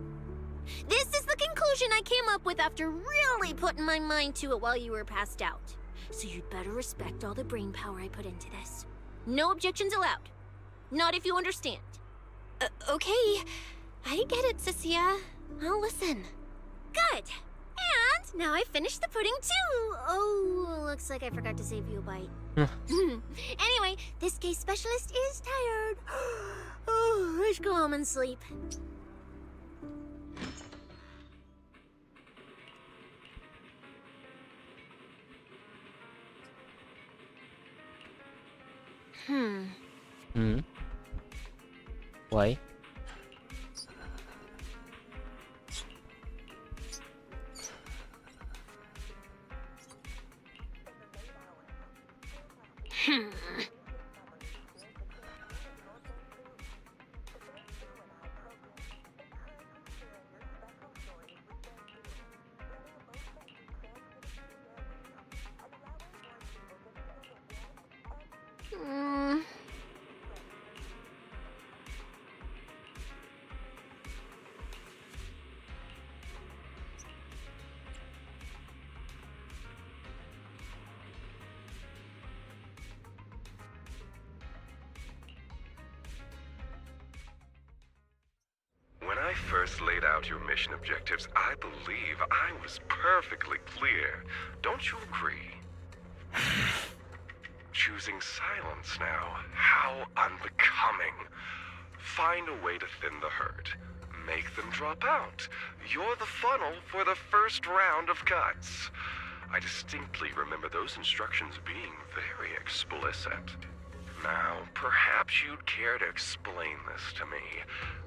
This is the conclusion I came up with after really putting my mind to it while you were passed out. So you'd better respect all the brain power I put into this. No objections allowed. Not if you understand. Okay. I get it, Cecilia. I'll listen. Good. And now I finished the pudding too. Oh, looks like I forgot to save you a bite. Anyway, this case specialist is tired. Oh, let's go home and sleep. Why? When I first laid out your mission objectives, I believe I was perfectly clear. Don't you agree? Choosing silence now. How unbecoming. Find a way to thin the herd. Make them drop out. You're the funnel for the first round of cuts. I distinctly remember those instructions being very explicit. Now, perhaps you'd care to explain this to me.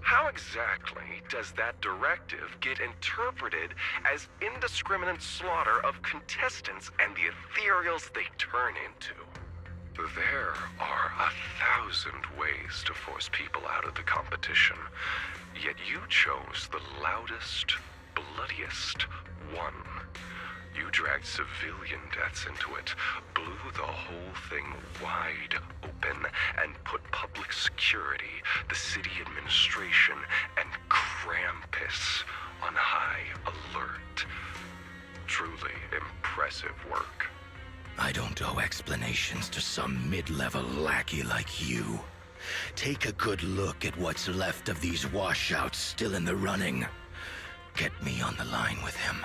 How exactly does that directive get interpreted as indiscriminate slaughter of contestants and the ethereals they turn into? There are 1,000 ways to force people out of the competition, yet you chose the loudest, bloodiest one. You dragged civilian deaths into it, blew the whole thing wide open, and put public security, the city administration, and Krampus on high alert. Truly impressive work. I don't owe explanations to some mid-level lackey like you. Take a good look at what's left of these washouts still in the running. Get me on the line with him.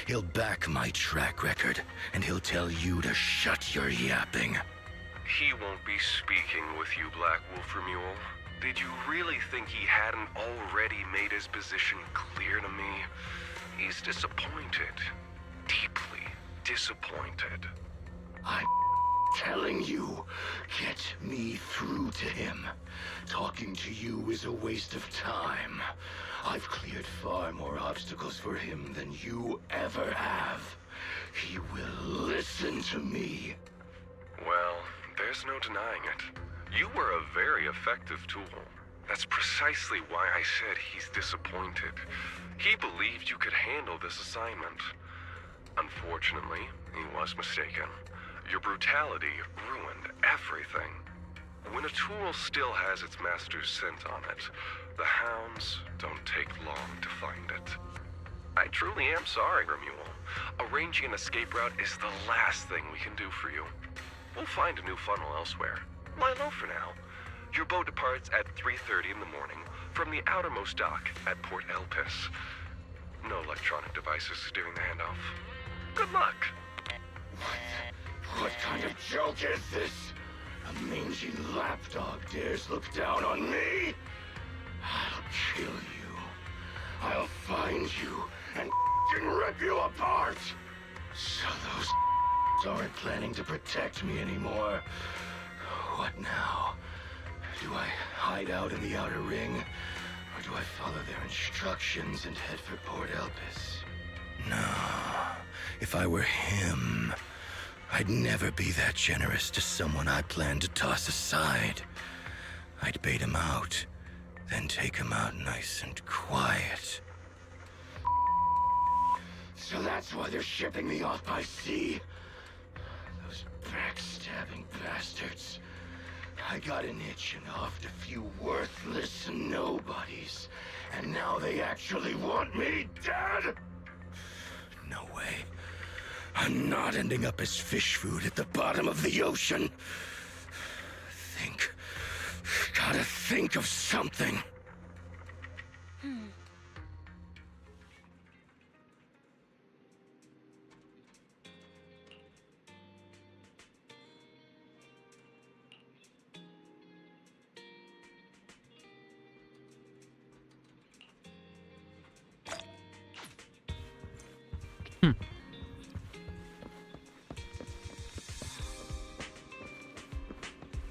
He'll back my track record, and he'll tell you to shut your yapping. He won't be speaking with you, Black Wolf Mule. Did you really think he hadn't already made his position clear to me? He's disappointed. Deeply disappointed. I'm telling you, get me through to him. Talking to you is a waste of time. I've cleared far more obstacles for him than you ever have. He will listen to me. Well, there's no denying it. You were a very effective tool. That's precisely why I said he's disappointed. He believed you could handle this assignment. Unfortunately, he was mistaken. Your brutality ruined everything. When a tool still has its master's scent on it, the hounds don't take long to find it. I truly am sorry, Remuel. Arranging an escape route is the last thing we can do for you. We'll find a new funnel elsewhere. Lie low for now. Your boat departs at 3:30 in the morning from the outermost dock at Port Elpis. No electronic devices steering the handoff. Good luck. What kind of joke is this? A mangy lapdog dares look down on me? I'll kill you. I'll find you and rip you apart. So those aren't planning to protect me anymore. What now? Do I hide out in the outer ring? Or do I follow their instructions and head for Port Elpis? No. If I were him, I'd never be that generous to someone I planned to toss aside. I'd bait him out, then take him out nice and quiet. So that's why they're shipping me off by sea? Those backstabbing bastards. I got an itch and offed a few worthless nobodies, and now they actually want me dead? No way. I'm not ending up as fish food at the bottom of the ocean. Gotta think of something.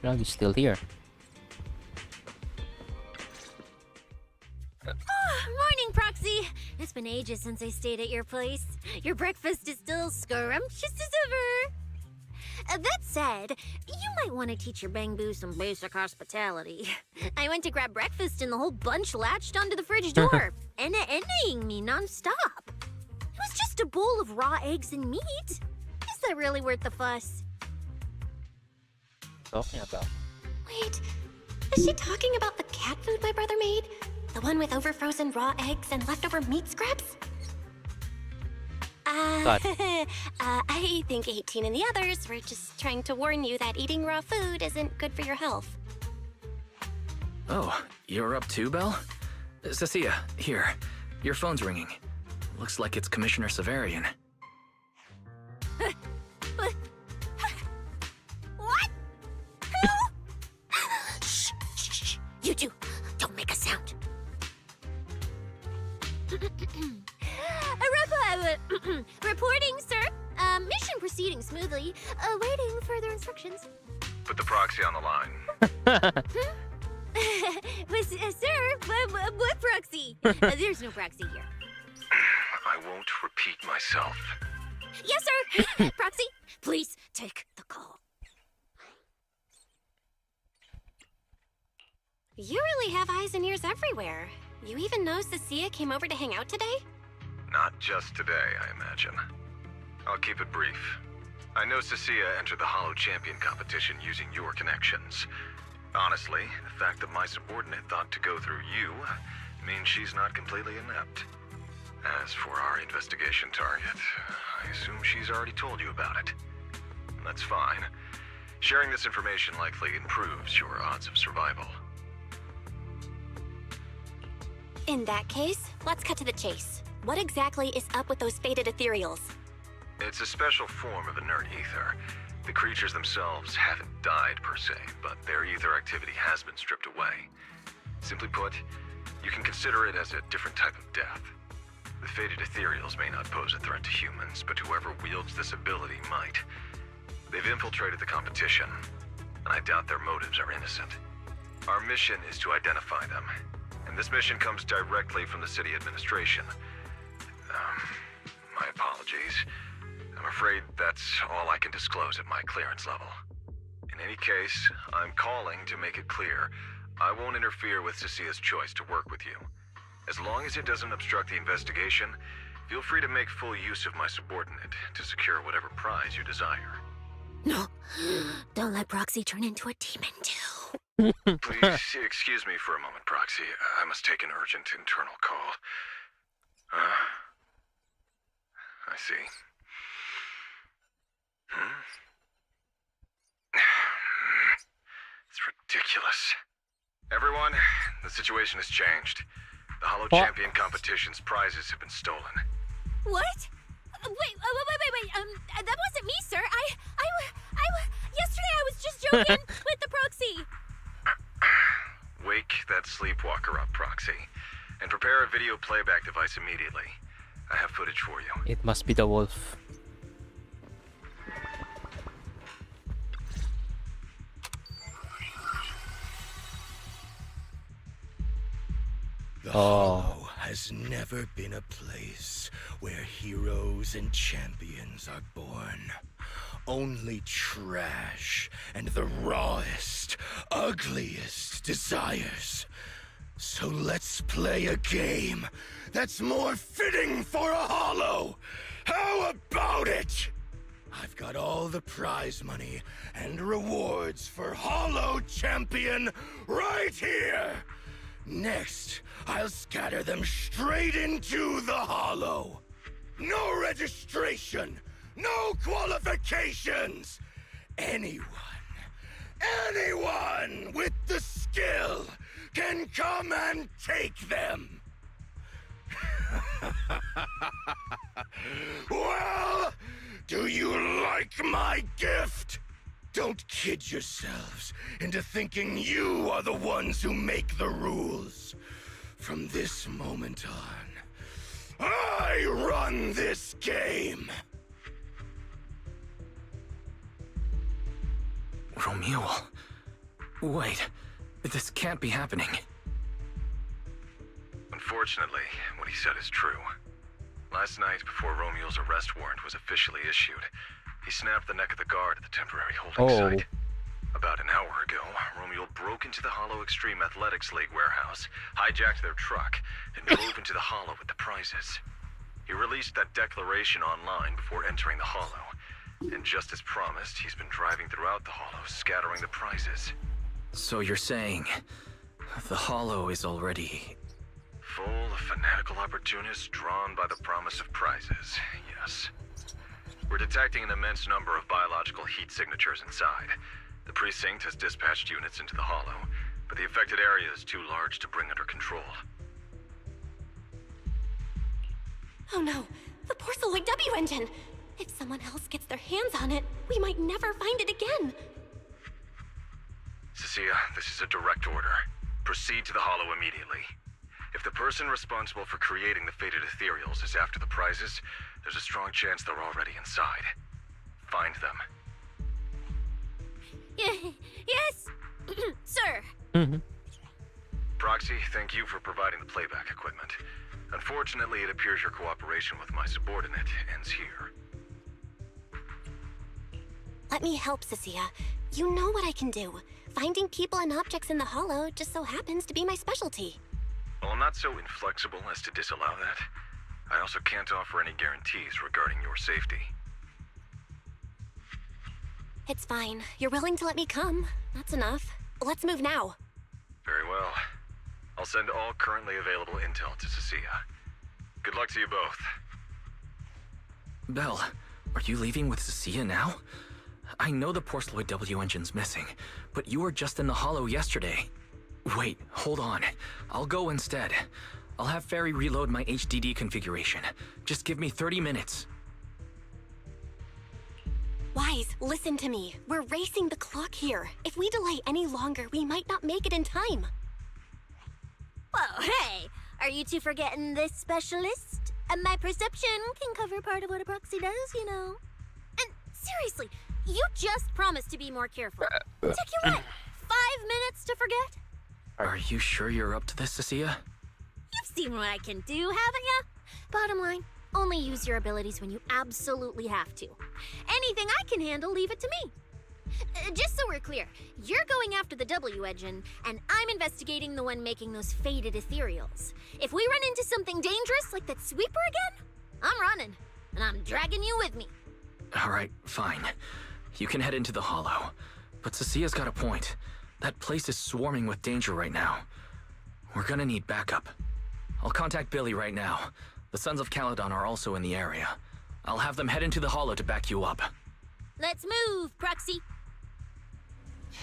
Now he's still here. Morning, Proxy. It's been ages since I stayed at your place. Your breakfast is still scrumptious as ever. That said, you might want to teach your Bangbu some basic hospitality. I went to grab breakfast and the whole bunch latched onto the fridge door, envying me nonstop. It was just a bowl of raw eggs and meat. Is that really worth the fuss? Talking about? Wait, is she talking about the cat food my brother made? The one with overfrozen raw eggs and leftover meat scraps? I think 18 and the others were just trying to warn you that eating raw food isn't good for your health. Oh, you're up too, Belle? Cecilia, here. Your phone's ringing. Looks like it's Commissioner Severian. What? Shh, shh, shh. You two, don't make a sound. Reporting, sir. Mission proceeding smoothly. Awaiting further instructions. Put the proxy on the line. Sir, what proxy? There's no proxy here. I won't repeat myself. Yes, sir. Proxy, please take the call. You really have eyes and ears everywhere. You even know Cecilia came over to hang out today? Not just today, I imagine. I'll keep it brief. I know Cecilia entered the Hollow Champion competition using your connections. Honestly, the fact that my subordinate thought to go through you means she's not completely inept. As for our investigation target, I assume she's already told you about it. That's fine. Sharing this information likely improves your odds of survival. In that case, let's cut to the chase. What exactly is up with those faded ethereals? It's a special form of inert ether. The creatures themselves haven't died per se, but their ether activity has been stripped away. Simply put, you can consider it as a different type of death. The faded ethereals may not pose a threat to humans, but whoever wields this ability might. They've infiltrated the competition, and I doubt their motives are innocent. Our mission is to identify them, and this mission comes directly from the city administration. My apologies. I'm afraid that's all I can disclose at my clearance level. In any case, I'm calling to make it clear I won't interfere with Cecilia's choice to work with you. As long as it doesn't obstruct the investigation, feel free to make full use of my subordinate to secure whatever prize you desire. No, don't let Proxy turn into a demon too. Please excuse me for a moment, Proxy. I must take an urgent internal call. I see. It's ridiculous. Everyone, the situation has changed. The Hollow Champion competition's prizes have been stolen. What? Wait. That wasn't me, sir. Yesterday I was just joking with the proxy. Wake that sleepwalker up, Proxy, and prepare a video playback device immediately. I have footage for you. It must be the wolf. The Hollow has never been a place where heroes and champions are born. Only trash and the rawest, ugliest desires. So let's play a game that's more fitting for a Hollow. How about it? I've got all the prize money and rewards for Hollow Champion right here. Next, I'll scatter them straight into the Hollow. No registration, no qualifications. Anyone with the skill can come and take them. Well, do you like my gift? Don't kid yourselves into thinking you are the ones who make the rules. From this moment on, I run this game. Romuald. Wait, this can't be happening. Unfortunately, what he said is true. Last night, before Romuald's arrest warrant was officially issued, he snapped the neck of the guard at the temporary holding site. About an hour ago, Romuald broke into the Hollow Extreme Athletics League warehouse, hijacked their truck, and drove into the Hollow with the prizes. He released that declaration online before entering the Hollow, and just as promised, he's been driving throughout the Hollow, scattering the prizes. So you're saying the Hollow is already... full of fanatical opportunists drawn by the promise of prizes, yes. We're detecting an immense number of biological heat signatures inside. The precinct has dispatched units into the Hollow, but the affected area is too large to bring under control. Oh no, the Porceloid W engine! If someone else gets their hands on it, we might never find it again. Cecilia, this is a direct order. Proceed to the Hollow immediately. If the person responsible for creating the fated ethereals is after the prizes, there's a strong chance they're already inside. Find them. Yes, sir. Proxy, thank you for providing the playback equipment. Unfortunately, it appears your cooperation with my subordinate ends here. Let me help, Cecilia. You know what I can do. Finding people and objects in the Hollow just so happens to be my specialty. Well, I'm not so inflexible as to disallow that. I also can't offer any guarantees regarding your safety. It's fine. You're willing to let me come. That's enough. Let's move now. Very well. I'll send all currently available intel to Cecilia. Good luck to you both. Belle, are you leaving with Cecilia now? I know the Porceloid W engine's missing, but you were just in the Hollow yesterday. Wait, hold on. I'll go instead. I'll have Ferry reload my HDD configuration. Just give me 30 minutes. Wise, listen to me. We're racing the clock here. If we delay any longer, we might not make it in time. Whoa, hey! Are you two forgetting this specialist? My perception can cover part of what a proxy does, you know. And seriously, you just promised to be more careful. Took you what, 5 minutes to forget? Are you sure you're up to this, Cecilia? You've seen what I can do, haven't ya? Bottom line, only use your abilities when you absolutely have to. Anything I can handle, leave it to me. Just so we're clear, you're going after the W engine, and I'm investigating the one making those faded ethereals. If we run into something dangerous like that sweeper again, I'm running, and I'm dragging you with me. Alright, fine. You can head into the Hollow. But Cecilia's got a point. That place is swarming with danger right now. We're gonna need backup. I'll contact Billy right now. The Sons of Caledon are also in the area. I'll have them head into the holo to back you up. Let's move, Proxy.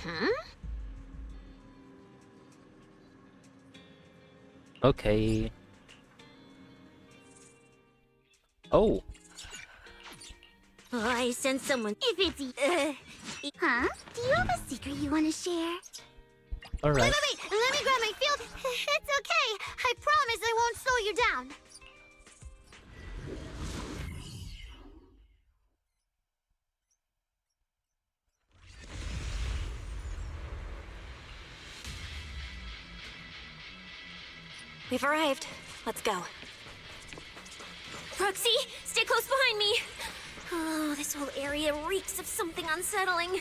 Huh? Okay. Oh. Oh, I sense someone. If it's Huh? Do you have a secret you want to share? All right. Wait. Let me grab my field. It's okay. I promise I won't slow you down. We've arrived. Let's go. Proxy, stay close behind me. Oh, this whole area reeks of something unsettling.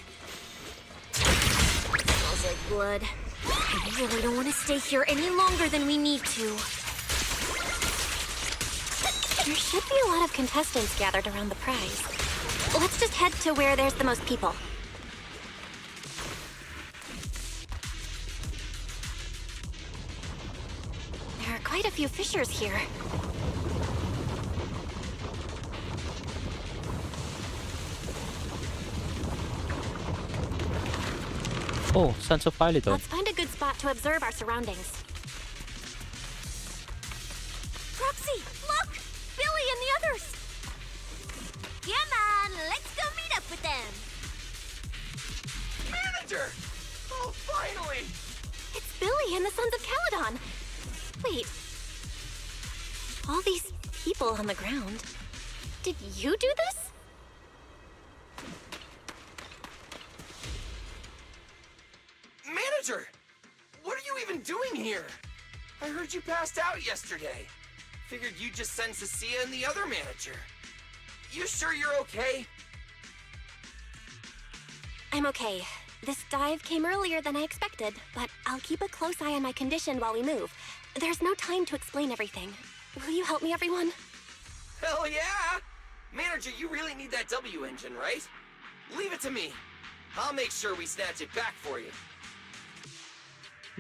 Smells like blood. I really don't want to stay here any longer than we need to. There should be a lot of contestants gathered around the prize. Let's just head to where there's the most people. There are quite a few fishers here. Oh, Sons of Philidor. Let's find a good spot to observe our surroundings. Proxy, look! Billy and the others! Come on, let's go meet up with them. Manager! Oh, finally! It's Billy and the Sons of Caledon. Wait. All these people on the ground. Did you do this? Manager! What are you even doing here? I heard you passed out yesterday. Figured you'd just send Cecilia and the other manager. You sure you're okay? I'm okay. This dive came earlier than I expected, but I'll keep a close eye on my condition while we move. There's no time to explain everything. Will you help me, everyone? Hell yeah! Manager, you really need that W engine, right? Leave it to me. I'll make sure we snatch it back for you.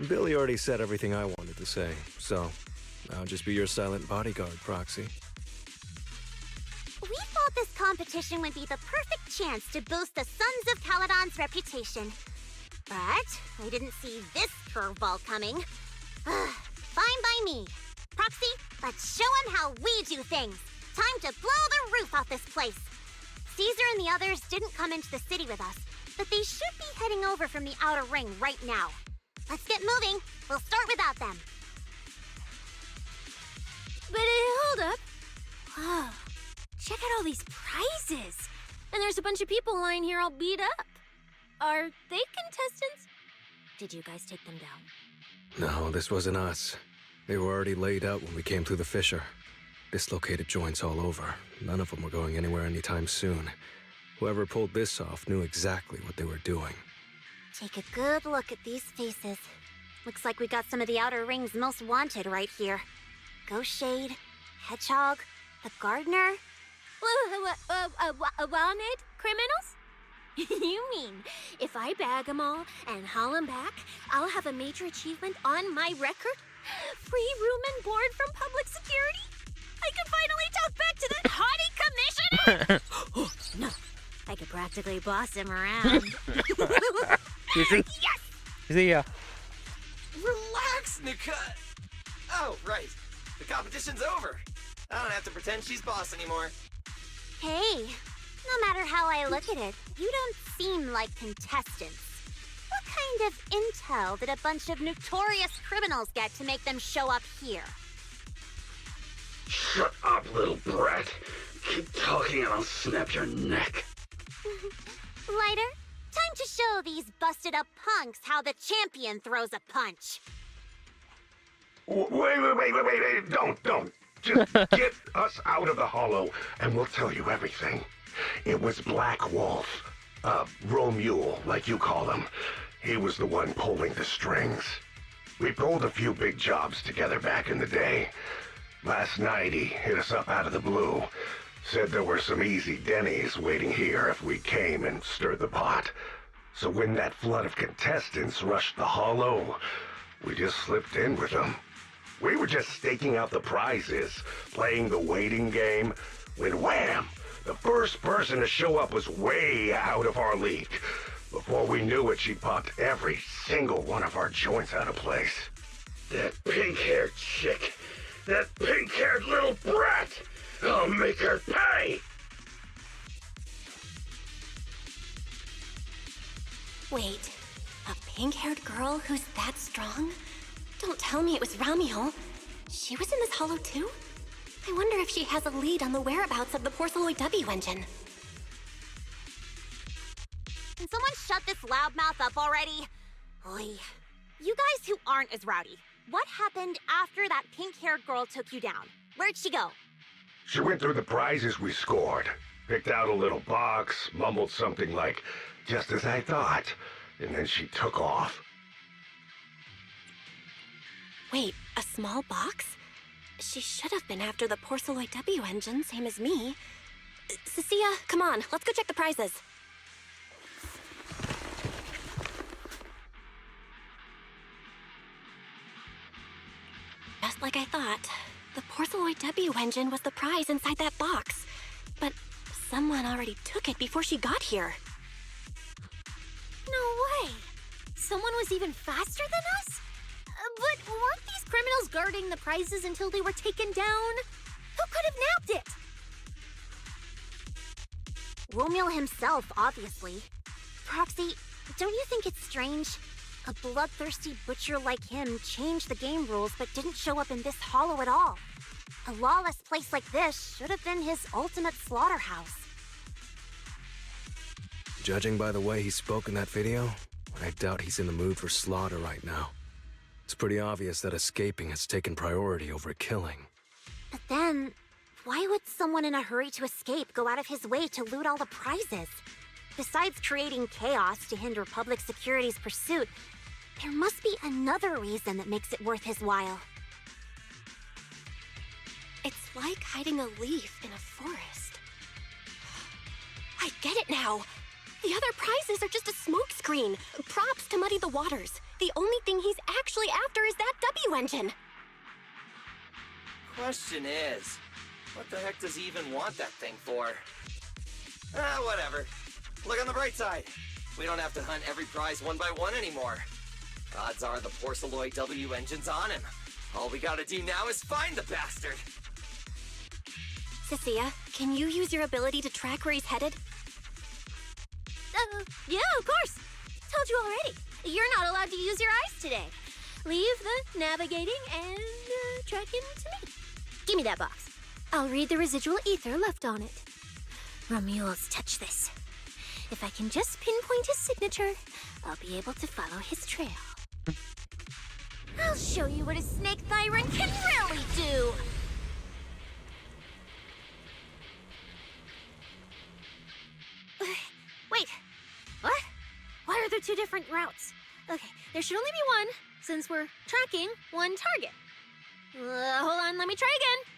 Billy already said everything I wanted to say, so I'll just be your silent bodyguard, Proxy. We thought this competition would be the perfect chance to boost the Sons of Caledon's reputation. But I didn't see this curveball coming. Fine by me. Proxy, let's show him how we do things. Time to blow the roof off this place. Caesar and the others didn't come into the city with us, but they should be heading over from the outer ring right now. Let's get moving. We'll start without them. But hold up. Whoa. Check out all these prizes. And there's a bunch of people lying here all beat up. Are they contestants? Did you guys take them down? No, this wasn't us. They were already laid out when we came through the fissure. Dislocated joints all over. None of them were going anywhere anytime soon. Whoever pulled this off knew exactly what they were doing. Take a good look at these faces. Looks like we got some of the Outer Ring's most wanted right here. Ghost Shade, Hedgehog, the Gardener. Wanted criminals? You mean, if I bag them all and haul them back, I'll have a major achievement on my record? Free room and board from public security? I can finally talk back to that haughty commissioner! Oh, no. I could practically boss him around. You see? Yes! See ya. Relax, Nika. Oh, right. The competition's over. I don't have to pretend she's boss anymore. Hey, no matter how I look at it, you don't seem like contestants. What kind of intel did a bunch of notorious criminals get to make them show up here? Shut up, little brat. Keep talking and I'll snap your neck. Lighter, time to show these busted up punks how the champion throws a punch. Wait, don't. Just get us out of the holo and we'll tell you everything. It was Black Wolf, Romule, like you call him. He was the one pulling the strings. We pulled a few big jobs together back in the day. Last night he hit us up out of the blue. Said there were some easy Denny's waiting here if we came and stirred the pot. So when that flood of contestants rushed the holo, we just slipped in with them. We were just staking out the prizes, playing the waiting game, when wham! The first person to show up was way out of our league. Before we knew it, she popped every single one of our joints out of place. That pink-haired chick. That pink-haired little brat. I'll make her pay. Wait, a pink-haired girl who's that strong? Don't tell me it was Ramiel. She was in this holo too? I wonder if she has a lead on the whereabouts of the Porceloid W engine. Can someone shut this loudmouth up already? Oy. You guys who aren't as rowdy, what happened after that pink-haired girl took you down? Where'd she go? She went through the prizes we scored, picked out a little box, mumbled something like, "Just as I thought," and then she took off. Wait, a small box? She should have been after the Porceloid W engine, same as me. Cecilia, come on, let's go check the prizes. Just like I thought, the Porceloid W engine was the prize inside that box. But someone already took it before she got here. No way! Someone was even faster than us? But weren't these criminals guarding the prizes until they were taken down? Who could have nabbed it? Romiel himself, obviously. Proxy, don't you think it's strange? A bloodthirsty butcher like him changed the game rules but didn't show up in this holo at all. A lawless place like this should have been his ultimate slaughterhouse. Judging by the way he spoke in that video, I doubt he's in the mood for slaughter right now. It's pretty obvious that escaping has taken priority over killing. But then, why would someone in a hurry to escape go out of his way to loot all the prizes? Besides creating chaos to hinder public security's pursuit, there must be another reason that makes it worth his while. It's like hiding a leaf in a forest. I get it now. The other prizes are just a smokescreen, props to muddy the waters. The only thing he's actually after is that W engine. Question is, what the heck does he even want that thing for? Ah, whatever. Look on the bright side. We don't have to hunt every prize one by one anymore. Odds are the Porceloid W engine's on him. All we gotta do now is find the bastard. Cecilia, can you use your ability to track where he's headed? Yeah, of course. Told you already. You're not allowed to use your eyes today. Leave the navigating and tracking to me. Give me that box. I'll read the residual ether left on it. Romuald's touch this. If I can just pinpoint his signature, I'll be able to follow his trail. I'll show you what a snake tyrant can really do! Wait, what? Why are there two different routes? Okay, there should only be one, since we're tracking one target. Hold on, let me try again.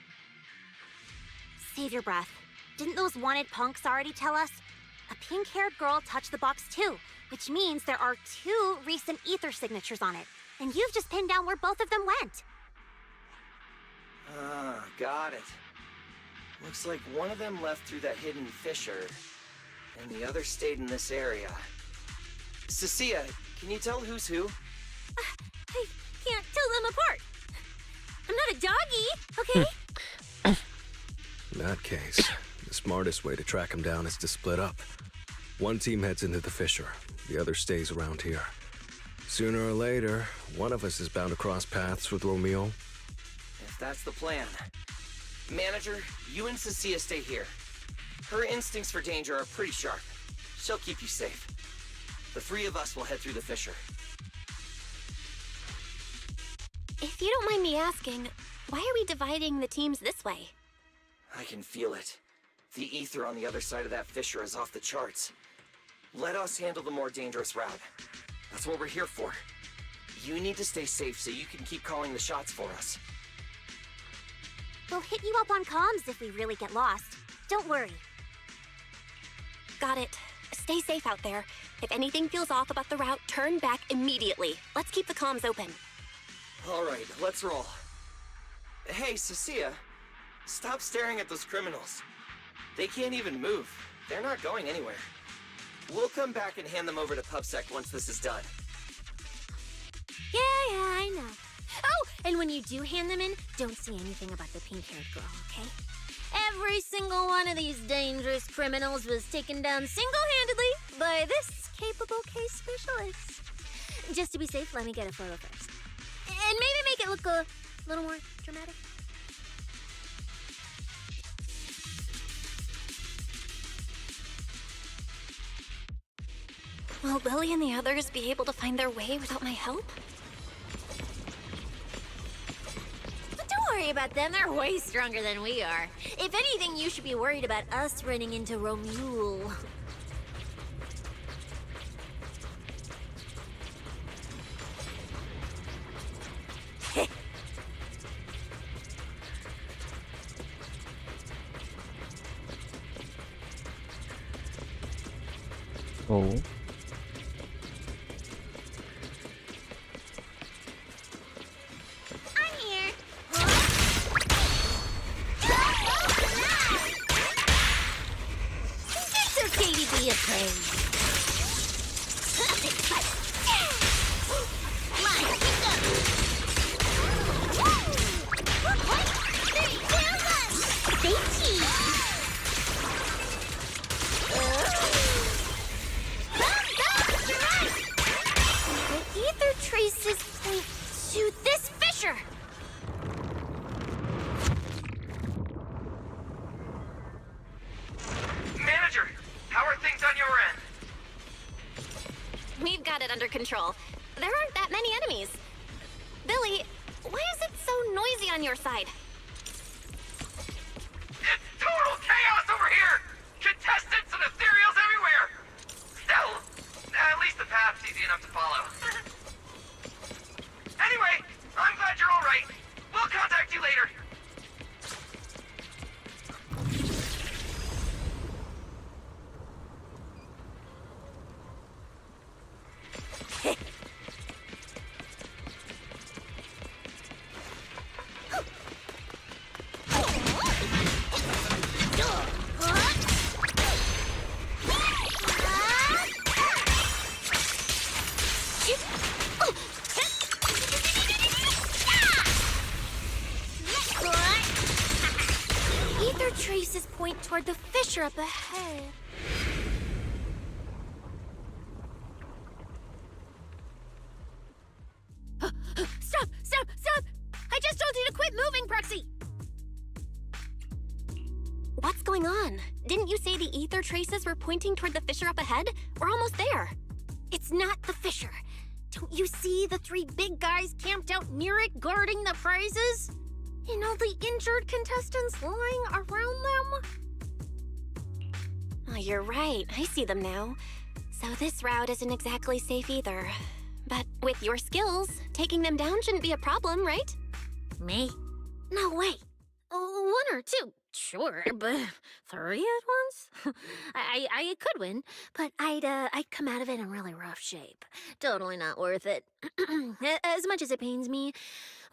Save your breath. Didn't those wanted punks already tell us? A pink-haired girl touched the box too, which means there are two recent ether signatures on it. And you've just pinned down where both of them went. Ah, got it. Looks like one of them left through that hidden fissure, and the other stayed in this area. Cecilia, can you tell who's who? I can't tell them apart. I'm not a doggy, okay? In that case, the smartest way to track him down is to split up. One team heads into the fissure, the other stays around here. Sooner or later, one of us is bound to cross paths with Romiel. If that's the plan. Manager, you and Cecilia stay here. Her instincts for danger are pretty sharp. She'll keep you safe. The three of us will head through the fissure. If you don't mind me asking, why are we dividing the teams this way? I can feel it. The ether on the other side of that fissure is off the charts. Let us handle the more dangerous route. That's what we're here for. You need to stay safe so you can keep calling the shots for us. We'll hit you up on comms if we really get lost. Don't worry. Got it. Stay safe out there. If anything feels off about the route, turn back immediately. Let's keep the comms open. All right, let's roll. Hey, Cecilia. Stop staring at those criminals. They can't even move. They're not going anywhere. We'll come back and hand them over to PubSec once this is done. Yeah, I know. Oh, and when you do hand them in, don't say anything about the pink-haired girl, okay? Every single one of these dangerous criminals was taken down single-handedly by this capable case specialist. Just to be safe, let me get a photo first. And maybe make it look a little more dramatic. Will Lily and the others be able to find their way without my help? But don't worry about them, they're way stronger than we are. If anything, you should be worried about us running into Romule. Oh. I'm here. It's okay to be afraid. The ether traces point to this fissure. Manager, how are things on your end? We've got it under control. There aren't that many enemies. Billy, why is it so noisy on your side? It's total chaos over here! Contestants and ethereals everywhere! Still, at least the path's easy enough to follow. Anyway, I'm glad you're all right. We'll contact you later. Ether traces point toward the fissure up ahead. Stop! Stop! Stop! I just told you to quit moving, Proxy! What's going on? Didn't you say the ether traces were pointing toward the fissure up ahead? We're almost there. It's not the fissure. Don't you see the three big guys camped out near it guarding the prizes? And all the injured contestants lying around them? Oh, you're right. I see them now. So this route isn't exactly safe either. But with your skills, taking them down shouldn't be a problem, right? Me? No way. One or two, sure, but three at once? I could win, but I'd come out of it in really rough shape. Totally not worth it. As much as it pains me,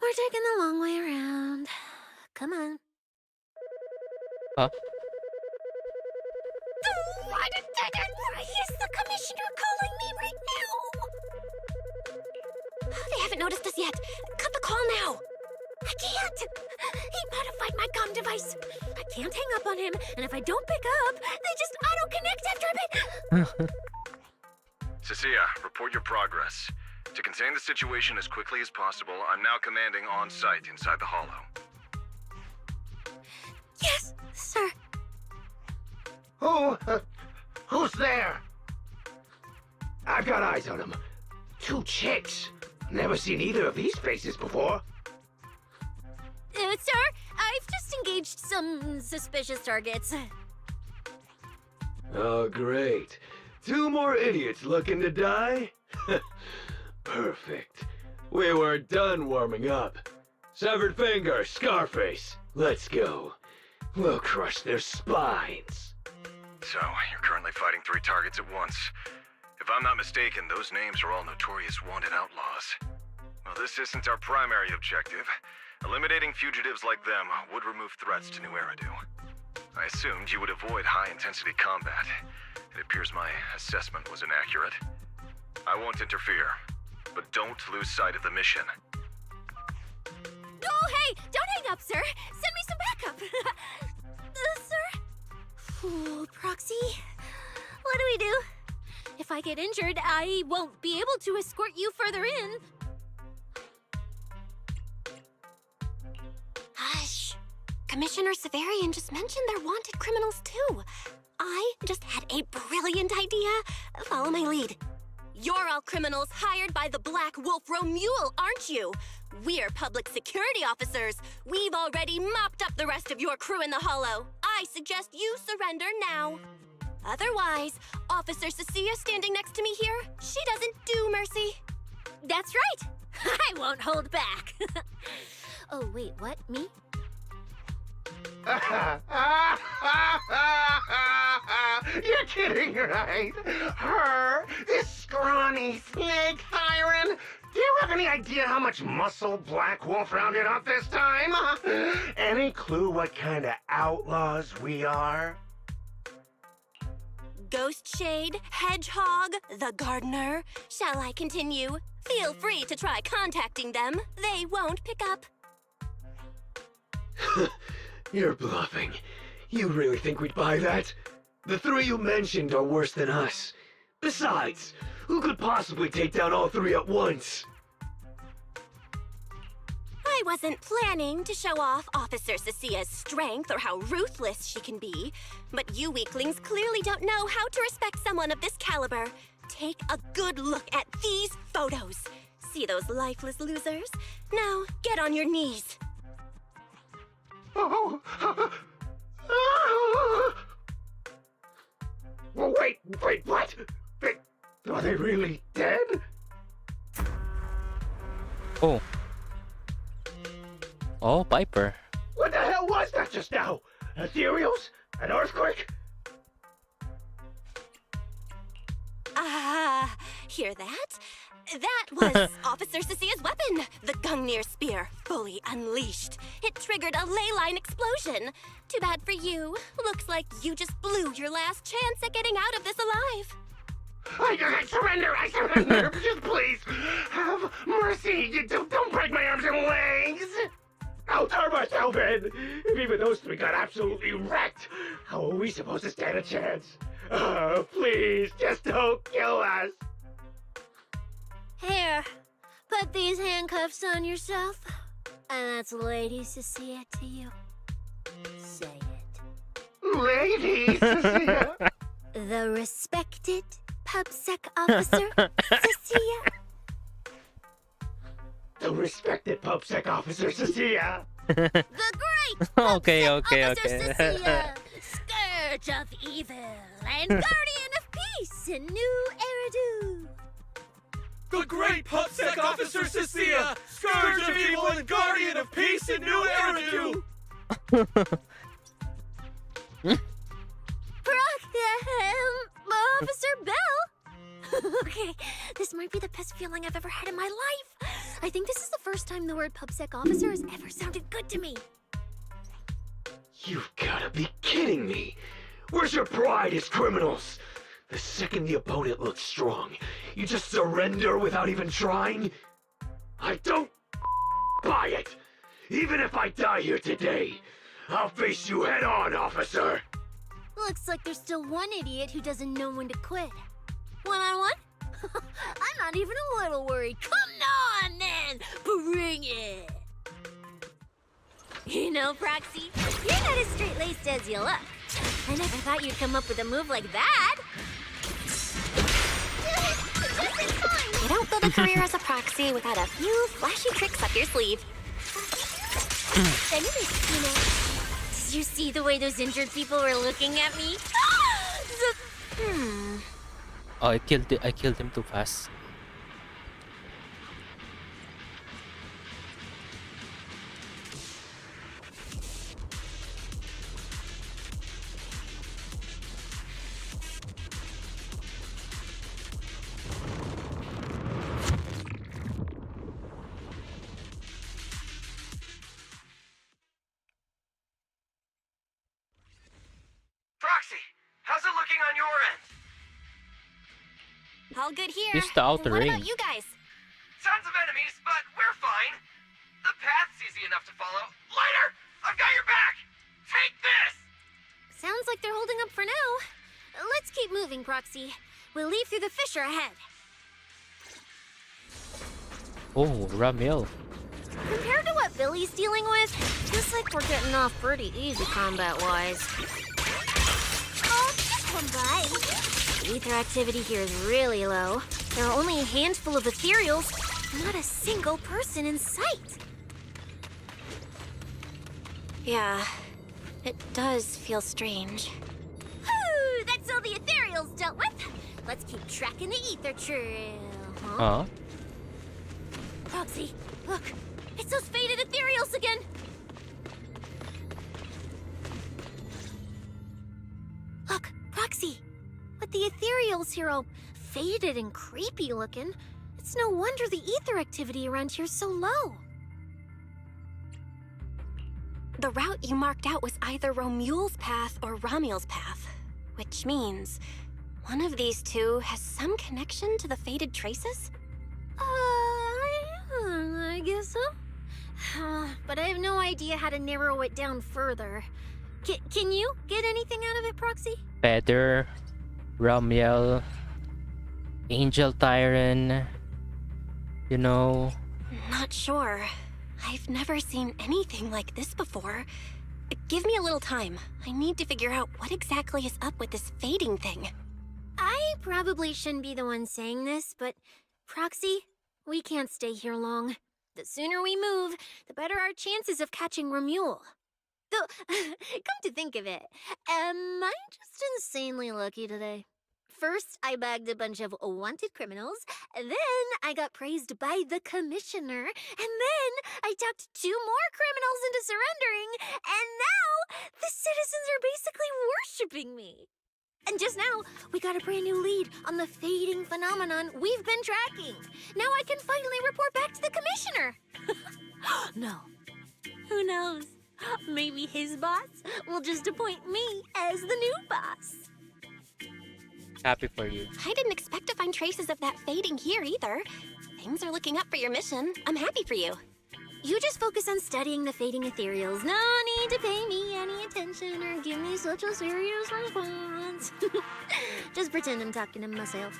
we're taking the long way around. Come on. Huh? Is the commissioner calling me right now? They haven't noticed us yet. Cut the call now. I can't! He modified my comm device. I can't hang up on him, and if I don't pick up, they just auto-connect after a bit. Cecilia, report your progress. To contain the situation as quickly as possible, I'm now commanding on-site inside the hollow. Yes, sir. Who's there? I've got eyes on them. Two chicks. Never seen either of these faces before. Sir, I've just engaged some suspicious targets. Oh, great. Two more idiots looking to die? Perfect. We were done warming up. Severed finger, Scarface. Let's go. We'll crush their spines. So, you're currently fighting 3 targets at once. If I'm not mistaken, those names are all notorious wanted outlaws. Well, this isn't our primary objective. Eliminating fugitives like them would remove threats to New Eridu. I assumed you would avoid high-intensity combat. It appears my assessment was inaccurate. I won't interfere, but don't lose sight of the mission. Oh, hey! Don't hang up, sir! Send me some backup! Sir? Ooh, Proxy? What do we do? If I get injured, I won't be able to escort you further in. Hush. Commissioner Severian just mentioned they're wanted criminals too. I just had a brilliant idea. Follow my lead. You're all criminals hired by the Black Wolf Romule, aren't you? We're public security officers. We've already mopped up the rest of your crew in the Hollow. I suggest you surrender now. Otherwise, Officer Cecilia standing next to me here, she doesn't do mercy. That's right. I won't hold back. Oh, wait, what? Me? You're kidding, right? Her? This scrawny snake siren? Do you have any idea how much muscle Black Wolf rounded up this time? Any clue what kind of outlaws we are? Ghost Shade, Hedgehog, the Gardener. Shall I continue? Feel free to try contacting them. They won't pick up. You're bluffing. You really think we'd buy that? The three you mentioned are worse than us. Besides, who could possibly take down all three at once? I wasn't planning to show off Officer Cecilia's strength or how ruthless she can be, but you weaklings clearly don't know how to respect someone of this caliber. Take a good look at these photos. See those lifeless losers? Now, get on your knees. Oh. Well, wait, what? Are they really dead? Oh. Oh, Piper. What the hell was that just now? Ethereals? An earthquake? Hear that? That was Officer Cecilia's weapon, the Gungnir Spear, fully unleashed. It triggered a ley line explosion. Too bad for you. Looks like you just blew your last chance at getting out of this alive. I surrender! Just please, have mercy! Don't break my arms and legs! I'll turn myself in! If even those three got absolutely wrecked, how are we supposed to stand a chance? Please, just don't kill us! Here, put these handcuffs on yourself. And that's Lady Cecilia to you. Say it. Lady Cecilia? The respected PubSec officer, Cecilia. The respected PubSec officer, Cecilia. The great Okay. Officer Cecilia, Scourge of Evil and Guardian of Peace in New Eridu. The great PubSec Officer Cecilia, Scourge of Evil and Guardian of Peace in New Eridu! Officer Bell? Okay, this might be the best feeling I've ever had in my life. I think this is the first time the word PubSec officer has ever sounded good to me. You've gotta be kidding me! Where's your pride as criminals? The second the opponent looks strong, you just surrender without even trying? I don't buy it! Even if I die here today, I'll face you head on, officer! Looks like there's still one idiot who doesn't know when to quit. One-on-one? I'm not even a little worried. Come on, then! Bring it! You know, Proxy, you're not as straight-laced as you look. I never thought you'd come up with a move like that. Just in time! You don't build a career as a proxy without a few flashy tricks up your sleeve. Anyways, you know, did you see the way those injured people were looking at me? Oh, I killed him too fast. on your end? All good here. Use the outer What ring. about you guys? Tons of enemies, but we're fine. The path's easy enough to follow. Lighter, I've got your back. Take this. Sounds like they're holding up for now. Let's keep moving, Proxy. We'll leave through the fissure ahead. Oh, Ramil. Compared to what Billy's dealing with, feels like we're getting off pretty easy combat-wise. Oh, just one by. The ether activity here is really low. There are only a handful of ethereals, not a single person in sight. Yeah, it does feel strange. Whew, that's all the ethereals dealt with. Let's keep tracking the ether trail, huh? Proxy, look, it's those faded ethereals again. Look, Proxy, with the ethereals here all faded and creepy looking, it's no wonder the ether activity around here's so low. The route you marked out was either Romule's path or Ramiel's path, which means one of these two has some connection to the faded traces? I guess so. But I have no idea how to narrow it down further. Can you get anything out of it, Proxy? Feather, Ramiel, Angel Tyron, you know. Not sure. I've never seen anything like this before. Give me a little time. I need to figure out what exactly is up with this fading thing. I probably shouldn't be the one saying this, but Proxy, we can't stay here long. The sooner we move, the better our chances of catching Romule. Though, come to think of it, am I just insanely lucky today? First, I bagged a bunch of wanted criminals, then I got praised by the commissioner, and then I talked 2 more criminals into surrendering, and now the citizens are basically worshipping me. And just now, we got a brand new lead on the fading phenomenon we've been tracking. Now I can finally report back to the commissioner. No. Who knows? Maybe his boss will just appoint me as the new boss. Happy for you. I didn't expect to find traces of that fading here either. Things are looking up for your mission. I'm happy for you. You just focus on studying the fading ethereals. No need to pay me any attention or give me such a serious response. Just pretend I'm talking to myself.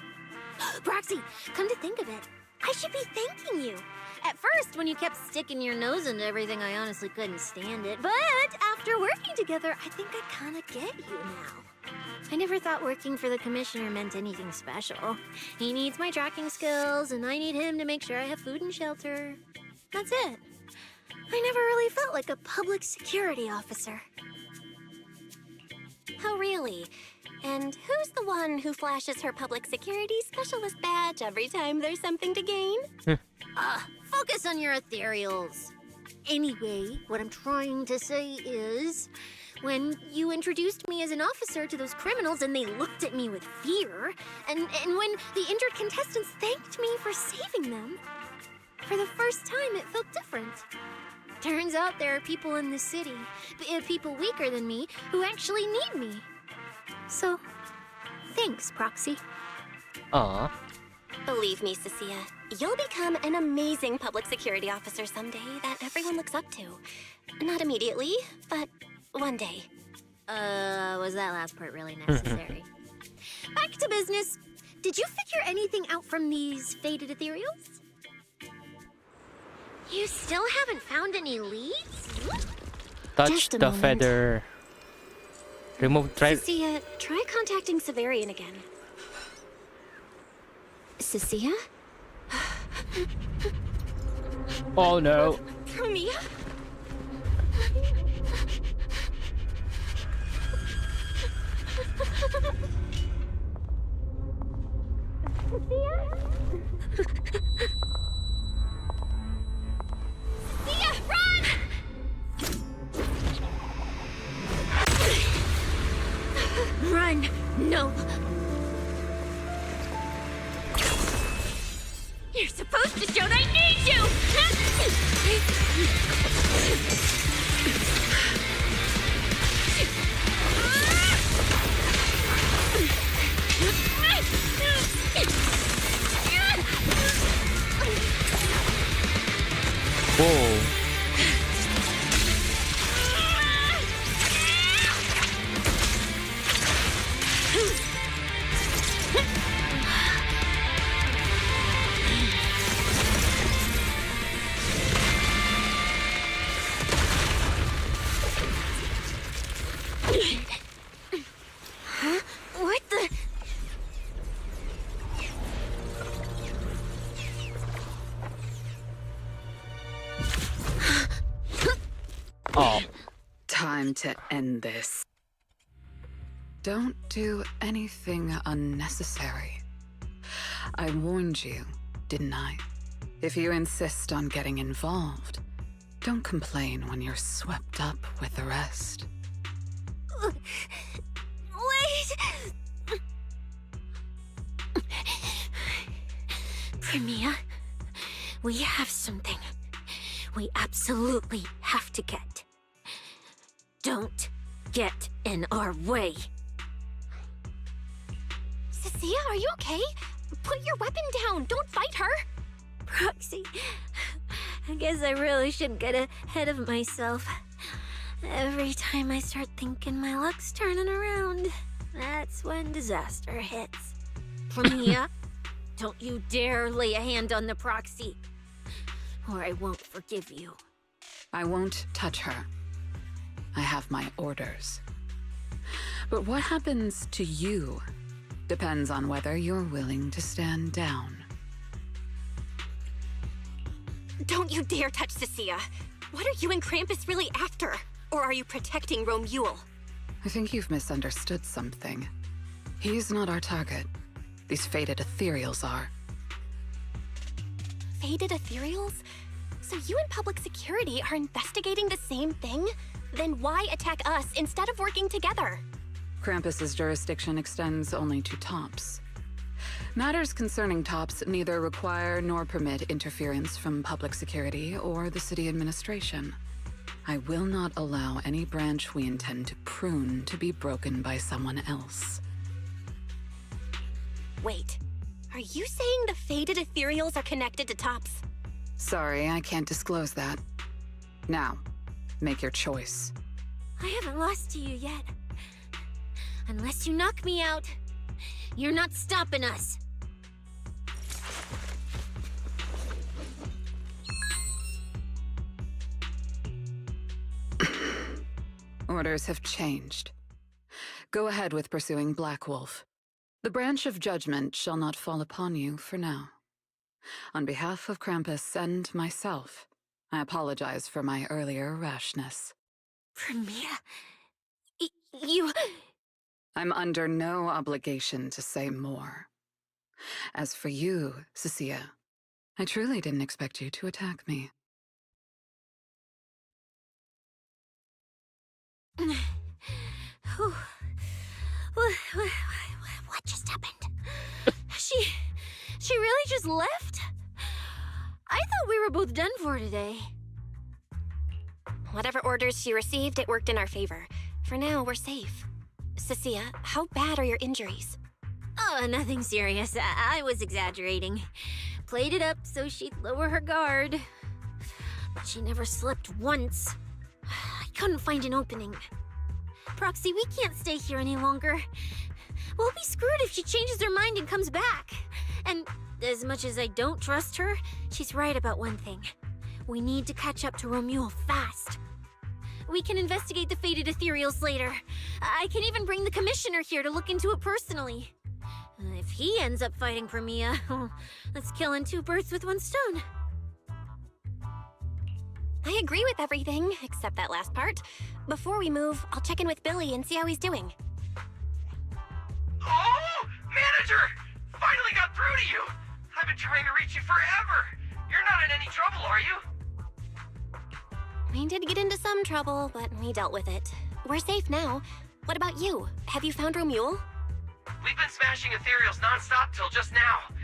Proxy, come to think of it, I should be thanking you. At first, when you kept sticking your nose into everything, I honestly couldn't stand it. But after working together, I think I kind of get you now. I never thought working for the commissioner meant anything special. He needs my tracking skills, and I need him to make sure I have food and shelter. That's it. I never really felt like a public security officer. Oh, really? And who's the one who flashes her public security specialist badge every time there's something to gain? Focus on your ethereals. Anyway, what I'm trying to say is, when you introduced me as an officer to those criminals and they looked at me with fear, and when the injured contestants thanked me for saving them, for the first time it felt different. Turns out there are people in this city, people weaker than me, who actually need me. So, thanks, Proxy. Aw. Believe me, Cecilia, you'll become an amazing public security officer someday that everyone looks up to. Not immediately, but one day. Was that last part really necessary? Back to business. Did you figure anything out from these faded ethereals? You still haven't found any leads? Touch Just a the moment. feather. Remove Cecilia, try contacting Severian again. Cecilia? Oh no. Mia? Thea, run! Run! No! You're supposed to show that I need you! Whoa. Huh? What the? Oh. Time to end this. Don't do anything unnecessary. I warned you, didn't I? If you insist on getting involved, don't complain when you're swept up with the rest. Wait! Premia, we have something we absolutely have to get. Don't get in our way. Cecilia, are you okay? Put your weapon down. Don't fight her. Proxy, I guess I really shouldn't get ahead of myself. Every time I start thinking my luck's turning around, that's when disaster hits. Premia, don't you dare lay a hand on the Proxy, or I won't forgive you. I won't touch her. I have my orders. But what happens to you depends on whether you're willing to stand down. Don't you dare touch Cecilia. What are you and Krampus really after? Or are you protecting Romuald? I think you've misunderstood something. He's not our target. These faded ethereals are. Faded ethereals? So you and public security are investigating the same thing? Then why attack us instead of working together? Krampus's jurisdiction extends only to tops. Matters concerning tops neither require nor permit interference from public security or the city administration. I will not allow any branch we intend to prune to be broken by someone else. Wait, are you saying the faded ethereals are connected to tops? Sorry, I can't disclose that. Now, make your choice. I haven't lost to you yet. Unless you knock me out, you're not stopping us. Orders have changed. Go ahead with pursuing Black Wolf. The branch of judgment shall not fall upon you for now. On behalf of Krampus and myself, I apologize for my earlier rashness. Premia, you... I'm under no obligation to say more. As for you, Cecilia, I truly didn't expect you to attack me. What just happened? She really just left? I thought we were both done for today. Whatever orders she received, it worked in our favor. For now, we're safe. Cecilia, how bad are your injuries? Oh, nothing serious. I was exaggerating. Played it up so she'd lower her guard. But she never slipped once. I couldn't find an opening. Proxy, we can't stay here any longer. We'll be screwed if she changes her mind and comes back. And as much as I don't trust her, she's right about one thing. We need to catch up to Romuald fast. We can investigate the faded ethereals later. I can even bring the commissioner here to look into it personally. If he ends up fighting Premia, that's killing two birds with one stone. I agree with everything, except that last part. Before we move, I'll check in with Billy and see how he's doing. Oh! Manager! Finally got through to you! I've been trying to reach you forever! You're not in any trouble, are you? We did get into some trouble, but we dealt with it. We're safe now. What about you? Have you found Romuald? We've been smashing ethereals non-stop till just now.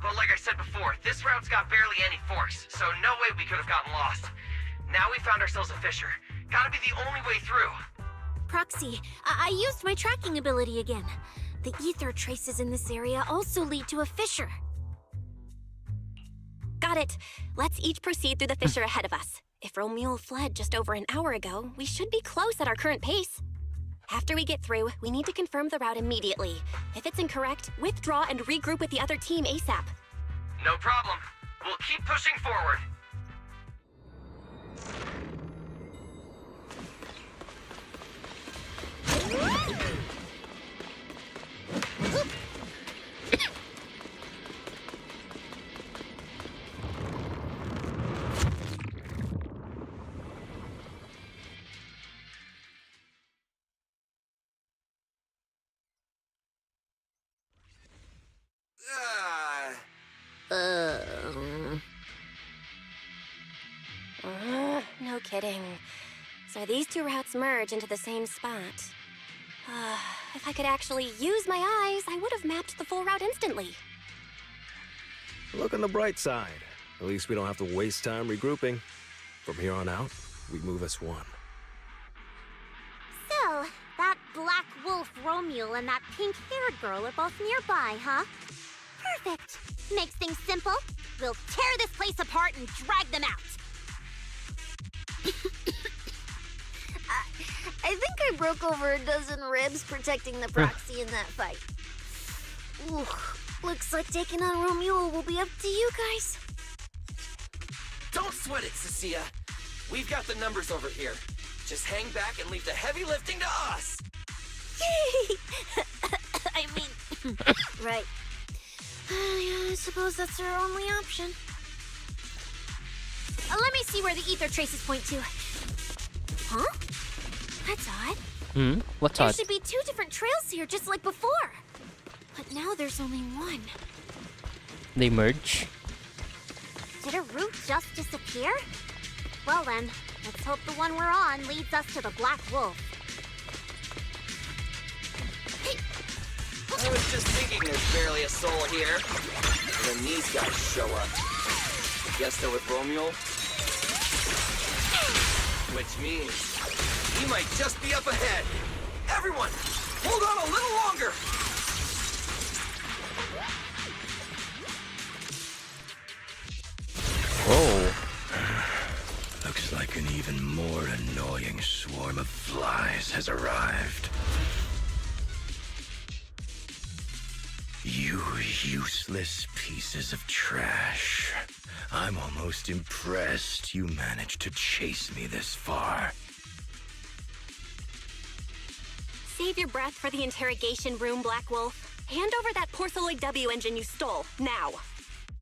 But like I said before, this route's got barely any force, so no way we could have gotten lost. Now we found ourselves a fissure. Gotta be the only way through. Proxy, I used my tracking ability again. The ether traces in this area also lead to a fissure. Got Got it. Let's each proceed through the fissure ahead of us. If Romule fled just over an hour ago, we should be close at our current pace. After we get through, we need to confirm the route immediately. If it's incorrect, withdraw and regroup with the other team ASAP. No problem. We'll keep pushing forward. No kidding. So these two routes merge into the same spot. If I could actually use my eyes, I would have mapped the full route instantly. Look on the bright side. At least we don't have to waste time regrouping. From here on out, we move as one. So, that black wolf Romule and that pink-haired girl are both nearby, huh? Perfect. Makes things simple. We'll tear this place apart and drag them out. I think I broke over a dozen ribs protecting the proxy in that fight. Ooh, looks like taking on Romule will be up to you guys. Don't sweat it, Cecilia. We've got the numbers over here. Just hang back and leave the heavy lifting to us. I mean, right. Yeah, I suppose that's our only option. Let me see where the ether traces point to. Huh? That's odd. What's There odd? should be two different trails here, just like before. But now there's only one. They merge. Did a route just disappear? Well then, let's hope the one we're on leads us to the Black Wolf. I was just thinking there's barely a soul here. And then these guys show up. Guess they're with Romule? Which means he might just be up ahead. Everyone, hold on a little longer. Oh. Looks like an even more annoying swarm of flies has arrived. You useless pieces of trash. I'm almost impressed you managed to chase me this far. Save your breath for the interrogation room, Black Wolf. Hand over that Porthoid W engine you stole, now.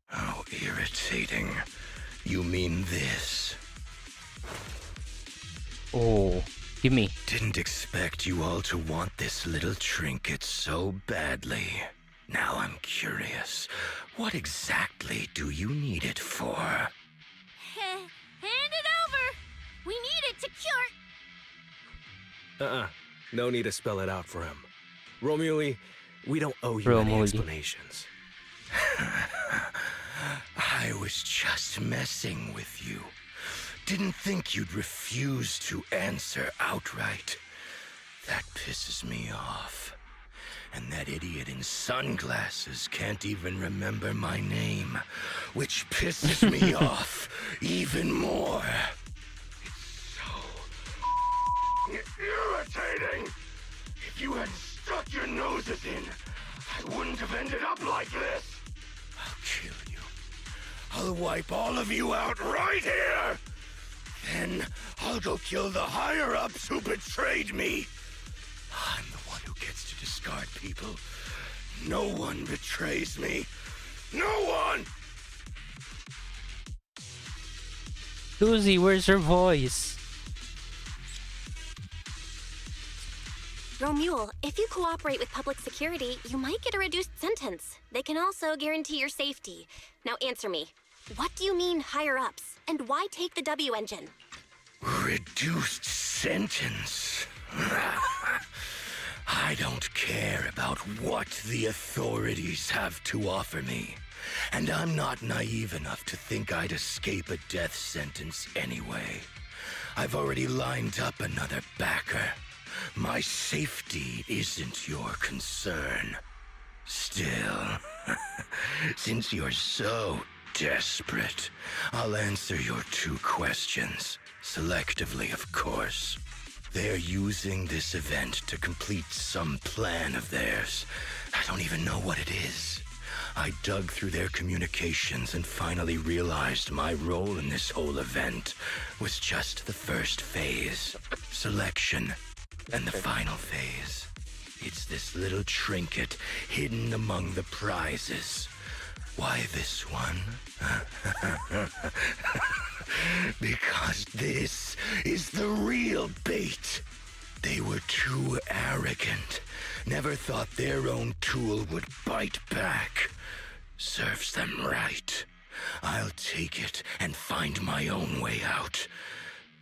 How irritating. You mean this? Oh, give me. Didn't expect you all to want this little trinket so badly. Now I'm curious. What exactly do you need it for? Hand it over! We need it to cure... No need to spell it out for him. Romule, we don't owe you any explanations. I was just messing with you. Didn't think you'd refuse to answer outright. That pisses me off. And that idiot in sunglasses can't even remember my name, which pisses me off even more. Irritating! If you hadn't stuck your noses in, I wouldn't have ended up like this. I'll kill you. I'll wipe all of you out right here. Then I'll go kill the higher-ups who betrayed me. I'm the one who gets to discard people. No one betrays me. No one! Susie, where's her voice? Romule, if you cooperate with public security, you might get a reduced sentence. They can also guarantee your safety. Now answer me. What do you mean higher-ups? And why take the W engine? Reduced sentence? I don't care about what the authorities have to offer me. And I'm not naive enough to think I'd escape a death sentence anyway. I've already lined up another backer. My safety isn't your concern. Still, since you're so desperate. I'll answer your 2 questions. Selectively, of course. They're using this event to complete some plan of theirs. I don't even know what it is. I dug through their communications and finally realized my role in this whole event was just the first phase, selection, and the final phase. It's this little trinket hidden among the prizes. Why this one? Because this is the real bait. They were too arrogant. Never thought their own tool would bite back. Serves them right. I'll take it and find my own way out.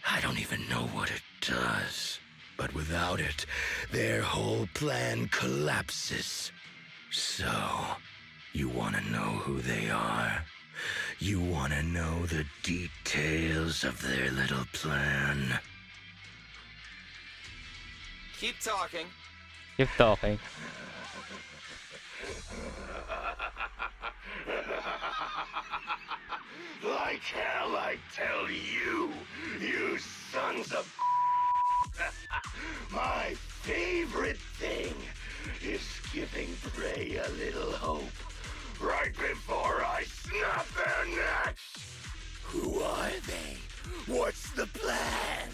I don't even know what it does. But without it, their whole plan collapses. So, you want to know who they are? You want to know the details of their little plan? Keep talking. Keep talking. Like hell, I tell you, you sons of my favorite thing is giving prey a little hope right before I snap their necks. Who are they? What's the plan?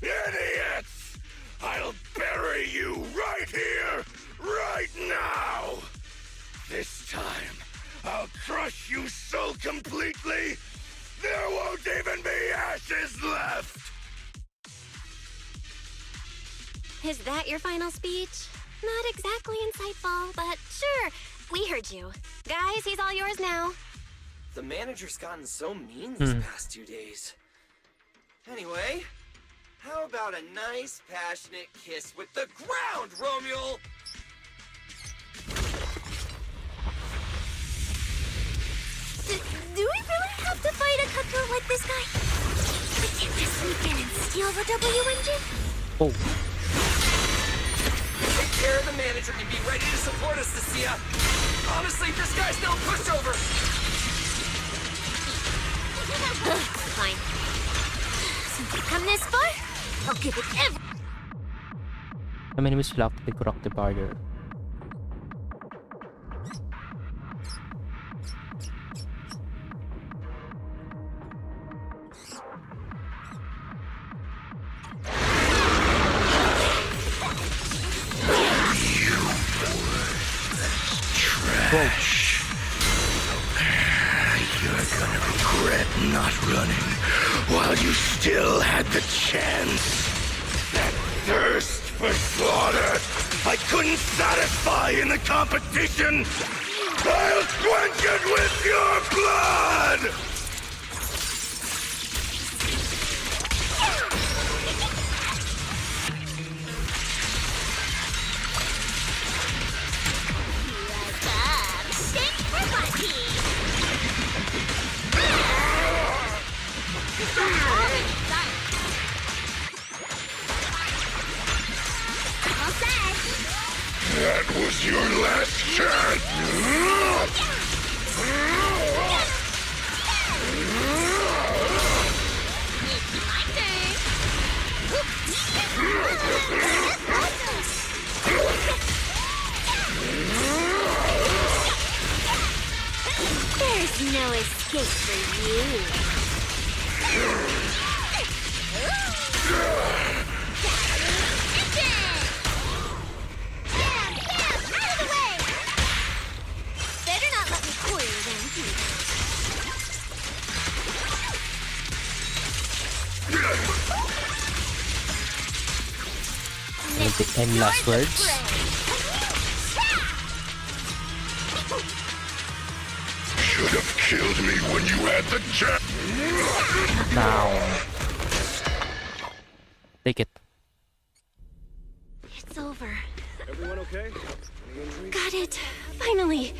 Idiots! I'll bury you right here, right now! This time, I'll crush you so completely, there won't even be ashes left! Is that your final speech? Not exactly insightful, but sure, we heard you. Guys, he's all yours now. The manager's gotten so mean these past 2 days. Anyway, how about a nice, passionate kiss with the ground, Romule? Do we really have to fight a cutthroat like this guy? We can't just sneak in and steal the W engine? Oh. Take care of the manager and be ready to support us, Nasia. Honestly, this guy's no pushover. Fine. Since we've come this far, I'll give it every... How many was left to correct the barrier? Trash. You're gonna regret not running while you still had the chance. That thirst for slaughter I couldn't satisfy in the competition. I'll quench it with your blood! That was your last chance! There's no escape for you. Any last words? Should have killed me when you had the chance. Now. Take it. It's over. Everyone okay? Got it. Finally.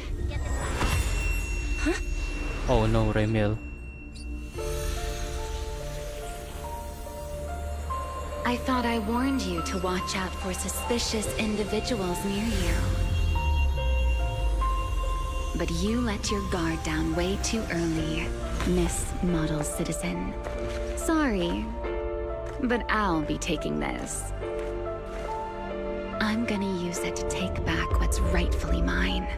Huh? Oh no, Remil. I thought I warned you to watch out for suspicious individuals near you. But you let your guard down way too early, Miss Model Citizen. Sorry, but I'll be taking this. I'm gonna use it to take back what's rightfully mine.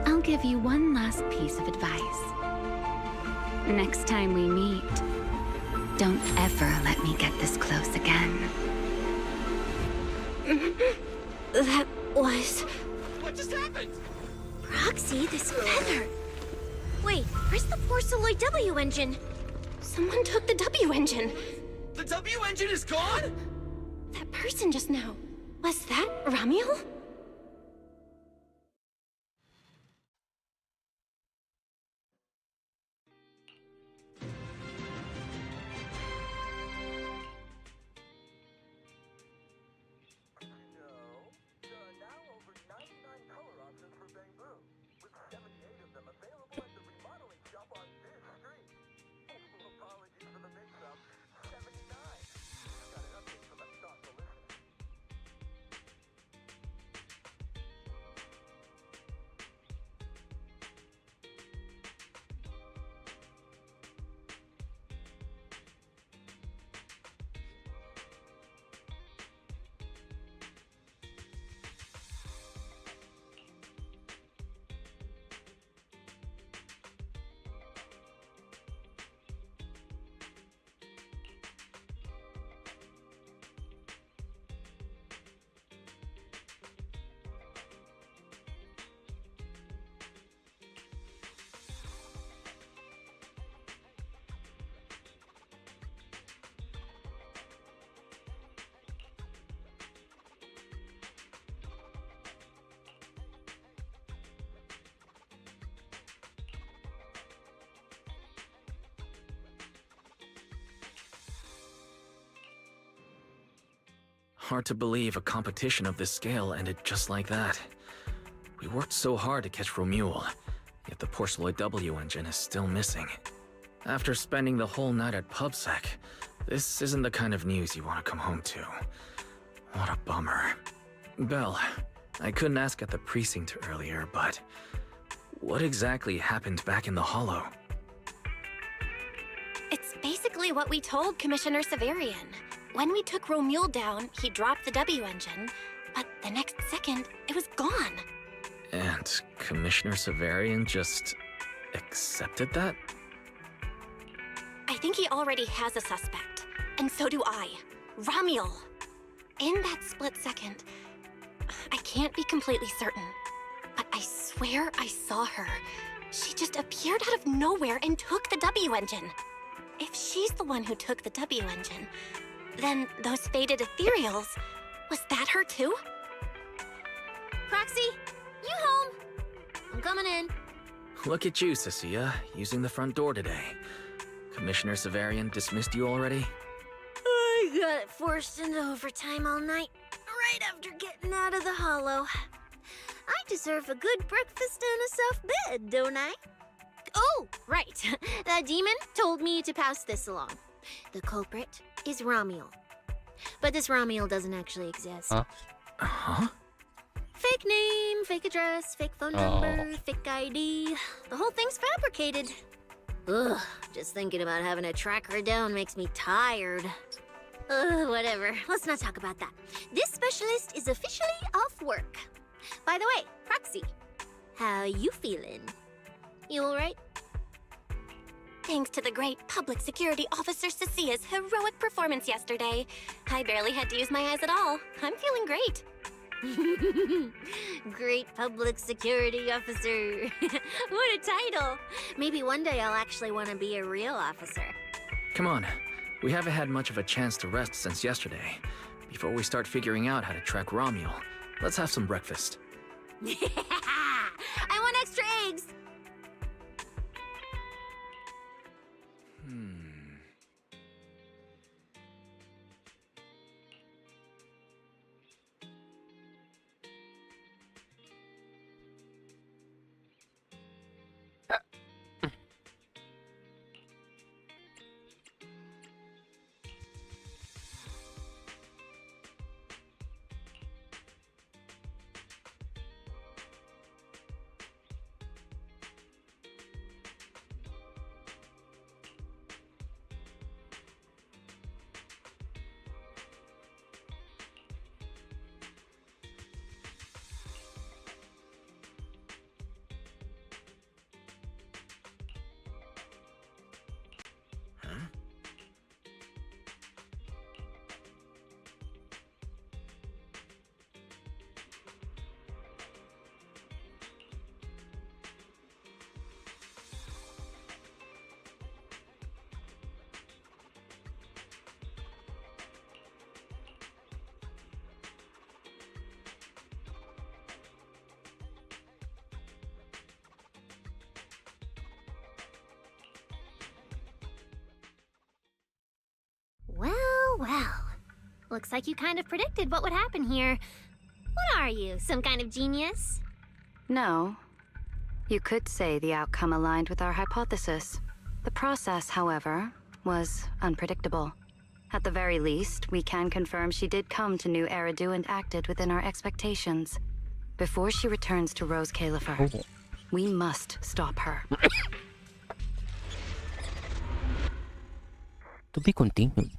I'll give you one last piece of advice. Next time we meet, don't ever let me get this close again. That was... What just happened? Proxy, this feather. Wait, where's the Porceloid W engine? Someone took the W engine. The W engine is gone? That person just now. Was that Ramiel? Hard to believe a competition of this scale ended just like that. We worked so hard to catch Romuald, yet the Porceloid W engine is still missing. After spending the whole night at PubSec, this isn't the kind of news you want to come home to. What a bummer. Belle, I couldn't ask at the precinct earlier, but what exactly happened back in the Hollow? It's basically what we told Commissioner Severian. When we took Romuald down, he dropped the W engine, but the next second, it was gone. And Commissioner Severian just accepted that? I think he already has a suspect, and so do I. Ramiel. In that split second, I can't be completely certain, but I swear I saw her. She just appeared out of nowhere and took the W engine. If she's the one who took the W engine, then those faded ethereals, was that her too? Proxy, you home? I'm coming in. Look at you, Cecilia, using the front door today. Commissioner Severian dismissed you already? I got forced into overtime all night, right after getting out of the Hollow. I deserve a good breakfast and a soft bed, don't I? Oh, right. That demon told me to pass this along. The culprit is Ramiel. But this Ramiel doesn't actually exist. Huh? Fake name, fake address, fake phone number, fake ID. The whole thing's fabricated. Ugh, just thinking about having to track her down makes me tired. Whatever. Let's not talk about that. This specialist is officially off work. By the way, Proxy, how you feeling? You alright? Thanks to the great public security officer Cecia's heroic performance yesterday, I barely had to use my eyes at all. I'm feeling great. Great public security officer. What a title. Maybe one day I'll actually want to be a real officer. Come on. We haven't had much of a chance to rest since yesterday. Before we start figuring out how to track Romuald, let's have some breakfast. I want extra eggs. Looks like you kind of predicted what would happen here. What are you, some kind of genius? No. You could say the outcome aligned with our hypothesis. The process, however, was unpredictable. At the very least, we can confirm she did come to New Eridu and acted within our expectations. Before she returns to Rose Califer, we must stop her. To be continued.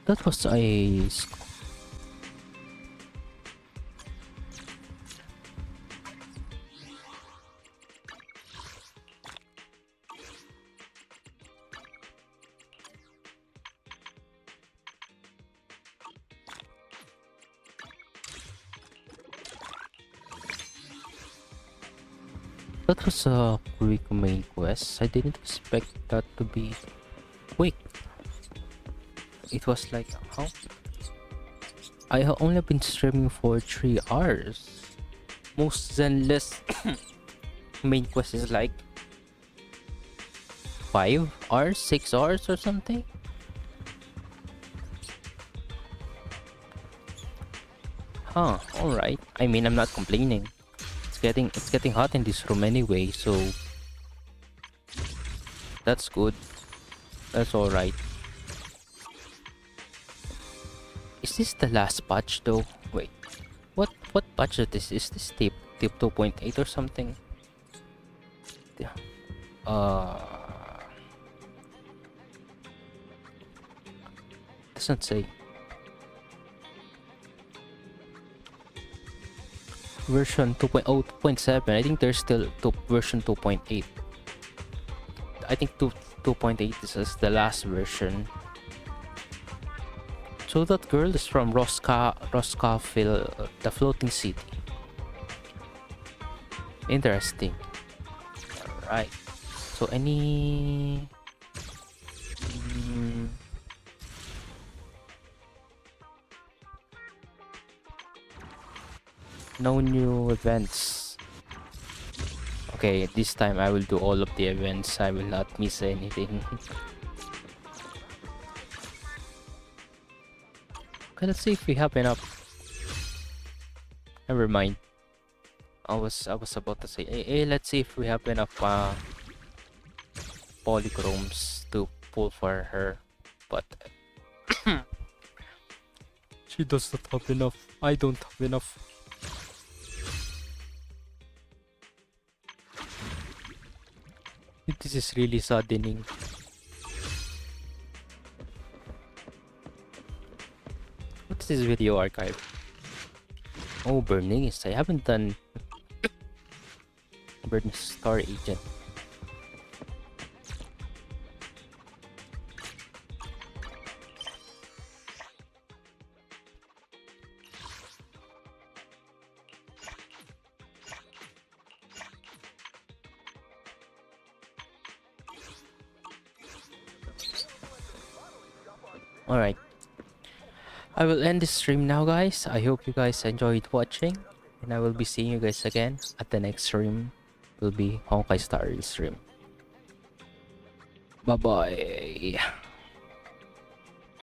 That was a quick main quest. I didn't expect that to be quick. It was like, how? I have only been streaming for 3 hours. Most Zenless main quest is like 5 hours, 6 hours or something. Huh, alright. I mean, I'm not complaining. It's getting hot in this room anyway, so that's good. That's alright. Is this the last patch though? Wait, what patch is this? Is this tip 2.8 or something? Yeah. Doesn't say. Version 2.0.7. I think there's still version 2.8. I think 2.8 is the last version. So that girl is from Roscoville, the floating city. Interesting. Alright. So any... no new events. Okay, this time I will do all of the events. I will not miss anything. Okay, let's see if we have enough. Never mind. I was about to say, hey, let's see if we have enough polychromes to pull for her, but she does not have enough. I don't have enough. This is really saddening. What's this video archive? Oh, Bernice. I haven't done Bernice Star Agent. Alright. I will end this stream now, guys. I hope you guys enjoyed watching. And I will be seeing you guys again at the next stream. Will be Honkai Star Rail stream. Bye bye.